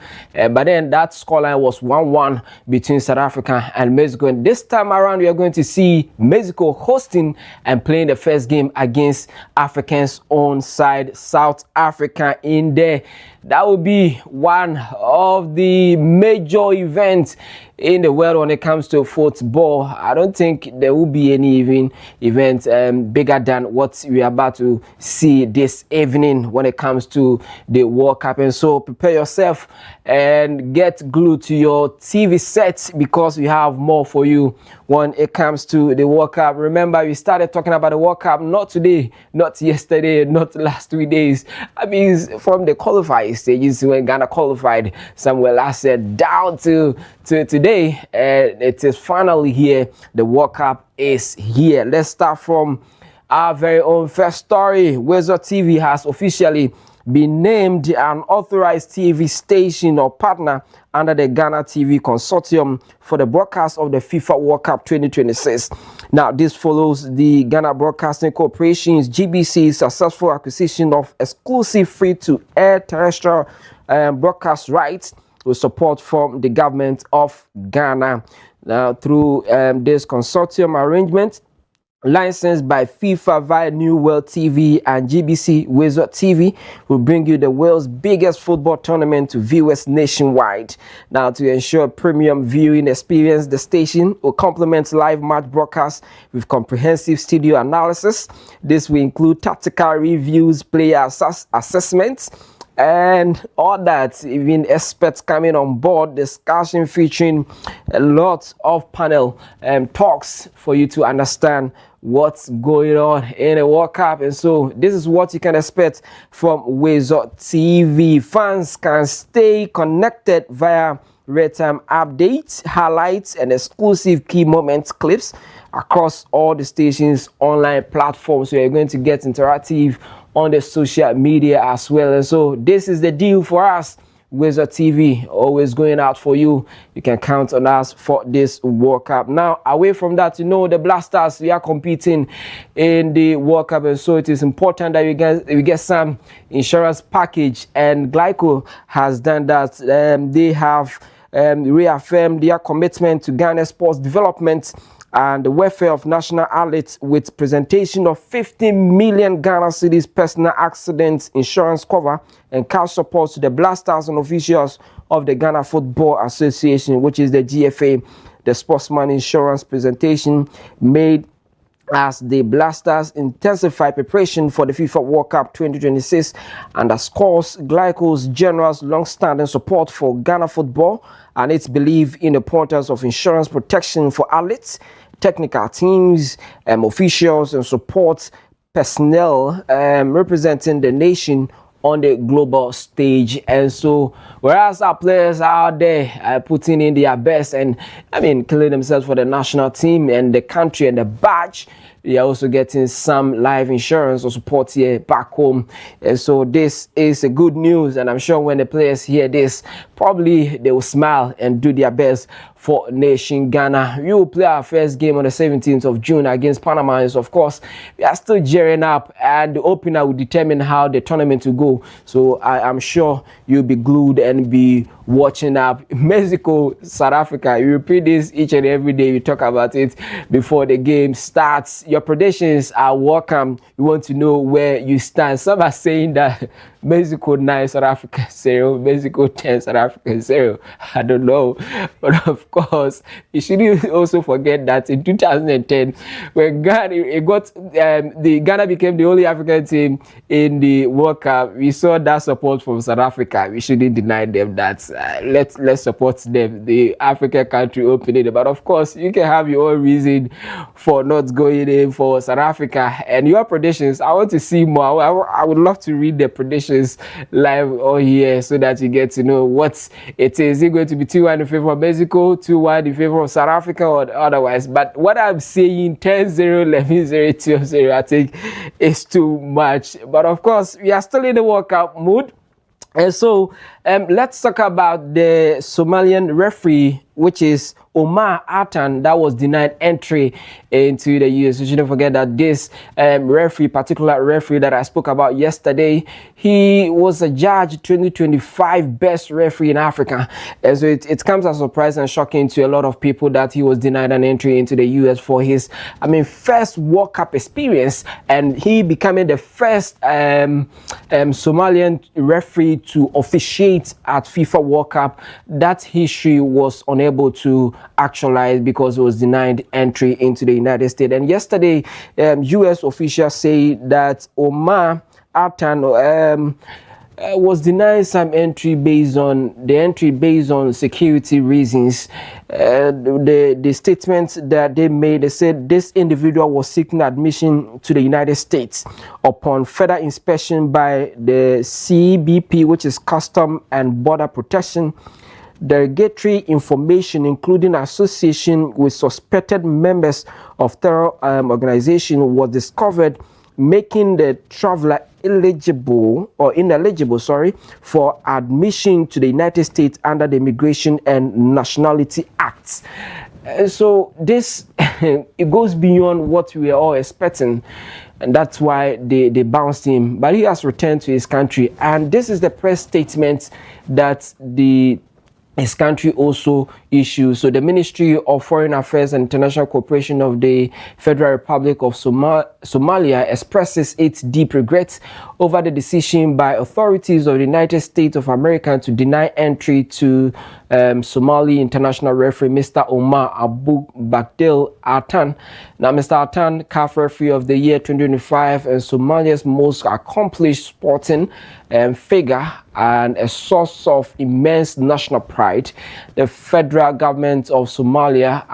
but then that scoreline was 1-1 between South Africa and Mexico. And this time around, we are going to see Mexico hosting and playing the first game against Africans' own side, South Africa, in there. That will be one of the major events in the world when it comes to football. I don't think there will be any event bigger than what we are about to see this evening when it comes to the World Cup. And so prepare yourself and get glued to your TV set because we have more for you when it comes to the World Cup. Remember, we started talking about the World Cup not today, not yesterday, not the last 3 days. From the qualifying stages when Ghana qualified somewhere last year down to today, and it is finally here. The World Cup is here. Let's start from our very own first story. WoezorTV has officially been named an authorized TV station or partner under the Ghana TV Consortium for the broadcast of the FIFA World Cup 2026. Now, this follows the Ghana Broadcasting Corporation's GBC's successful acquisition of exclusive free-to-air terrestrial broadcast rights with support from the government of Ghana. Now, through this consortium arrangement, licensed by FIFA via New World TV and GBC, WoezorTV will bring you the world's biggest football tournament to viewers nationwide. Now, to ensure premium viewing experience, the station will complement live match broadcasts with comprehensive studio analysis. This will include tactical reviews, player assessments, and all that, even experts coming on board, discussion featuring a lot of panel talks for you to understand what's going on in the World Cup. And so this is what you can expect from WoezorTV. Fans can stay connected via real-time updates, highlights, and exclusive key moments clips across all the station's online platforms. So you're going to get interactive on the social media as well. And so this is the deal for us. WoezorTV, always going out for you. You can count on us for this World Cup. Now, away from that, the Blasters, we are competing in the World Cup, and so it is important that we get some insurance package, and Glyco has done that. They have reaffirmed their commitment to Ghana sports development and the welfare of national athletes with presentation of 15 million Ghana cedis personal accident insurance cover and cash support to the Blasters and officials of the Ghana Football Association, which is the GFA. The sportsman insurance presentation made as the Blasters intensify preparation for the FIFA World Cup 2026 underscores Glyco's generous long-standing support for Ghana football and its belief in the importance of insurance protection for athletes, technical teams, officials, and support personnel representing the nation on the global stage. And so whereas our players are out there putting in their best and killing themselves for the national team and the country and the badge, they are also getting some life insurance or support here back home. And so this is a good news, and I'm sure when the players hear this, probably they will smile and do their best for nation Ghana. We will play our first game on the 17th of June against Panama. And so, of course, we are still gearing up, and the opener will determine how the tournament will go. So I am sure you'll be glued and be watching up. Mexico, South Africa, you repeat this each and every day. We talk about it before the game starts. your predictions are welcome. We want to know where you stand. Some are saying that Mexico 9, South Africa 0, Mexico 10, South Africa 0. I don't know. But of course, you shouldn't also forget that in 2010, when Ghana became the only African team in the World Cup, we saw that support from South Africa. We shouldn't deny them that. Let's support them, the African country opening. But of course, you can have your own reason for not going in for South Africa. And your predictions, I want to see more. I would love to read the predictions live on here so that you get to know what it is. Is it going to be 2-1 in favor of Mexico, 2-1 in favor of South Africa, or otherwise? But what I'm saying, 10-0, 11-0, 12-0, I think is too much. But of course, we are still in the World Cup mood. And so let's talk about the Somalian referee, which is Omar Atan, that was denied entry into the US. You shouldn't forget that this particular referee that I spoke about yesterday, he was a judge 2025 best referee in Africa. And so it comes as a surprise and shocking to a lot of people that he was denied an entry into the US for his, first World Cup experience, and he becoming the first Somalian referee to officiate at FIFA World Cup. That history was unable to actualize because it was denied entry into the United States. And yesterday, US officials say that Omar Atan was denied some entry based on security reasons. The statements that they made, they said this individual was seeking admission to the United States upon further inspection by the CBP, which is Custom and Border Protection. Derogatory information, including association with suspected members of terror organization, was discovered, making the traveler ineligible for admission to the United States under the Immigration and Nationality Act. So this it goes beyond what we were all expecting, and that's why they bounced him. But he has returned to his country, and this is the press statement that his country also issues. So the Ministry of Foreign Affairs and International Cooperation of the Federal Republic of Somalia expresses its deep regret over the decision by authorities of the United States of America to deny entry to Somali international referee Mr. Omar Abu Bakdil Atan. Now, Mr. Atan, CAF referee of the year 2025 and Somalia's most accomplished sporting figure and a source of immense national pride. The federal government of Somalia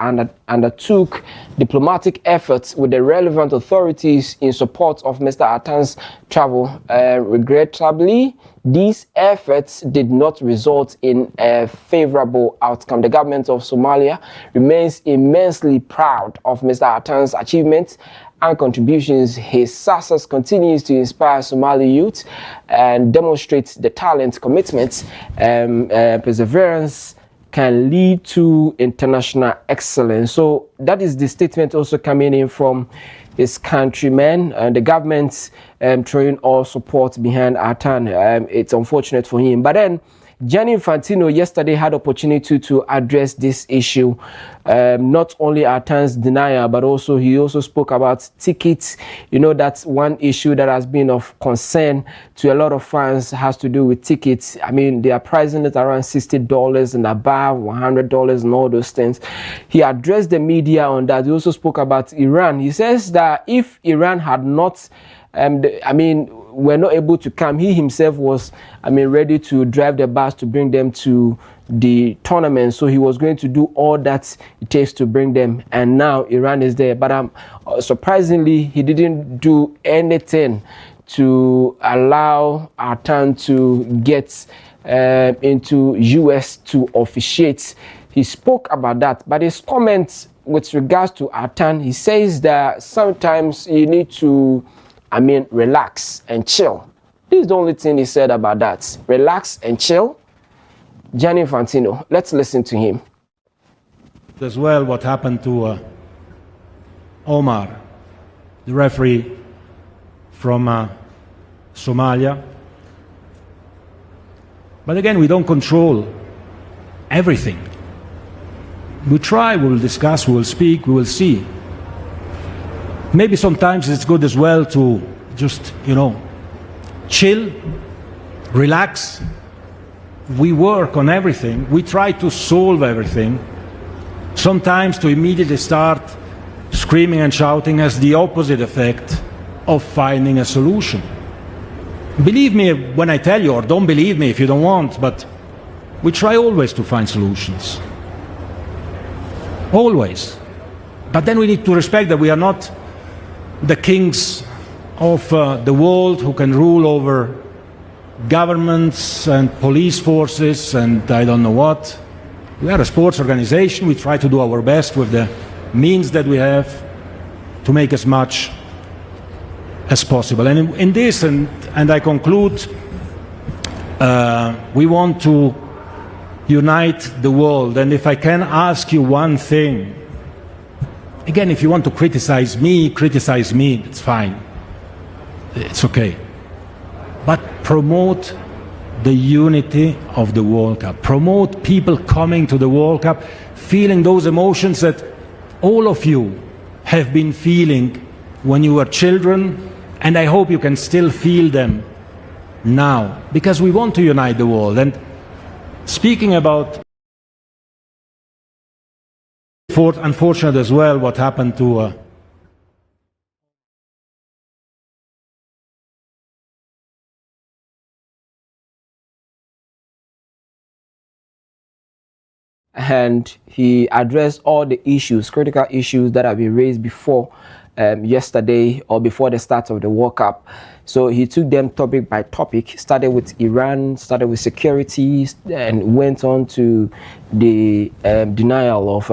undertook diplomatic efforts with the relevant authorities in support of Mr. Atan's travel. Regrettably, these efforts did not result in a favorable outcome. The government of Somalia remains immensely proud of Mr. Atan's achievements and contributions. His success continues to inspire Somali youth and demonstrates the talent, commitment, and perseverance can lead to international excellence. So that is the statement also coming in from his countrymen, and the government throwing all support behind Atan. It's unfortunate for him. But then Gianni Infantino yesterday had opportunity to address this issue, not only Atan's denial, but also he also spoke about tickets. You know, that's one issue that has been of concern to a lot of fans, has to do with tickets. I mean, they are pricing it around $60 and above, $100 and all those things. He addressed the media on that. He also spoke about Iran. He says that if Iran had not were not able to come, he himself was, ready to drive the bus to bring them to the tournament. So he was going to do all that it takes to bring them. And now Iran is there. But surprisingly, he didn't do anything to allow Atan to get into US to officiate. He spoke about that. But his comments with regards to Atan, he says that sometimes you need to relax and chill. This is the only thing he said about that. Relax and chill. Gianni Infantino, let's listen to him. As well, what happened to Omar, the referee from Somalia. But again, we don't control everything. We try, we will discuss, we will speak, we will see. maybe sometimes it's good as well to just, chill, relax. We work on everything. We try to solve everything. Sometimes to immediately start screaming and shouting has the opposite effect of finding a solution. Believe me when I tell you, or don't believe me if you don't want, but we try always to find solutions. Always. But then we need to respect that we are not the kings of the world who can rule over governments and police forces and I don't know what. We are a sports organization. We try to do our best with the means that we have to make as much as possible. And in this, and I conclude, we want to unite the world. And if I can ask you one thing, again, if you want to criticize me, it's fine. It's okay. But promote the unity of the World Cup. Promote people coming to the World Cup, feeling those emotions that all of you have been feeling when you were children, and I hope you can still feel them now, because we want to unite the world. And speaking about, unfortunate as well, what happened to and he addressed all the issues, critical issues that have been raised before yesterday or before the start of the World Cup. So he took them topic by topic, started with Iran, started with security, and went on to the denial of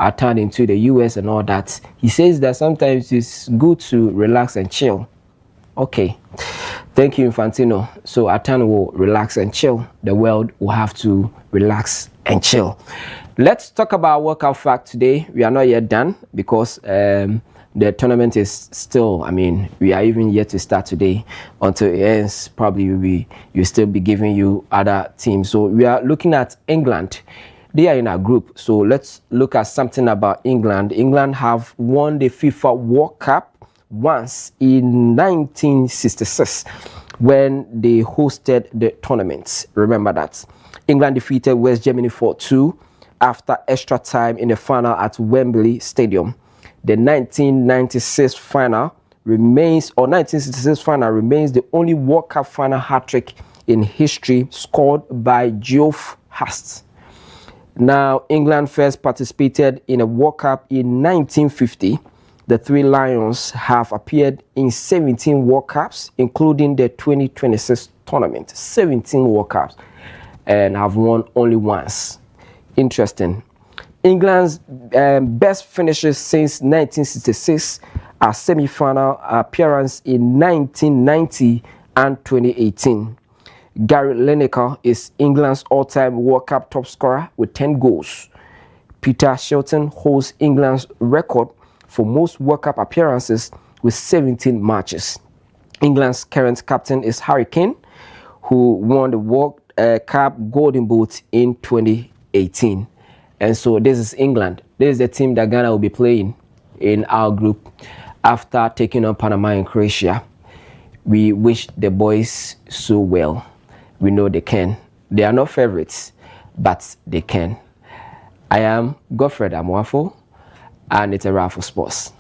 attack into the US and all that. He says that sometimes it's good to relax and chill. Okay, thank you, Infantino. So Atan will relax and chill. The world will have to relax and chill. Let's talk about World Cup fact today. We are not yet done because the tournament is still, we are even yet to start today. Until it ends, probably we'll still be giving you other teams. So we are looking at England. They are in our group. So let's look at something about England. England have won the FIFA World Cup once in 1966 when they hosted the tournament. Remember that. England defeated West Germany 4-2 after extra time in the final at Wembley Stadium. The 1996 final remains the only World Cup final hat-trick in history scored by Geoff Hurst. Now, England first participated in a World Cup in 1950. The Three Lions have appeared in 17 World Cups, including the 2026 tournament. 17 World Cups, and have won only once. Interesting. England's best finishes since 1966 are semi-final appearance in 1990 and 2018. Gary Lineker is England's all-time World Cup top scorer with 10 goals. Peter Shilton holds England's record for most World Cup appearances with 17 matches. England's current captain is Harry Kane, who won the World Cup Golden Boot in 2018. And so this is England. This is the team that Ghana will be playing in our group after taking on Panama and Croatia. We wish the boys so well. We know they can. They are not favorites, but they can. I am Godfred Amwafo, and it's a wrap for sports.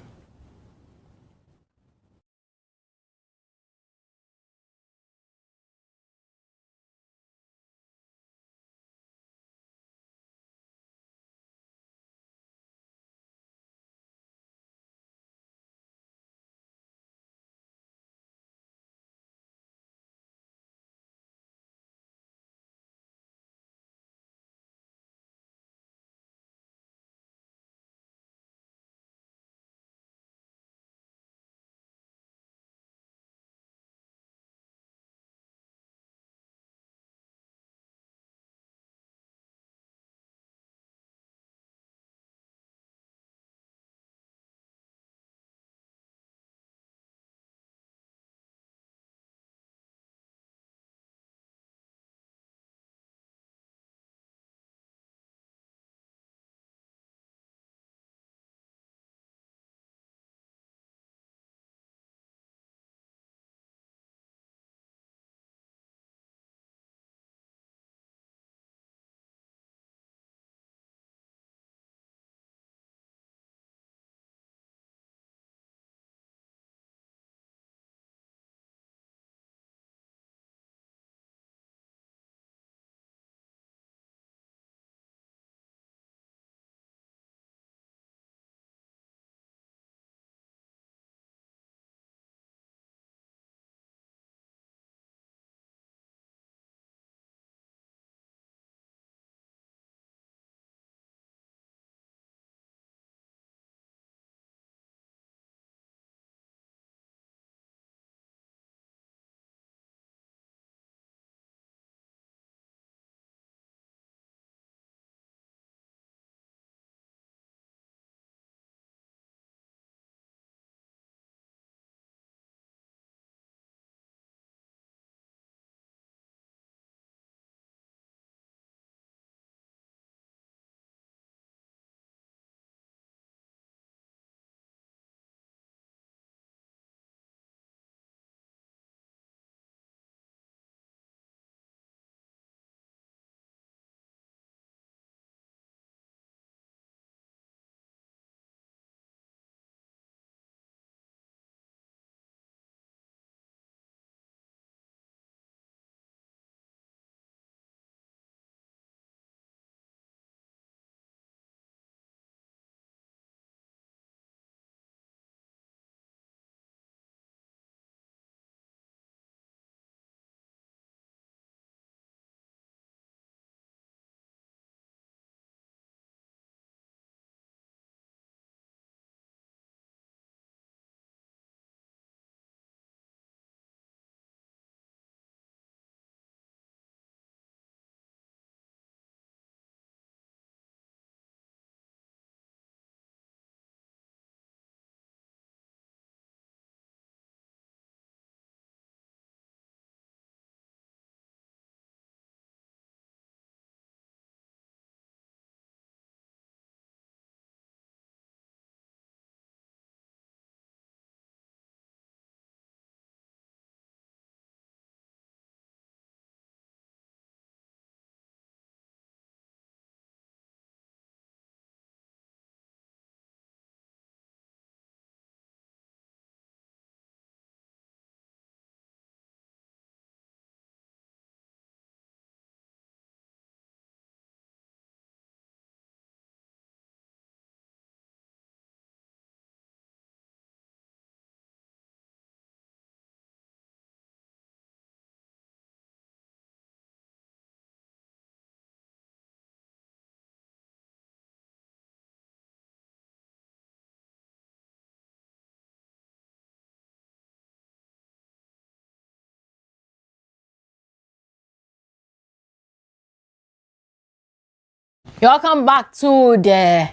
Welcome back to the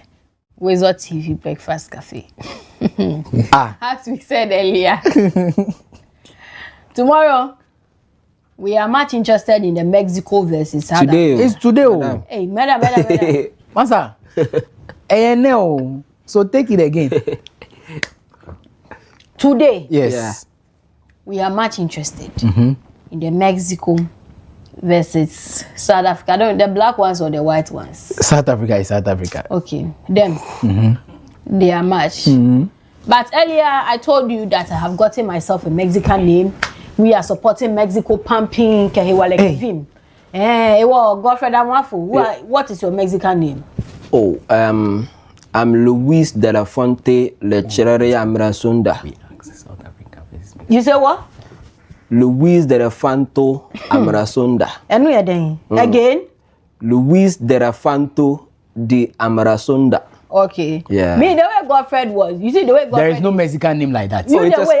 WoezorTV Breakfast Cafe. As we said earlier, tomorrow we are much interested in the Mexico versus South Africa. It's today. Oh. Hey, madam. Master, no. So take it again. Today, yes, we are much interested in the Mexico versus South Africa. The black ones or the white ones? South Africa is South Africa. Okay, them. They are much. But earlier I told you that I have gotten myself a Mexican name. We are supporting Mexico, pumping Kehiwale. Godfred Amwafu. What is your Mexican name? Oh, I'm Luis de la Fonte Lechereria Amrasunda. You say what? Luis de la Fanto Amrasunda. And we are then again. Luis de la Fanto de Amrasunda. Okay. Yeah. Me, the way Godfred was. You see the way Godfred. There is no Mexican name like that. You the way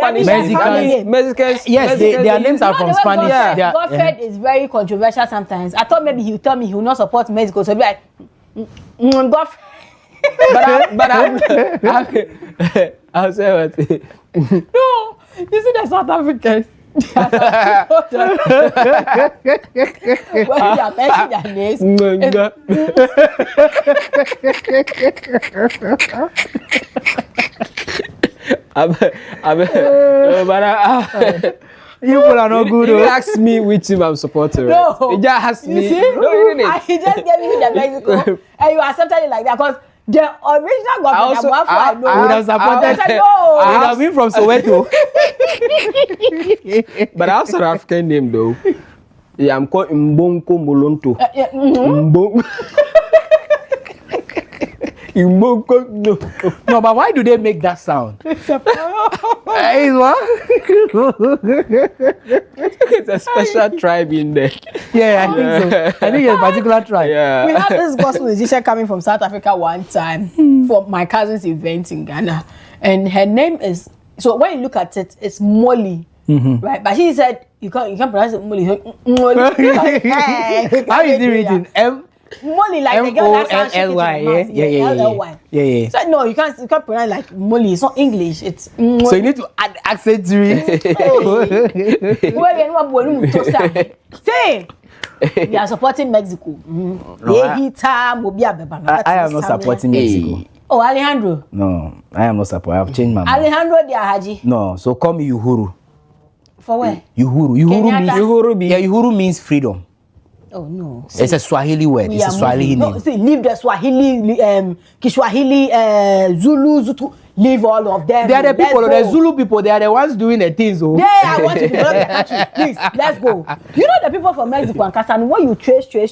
Mexicans. Yes, their names are from Spanish. Yeah. Godfred is very controversial sometimes. I thought maybe he'll tell me he will not support Mexico. So be like, Godfred. I'll say what. No, you see the South Africans. When you are mentioning their names. You people are not good. You asked me which team I'm supporting. No, right? You just asked me. You see? He just gave me the Mexico, and you accepted it like that because the original government I would have supported. I would have been from Soweto. But I have South African name though. Yeah, I'm called Mbonko Molonto. No, but why do they make that sound? It's a special tribe in there. Yeah, I think so. I think it's a particular tribe. Yeah. We had this gospel musician coming from South Africa one time for my cousin's event in Ghana. And her name is, so when you look at it, it's Molly. Right? But she said, you can't pronounce it Molly. How is it written? Molly, like the girl that sounds L-Y, yeah. So no, you can't pronounce like Molly. It's not English. It's Molly. So you need to add accent to it. Say, we are supporting Mexico. I am not supporting Mexico. Oh, Alejandro. No, I am not supporting. I've changed my mind. Alejandro Diahaji. No, so call me Uhuru. For where? Uhuru means freedom. Oh no. It's a Swahili word. It's a Swahili name. No, see, leave the Swahili, Kiswahili, Zulu, Zutu. Leave all of them. They are the people, the Zulu people. They are the ones doing the things. Oh. Yeah, I want to develop the country. Please, let's go. You know the people from Mexico and Casan, when you trace, they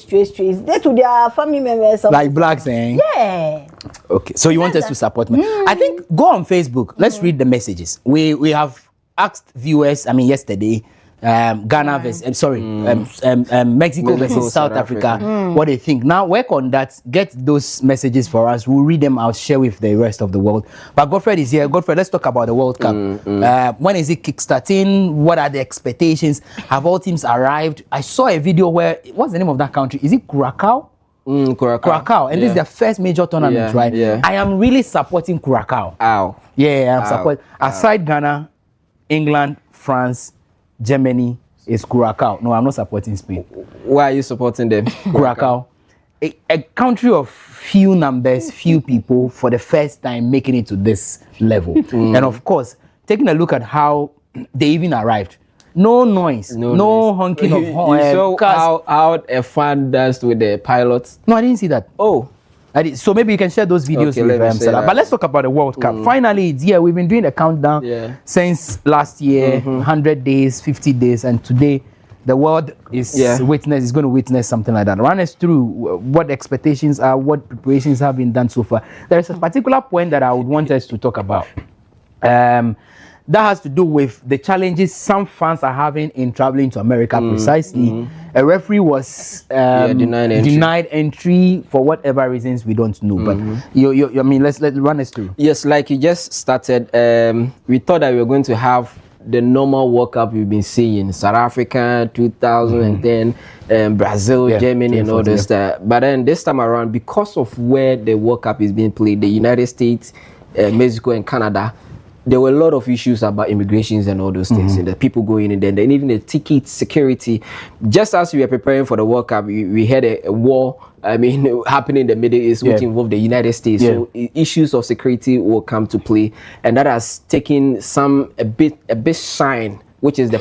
to their family members. Like blacks, eh? Yeah. Okay, so you want us to support me? I think go on Facebook. Let's read the messages. We have asked viewers. I mean, yesterday. Ghana versus Mexico versus South Africa. What they think now? Work on that. Get those messages for us. We'll read them out. Share with the rest of the world. But Godfred is here. Godfred, let's talk about the World Cup. When is it kickstarting? What are the expectations? Have all teams arrived? I saw a video where what's the name of that country? Is it Curacao? Curacao, and this is their first major tournament, right? Yeah. I am really supporting Curacao. I'm supporting. Aside Ghana, England, France, Germany is Curacao. No, I'm not supporting Spain. Why are you supporting them? Curacao. A country of few numbers, few people, for the first time making it to this level. And of course, taking a look at how they even arrived. No noise, no honking of horn. You saw how a fan danced with the pilots? No, I didn't see that. Oh. So maybe you can share those videos with Salah. But let's talk about the World Cup. Finally, it's here. We've been doing a countdown since last year, 100 days, 50 days, and today the world is going to witness something like that. Run us through what expectations are, what preparations have been done so far. There's a particular point that I would want us to talk about. That has to do with the challenges some fans are having in traveling to America. Precisely, a referee was denied entry for whatever reasons we don't know. But I mean, let's run us through. Yes, like you just started. We thought that we were going to have the normal World Cup we've been seeing. South Africa, 2010, Brazil, Germany, and all this stuff. But then this time around, because of where the World Cup is being played, the United States, Mexico, and Canada, there were a lot of issues about immigrations and all those things, and the people going in there, and even the ticket security. Just as we were preparing for the World Cup, we had a war, happening in the Middle East, which involved the United States. So issues of security will come to play, and that has taken a bit shine, which is the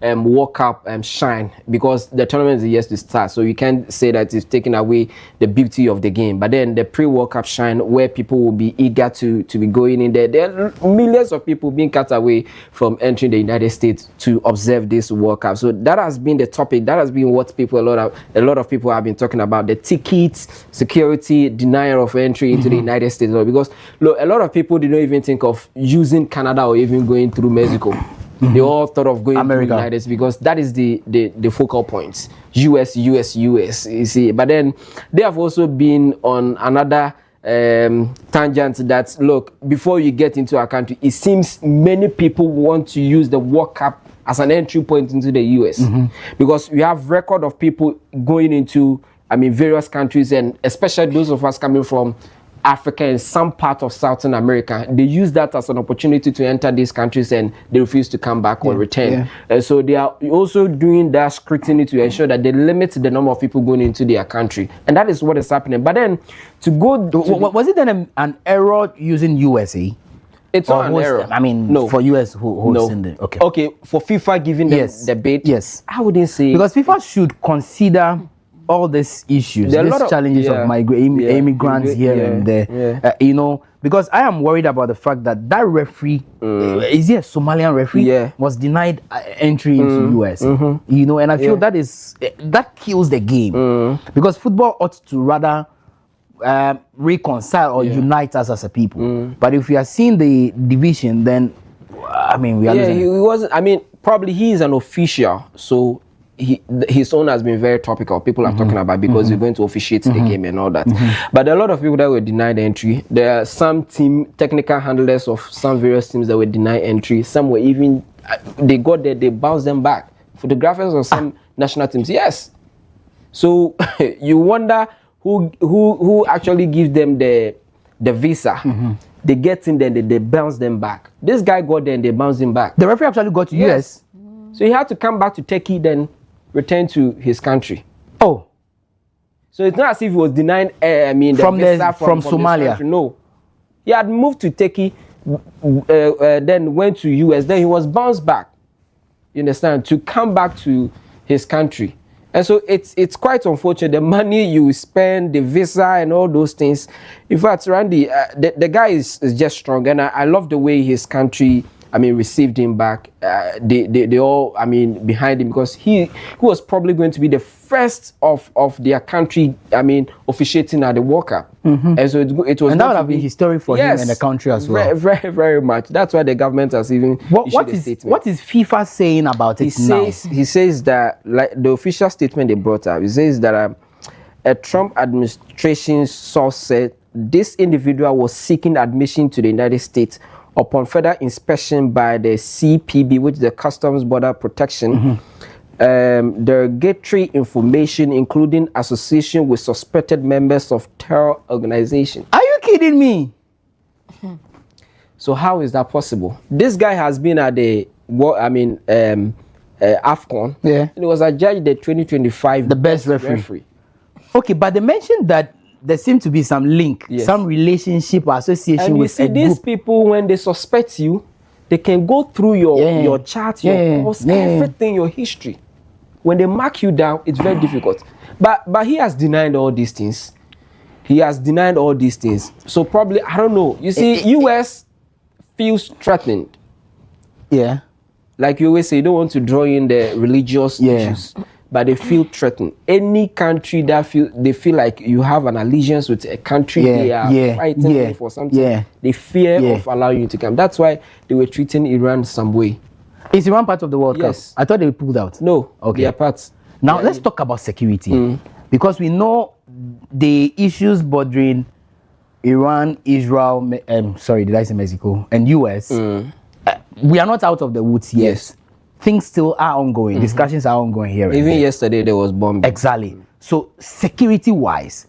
World Cup shine, because the tournament is yet to start, so you can't say that it's taking away the beauty of the game. But then the pre-World Cup shine, where people will be eager to be going in there. There are millions of people being cut away from entering the United States to observe this World Cup. So that has been the topic. That has been what a lot of people have been talking about: the tickets, security, denial of entry into the United States. Because look, a lot of people did not even think of using Canada or even going through Mexico. They all thought of going to the United States because that is the focal points. US, you see. But then they have also been on another tangent that, look, before you get into our country, it seems many people want to use the World Cup as an entry point into the US. Because we have record of people going into, various countries, and especially those of us coming from Africa and some part of Southern America, they use that as an opportunity to enter these countries, and they refuse to come back or return. And so they are also doing that scrutiny to ensure that they limit the number of people going into their country, and that is what is happening. But then to go, was it then an error using USA? It's not an error. No. For US who's in there. Okay. For FIFA giving them the bid. Yes. I wouldn't say, because FIFA should consider all these issues, these challenges of immigrants here and there, because I am worried about the fact that referee, is he a Somalian referee, was denied entry into US, and I feel that kills the game, because football ought to rather reconcile or unite us as a people. But if we are seeing the division, then we are losing. He wasn't. Probably he is an official, so his own has been very topical. People are talking about, because you're going to officiate the game and all that. But there are a lot of people that were denied entry. There are some technical handlers of some various teams that were denied entry. Some were even, they got there, they bounced them back. Photographers of some national teams, yes. So you wonder who actually gives them the visa. They get in there, they bounce them back. This guy got there and they bounced him back. The referee actually got to US. So he had to come back to Turkey, then return to his country. Oh, so it's not as if he was denied. From Somalia. No, he had moved to Turkey, then went to US. Then he was bounced back. You understand? To come back to his country, and so it's quite unfortunate. The money you spend, the visa, and all those things. In fact, Randy, the guy is just strong, and I love the way his country received him back. They all, behind him, because he was probably going to be the first of their country, officiating at the World Cup. And so it was. And that would have been historic for him and the country as well. Very, very, very much. That's why the government has even issued a statement. What is FIFA saying about it now? He says that, like the official statement they brought up, he says that a Trump administration source said this individual was seeking admission to the United States upon further inspection by the CPB, which is the Customs Border Protection. Derogatory information, including association with suspected members of terror organization. Are you kidding me? So how is that possible? This guy has been at the AFCON. Yeah. And he was adjudged the 2025 the best referee. Okay, but they mentioned that there seems to be some link, some relationship or association and with you see these people, when they suspect you, they can go through your chart, your course, everything, your history. When they mark you down, it's very difficult. But he has denied all these things. So probably, I don't know. You see, US feels threatened. Yeah. Like you always say, you don't want to draw in the religious issues. But they feel threatened. Any country that they feel like you have an allegiance with a country, they are fighting for something. They fear of allowing you to come. That's why they were treating Iran some way. Is Iran part of the World Cup? I thought they pulled out. No, okay. They are part. Now let's talk about security, because we know the issues bordering Iran, Israel, sorry, did I say Mexico, and US. we are not out of the woods yet. Yes. Things still are ongoing. Discussions are ongoing here. Even yesterday there was bombing. Exactly. So security-wise,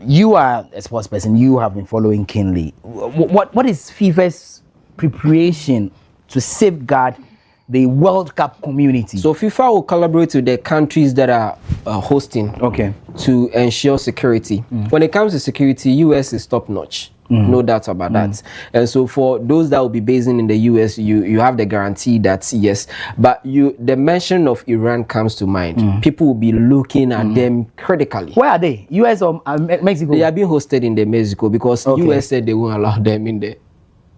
you are a sports person. You have been following keenly. What is FIFA's preparation to safeguard the World Cup community? So FIFA will collaborate with the countries that are hosting. Okay. To ensure security. When it comes to security, US is top notch. No doubt about that. And so for those that will be basing in the US, you have the guarantee that yes, but the mention of Iran comes to mind. People will be looking at them critically. Where are they? US or Mexico? They are being hosted in the Mexico because US said they won't allow them in there.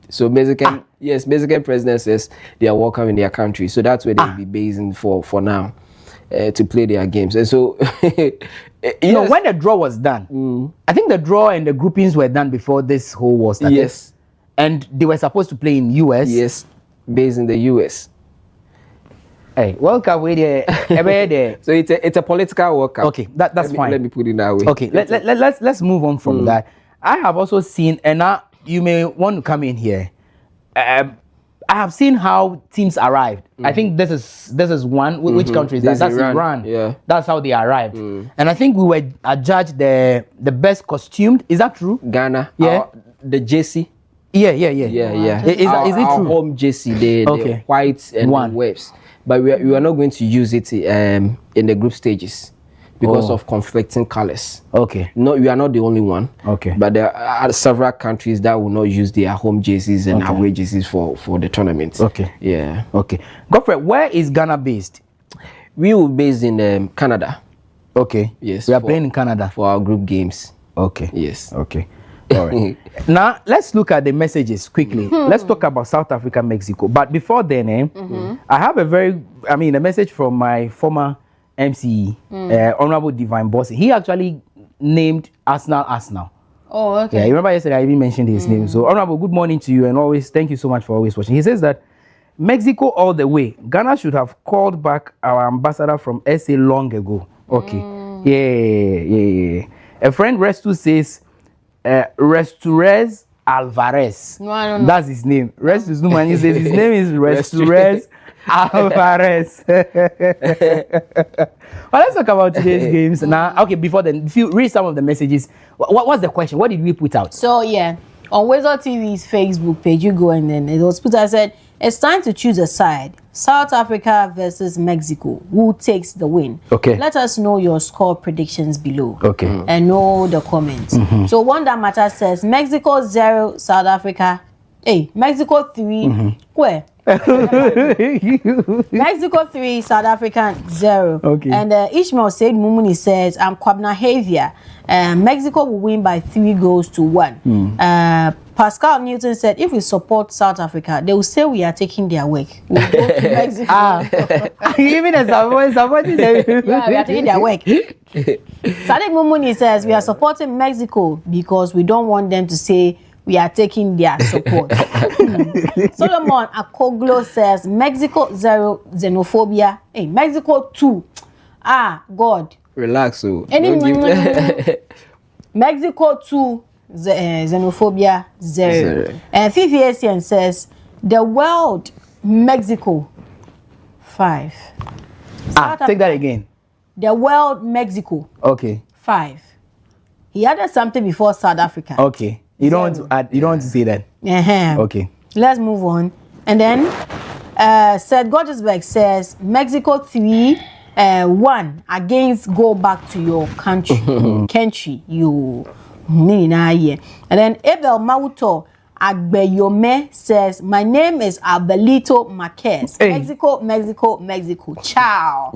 So Mexican president says they are welcome in their country. So that's where they'll be basing for now. To play their games. And so you know, when the draw was done, I think the draw and the groupings were done before this whole war started. Yes. And they were supposed to play in US. Yes, based in the US. Hey, World Cup way there. So it's a political World Cup. Okay, that's fine. Let me put it that way. Okay, let's move on from that. I have also seen, and now you may want to come in here. I have seen how teams arrived. I think this is one. Which country is that? That's Iran. Yeah. That's how they arrived. And I think we were adjudged the best costumed. Is that true? Ghana. Yeah. The jersey. Yeah. Is it true? Home jersey, the whites and the waves. But we are not going to use it in the group stages because of conflicting colors. Okay. No, we are not the only one. Okay. But there are several countries that will not use their home jerseys and away jerseys for the tournament. Okay. Yeah. Okay. Godfrey, where is Ghana based? We were based in Canada. Okay. Yes. We are playing in Canada for our group games. Okay. Yes. Okay. All right. Now let's look at the messages quickly. Let's talk about South Africa, Mexico. But before then, I have a message from my former MC, Honorable Divine Bossy. He actually named Arsenal. Oh, okay. Yeah, you remember yesterday I even mentioned his name. So, Honorable, good morning to you, and always thank you so much for always watching. He says that Mexico all the way. Ghana should have called back our ambassador from SA long ago. Okay. Yeah. A friend Restu says Resturez Alvarez. No, I don't know. That's his name. Restus Numani says his name is Resturez Alvarez. Well, let's talk about today's games now. Okay, before then, if you read some of the messages, what's the question? What did we put out? So yeah, on WoezorTV's Facebook page, you go and then it was put. I said it's time to choose a side. South Africa versus Mexico. Who takes the win? Okay. Let us know your score predictions below. Okay. And know the comments. So one that matters says Mexico 0, South Africa. Hey, Mexico 3. Where? Mexico 3, South Africa 0. Okay. And Ishmael said Mumuni says Kwabna Havia. Mexico will win by 3-1. Pascal Newton said if we support South Africa, they will say we are taking their work. We'll go to Mexico. Even as supporting them. Yeah, we are taking their work. Sadiq Mumuni says we are supporting Mexico because we don't want them to say we are taking their support. Solomon Akoglo says Mexico 0, xenophobia. Hey, Mexico 2. God. Relax, so. Mexico 2, xenophobia 0. And Fifi Asian says the world Mexico 5. Take that again. The world Mexico. Okay. 5. He added something before South Africa. Okay. You don't want to add, you don't want to say that. Okay. Let's move on. And then Seth Gorgesberg says Mexico 3-1 against go back to your country. You and then Abel Mauto Agbeyome says my name is Abelito Marquez. Hey. Mexico. Ciao.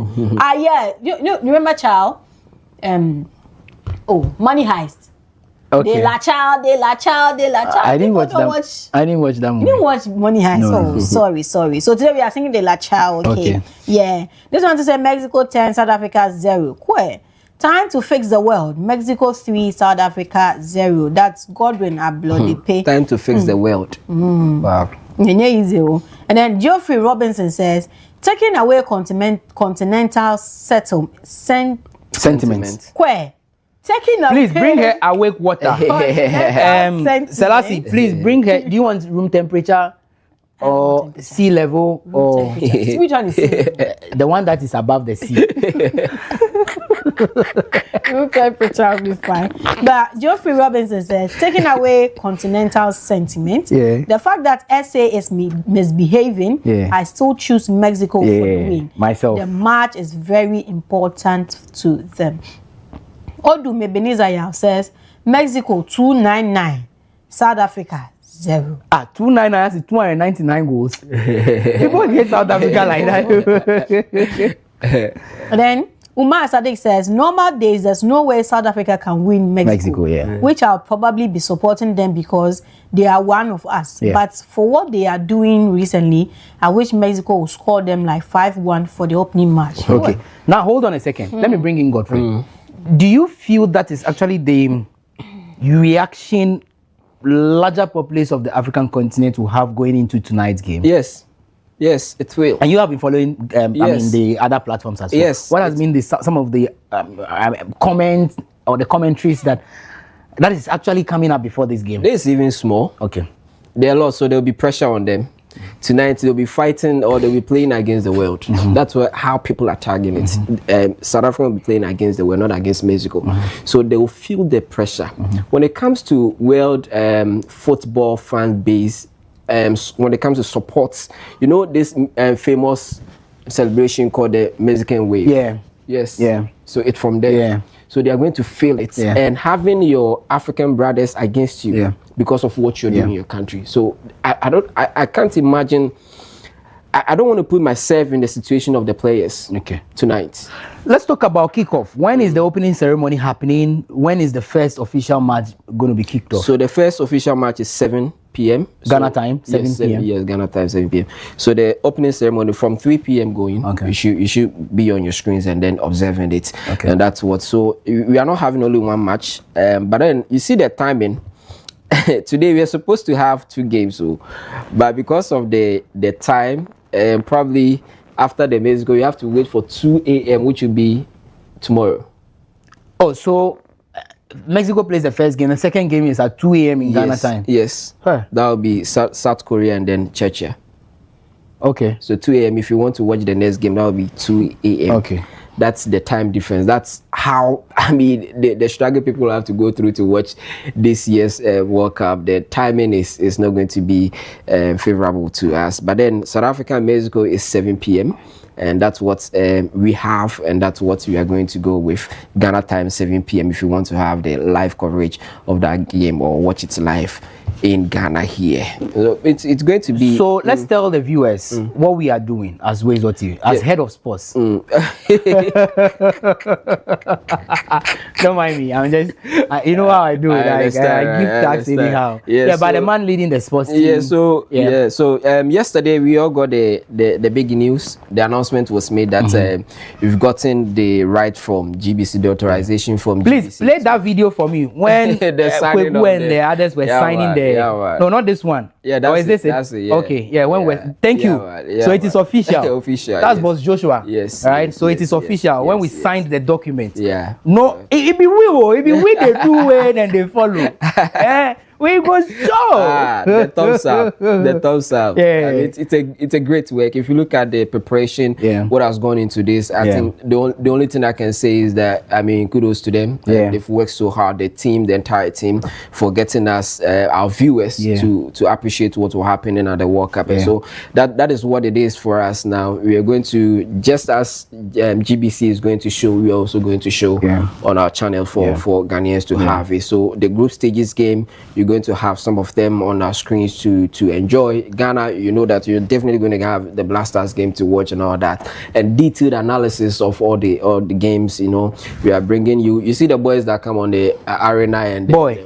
Yeah. You remember Ciao? Money Heist. Okay. De la child. I didn't watch that. I didn't watch that movie. You didn't watch Money Heist? No. Oh, sorry. So today we are singing De la child. Okay. Yeah. This one to say Mexico 10, South Africa 0. Time to fix the world. Mexico 3, South Africa 0. That's Godwin Ablodipe. Time to fix the world. Wow. And then Geoffrey Robinson says taking away continental sentiments. Taking away. Please bring her awake water. Selassie, please bring her. Do you want room temperature or sea level or Which one is sea level? the one that is above the sea? Room temperature will be fine. But Geoffrey Robinson says, taking away continental sentiment, the fact that SA is misbehaving, I still choose Mexico for the win. Myself. The match is very important to them. Odu Mebenizaya says, Mexico 299, South Africa 0. 299 is 299 goals. People get South Africa like that. And then Umar Sadiq says, normal days, there's no way South Africa can win Mexico. Which I'll probably be supporting them because they are one of us. But for what they are doing recently, I wish Mexico will score them like 5-1 for the opening match. Okay. Now, hold on a second. Let me bring in Godfrey. Do you feel that is actually the reaction larger populace of the African continent will have going into tonight's game? Yes. Yes, it will. And you have been following, I mean, the other platforms as well. Yes. What has been some of the comments or the commentaries that is actually coming up before this game? This is even small. Okay. There are lots, so there'll be pressure on them. Tonight they'll be fighting or they'll be playing against the world. That's how people are tagging it. South Africa will be playing against the world, not against Mexico. So they will feel the pressure. When it comes to world football fan base, when it comes to supports, you know this famous celebration called the Mexican Wave. Yes. So it's from there. So they are going to feel it. And having your African brothers against you because of what you're doing in your country. So I can't imagine. I don't want to put myself in the situation of the players tonight. Let's talk about kickoff. When is the opening ceremony happening? When is the first official match going to be kicked off? So the first official match is 7 p.m. Ghana time, 7 p.m. Yes, Ghana time, 7 p.m. So the opening ceremony from 3 p.m. going, you should be on your screens and then observing it. And that's what. So we are not having only one match, but then you see the timing. Today we are supposed to have 2 games, but because of the time, probably after the Mexico, you have to wait for 2 a.m., which will be tomorrow. Oh, so Mexico plays the first game. The second game is at 2 a.m. in Ghana time. Yes. That will be South Korea and then Czechia. Okay. So 2 a.m. If you want to watch the next game, that will be 2 a.m. Okay. That's the time difference. That's how, I mean, the struggle people have to go through to watch this year's World Cup. The timing is not going to be favorable to us. But then South Africa and Mexico is 7 p.m. And that's what we have, and that's what we are going to go with. Ghana time, 7 p.m. if you want to have the live coverage of that game or watch it live in Ghana here. So it's going to be... So let's tell the viewers what we are doing as WoezorTV, as head of sports. Don't mind me, I'm just... you know how I do it. I give tax anyhow. But the man leading the sports team. So yesterday we all got the big news. The announcement was made that we've gotten the right from GBC, the authorization from Please play that video for me when the others were signing the... No, not this one. That's or is this it? That's it, Okay, thank you. So it is official. Official. That's Boss Joshua. Yes. Right? So it is official when we signed the document. No, it be we they do it and they follow. We go show. The thumbs up. The thumbs up. It's a great work. If you look at the preparation, what has gone into this, I think the only thing I can say is that, I mean, kudos to them. They've worked so hard, the team, the entire team, for getting us, our viewers, to appreciate what will happen in the World Cup. And so that is what it is for us now. We are going to, just as GBC is going to show, we are also going to show on our channel for Ghanaians to have it. So the group stages game, you're going to have some of them on our screens to enjoy. Ghana, you know that you're definitely going to have the Blasters game to watch and all that, and detailed analysis of all the games. You know, we are bringing you. You see the boys that come on the arena and look.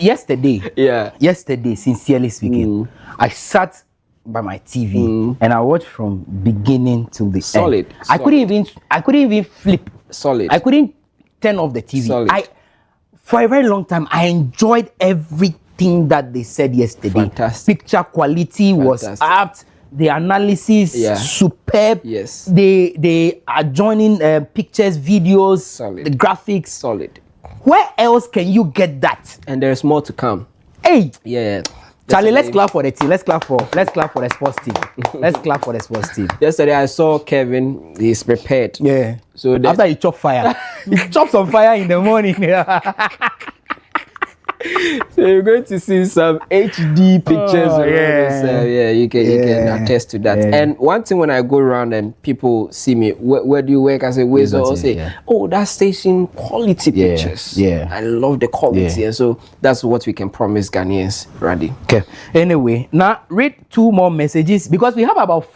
Yesterday, sincerely speaking, I sat by my TV and I watched from beginning to the end. I couldn't even flip. I couldn't turn off the TV. For a very long time, I enjoyed everything that they said yesterday. Fantastic. Picture quality was up. The analysis superb. Yes. They are joining pictures, videos, the graphics. Solid. Where else can you get that? And there's more to come. Hey. Yeah. Charlie, let's clap for the team. Let's clap for the sports team. Let's clap for the sports team. Yesterday I saw Kevin. He's prepared. Yeah. So after he chop fire, he chops on fire in the morning. So you're going to see some HD pictures. You can attest to that. Yeah. And one thing when I go around and people see me, where do you work? I say, Weezer, or say, oh, that station quality pictures. Yeah. I love the quality. And so that's what we can promise Ghanaians, Randy. Okay. Anyway, now read 2 more messages because we have about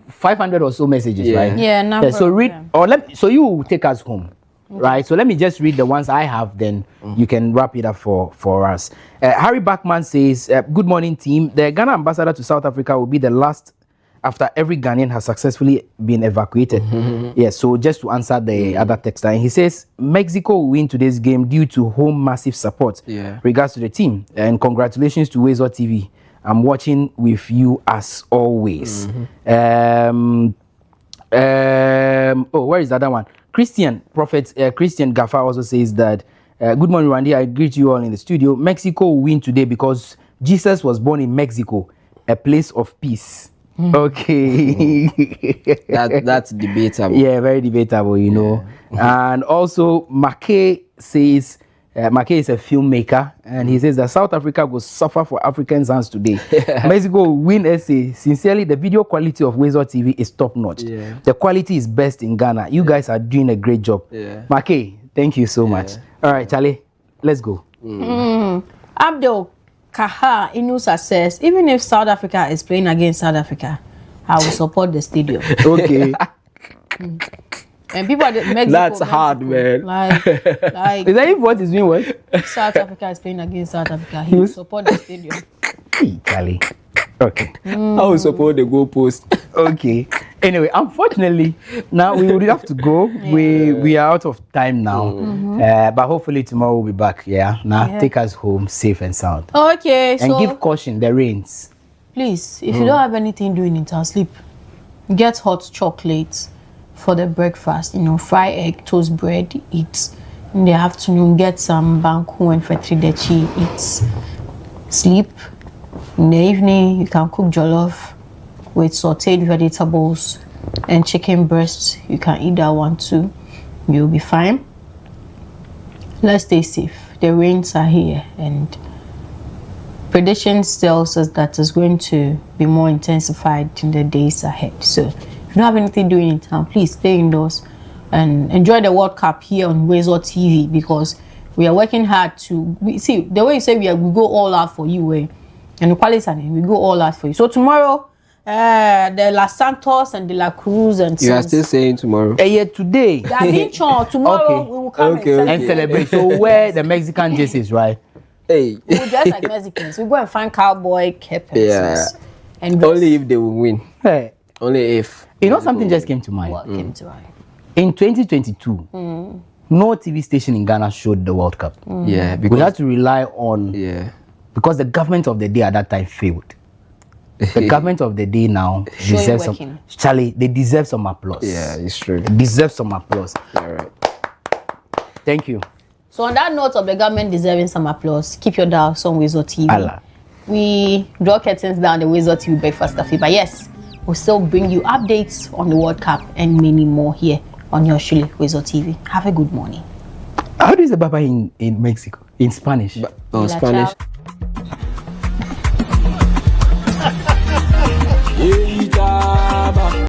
500 or so messages, right? Yeah, so read, or so you take us home. Right, so let me just read the ones I have, then you can wrap it up for us. Harry Bachman says, good morning team. The Ghana ambassador to South Africa will be the last after every Ghanaian has successfully been evacuated. Yes, so just to answer the other texter, he says, Mexico will win today's game due to home massive support. Regards to the team, and congratulations to WoezorTV. I'm watching with you as always. Oh, where is the other one? Christian Gaffa also says that, good morning, Randy. I greet you all in the studio. Mexico will win today because Jesus was born in Mexico, a place of peace. Okay. That's debatable. Yeah, very debatable, you know. And also, Mackay says, Mackay is a filmmaker, and he says that South Africa will suffer for Africans' hands today. Mexico will win SA. Sincerely, the video quality of WoezorTV is top notch. The quality is best in Ghana. You guys are doing a great job. Mackay, thank you so much. All right, Charlie, let's go. Abdul Kaha Inusa says, even if South Africa is playing against South Africa, I will support the stadium. Okay. And people at Mexico. That's hard, man. Like is that if what is doing what? South Africa is playing against South Africa, he will support the stadium. Hey, Charlie. Okay. I will support the goalpost. Okay. Anyway, unfortunately, now we would have to go. We are out of time now. But hopefully tomorrow we'll be back. Now take us home safe and sound. Okay. And give caution, the rains. Please, if you don't have anything doing in town, sleep. Get hot chocolate for the breakfast. Fry egg, toast bread, eat. In the afternoon, get some banku and fetridechi, eat. Sleep. In the evening, you can cook jollof with sauteed vegetables and chicken breasts. You can eat that one too. You'll be fine. Let's stay safe. The rains are here, and predictions tells us that it's going to be more intensified in the days ahead. So if you don't have anything doing in town, please stay indoors and enjoy the World Cup here on WoezorTV, because we are working hard to see the way you say we go all out for you, and the quality, we go all out for you. So tomorrow, the La Santos and the La Cruz and you are still saying tomorrow. Today. Tomorrow we will come and celebrate. So wear the Mexican jerseys, right? Hey. We dress like Mexicans. We go and find cowboy caps. And only if they will win. Hey. Only if. Something just came to mind. What came to mind? In 2022, no TV station in Ghana showed the World Cup. Yeah, because we had to rely on. Because the government of the day at that time failed. The government of the day now deserves some. Charlie, they deserve some applause. Yeah, it's true. They deserve some applause. All right. Thank you. So on that note of the government deserving some applause, keep your dials on WoezorTV. Allah. We draw curtains down the WoezorTV breakfast cafe, but yes, we'll still bring you updates on the World Cup and many more here on your Shule WoezorTV. Have a good morning. How do you say baba in Mexico? In Spanish? Spanish.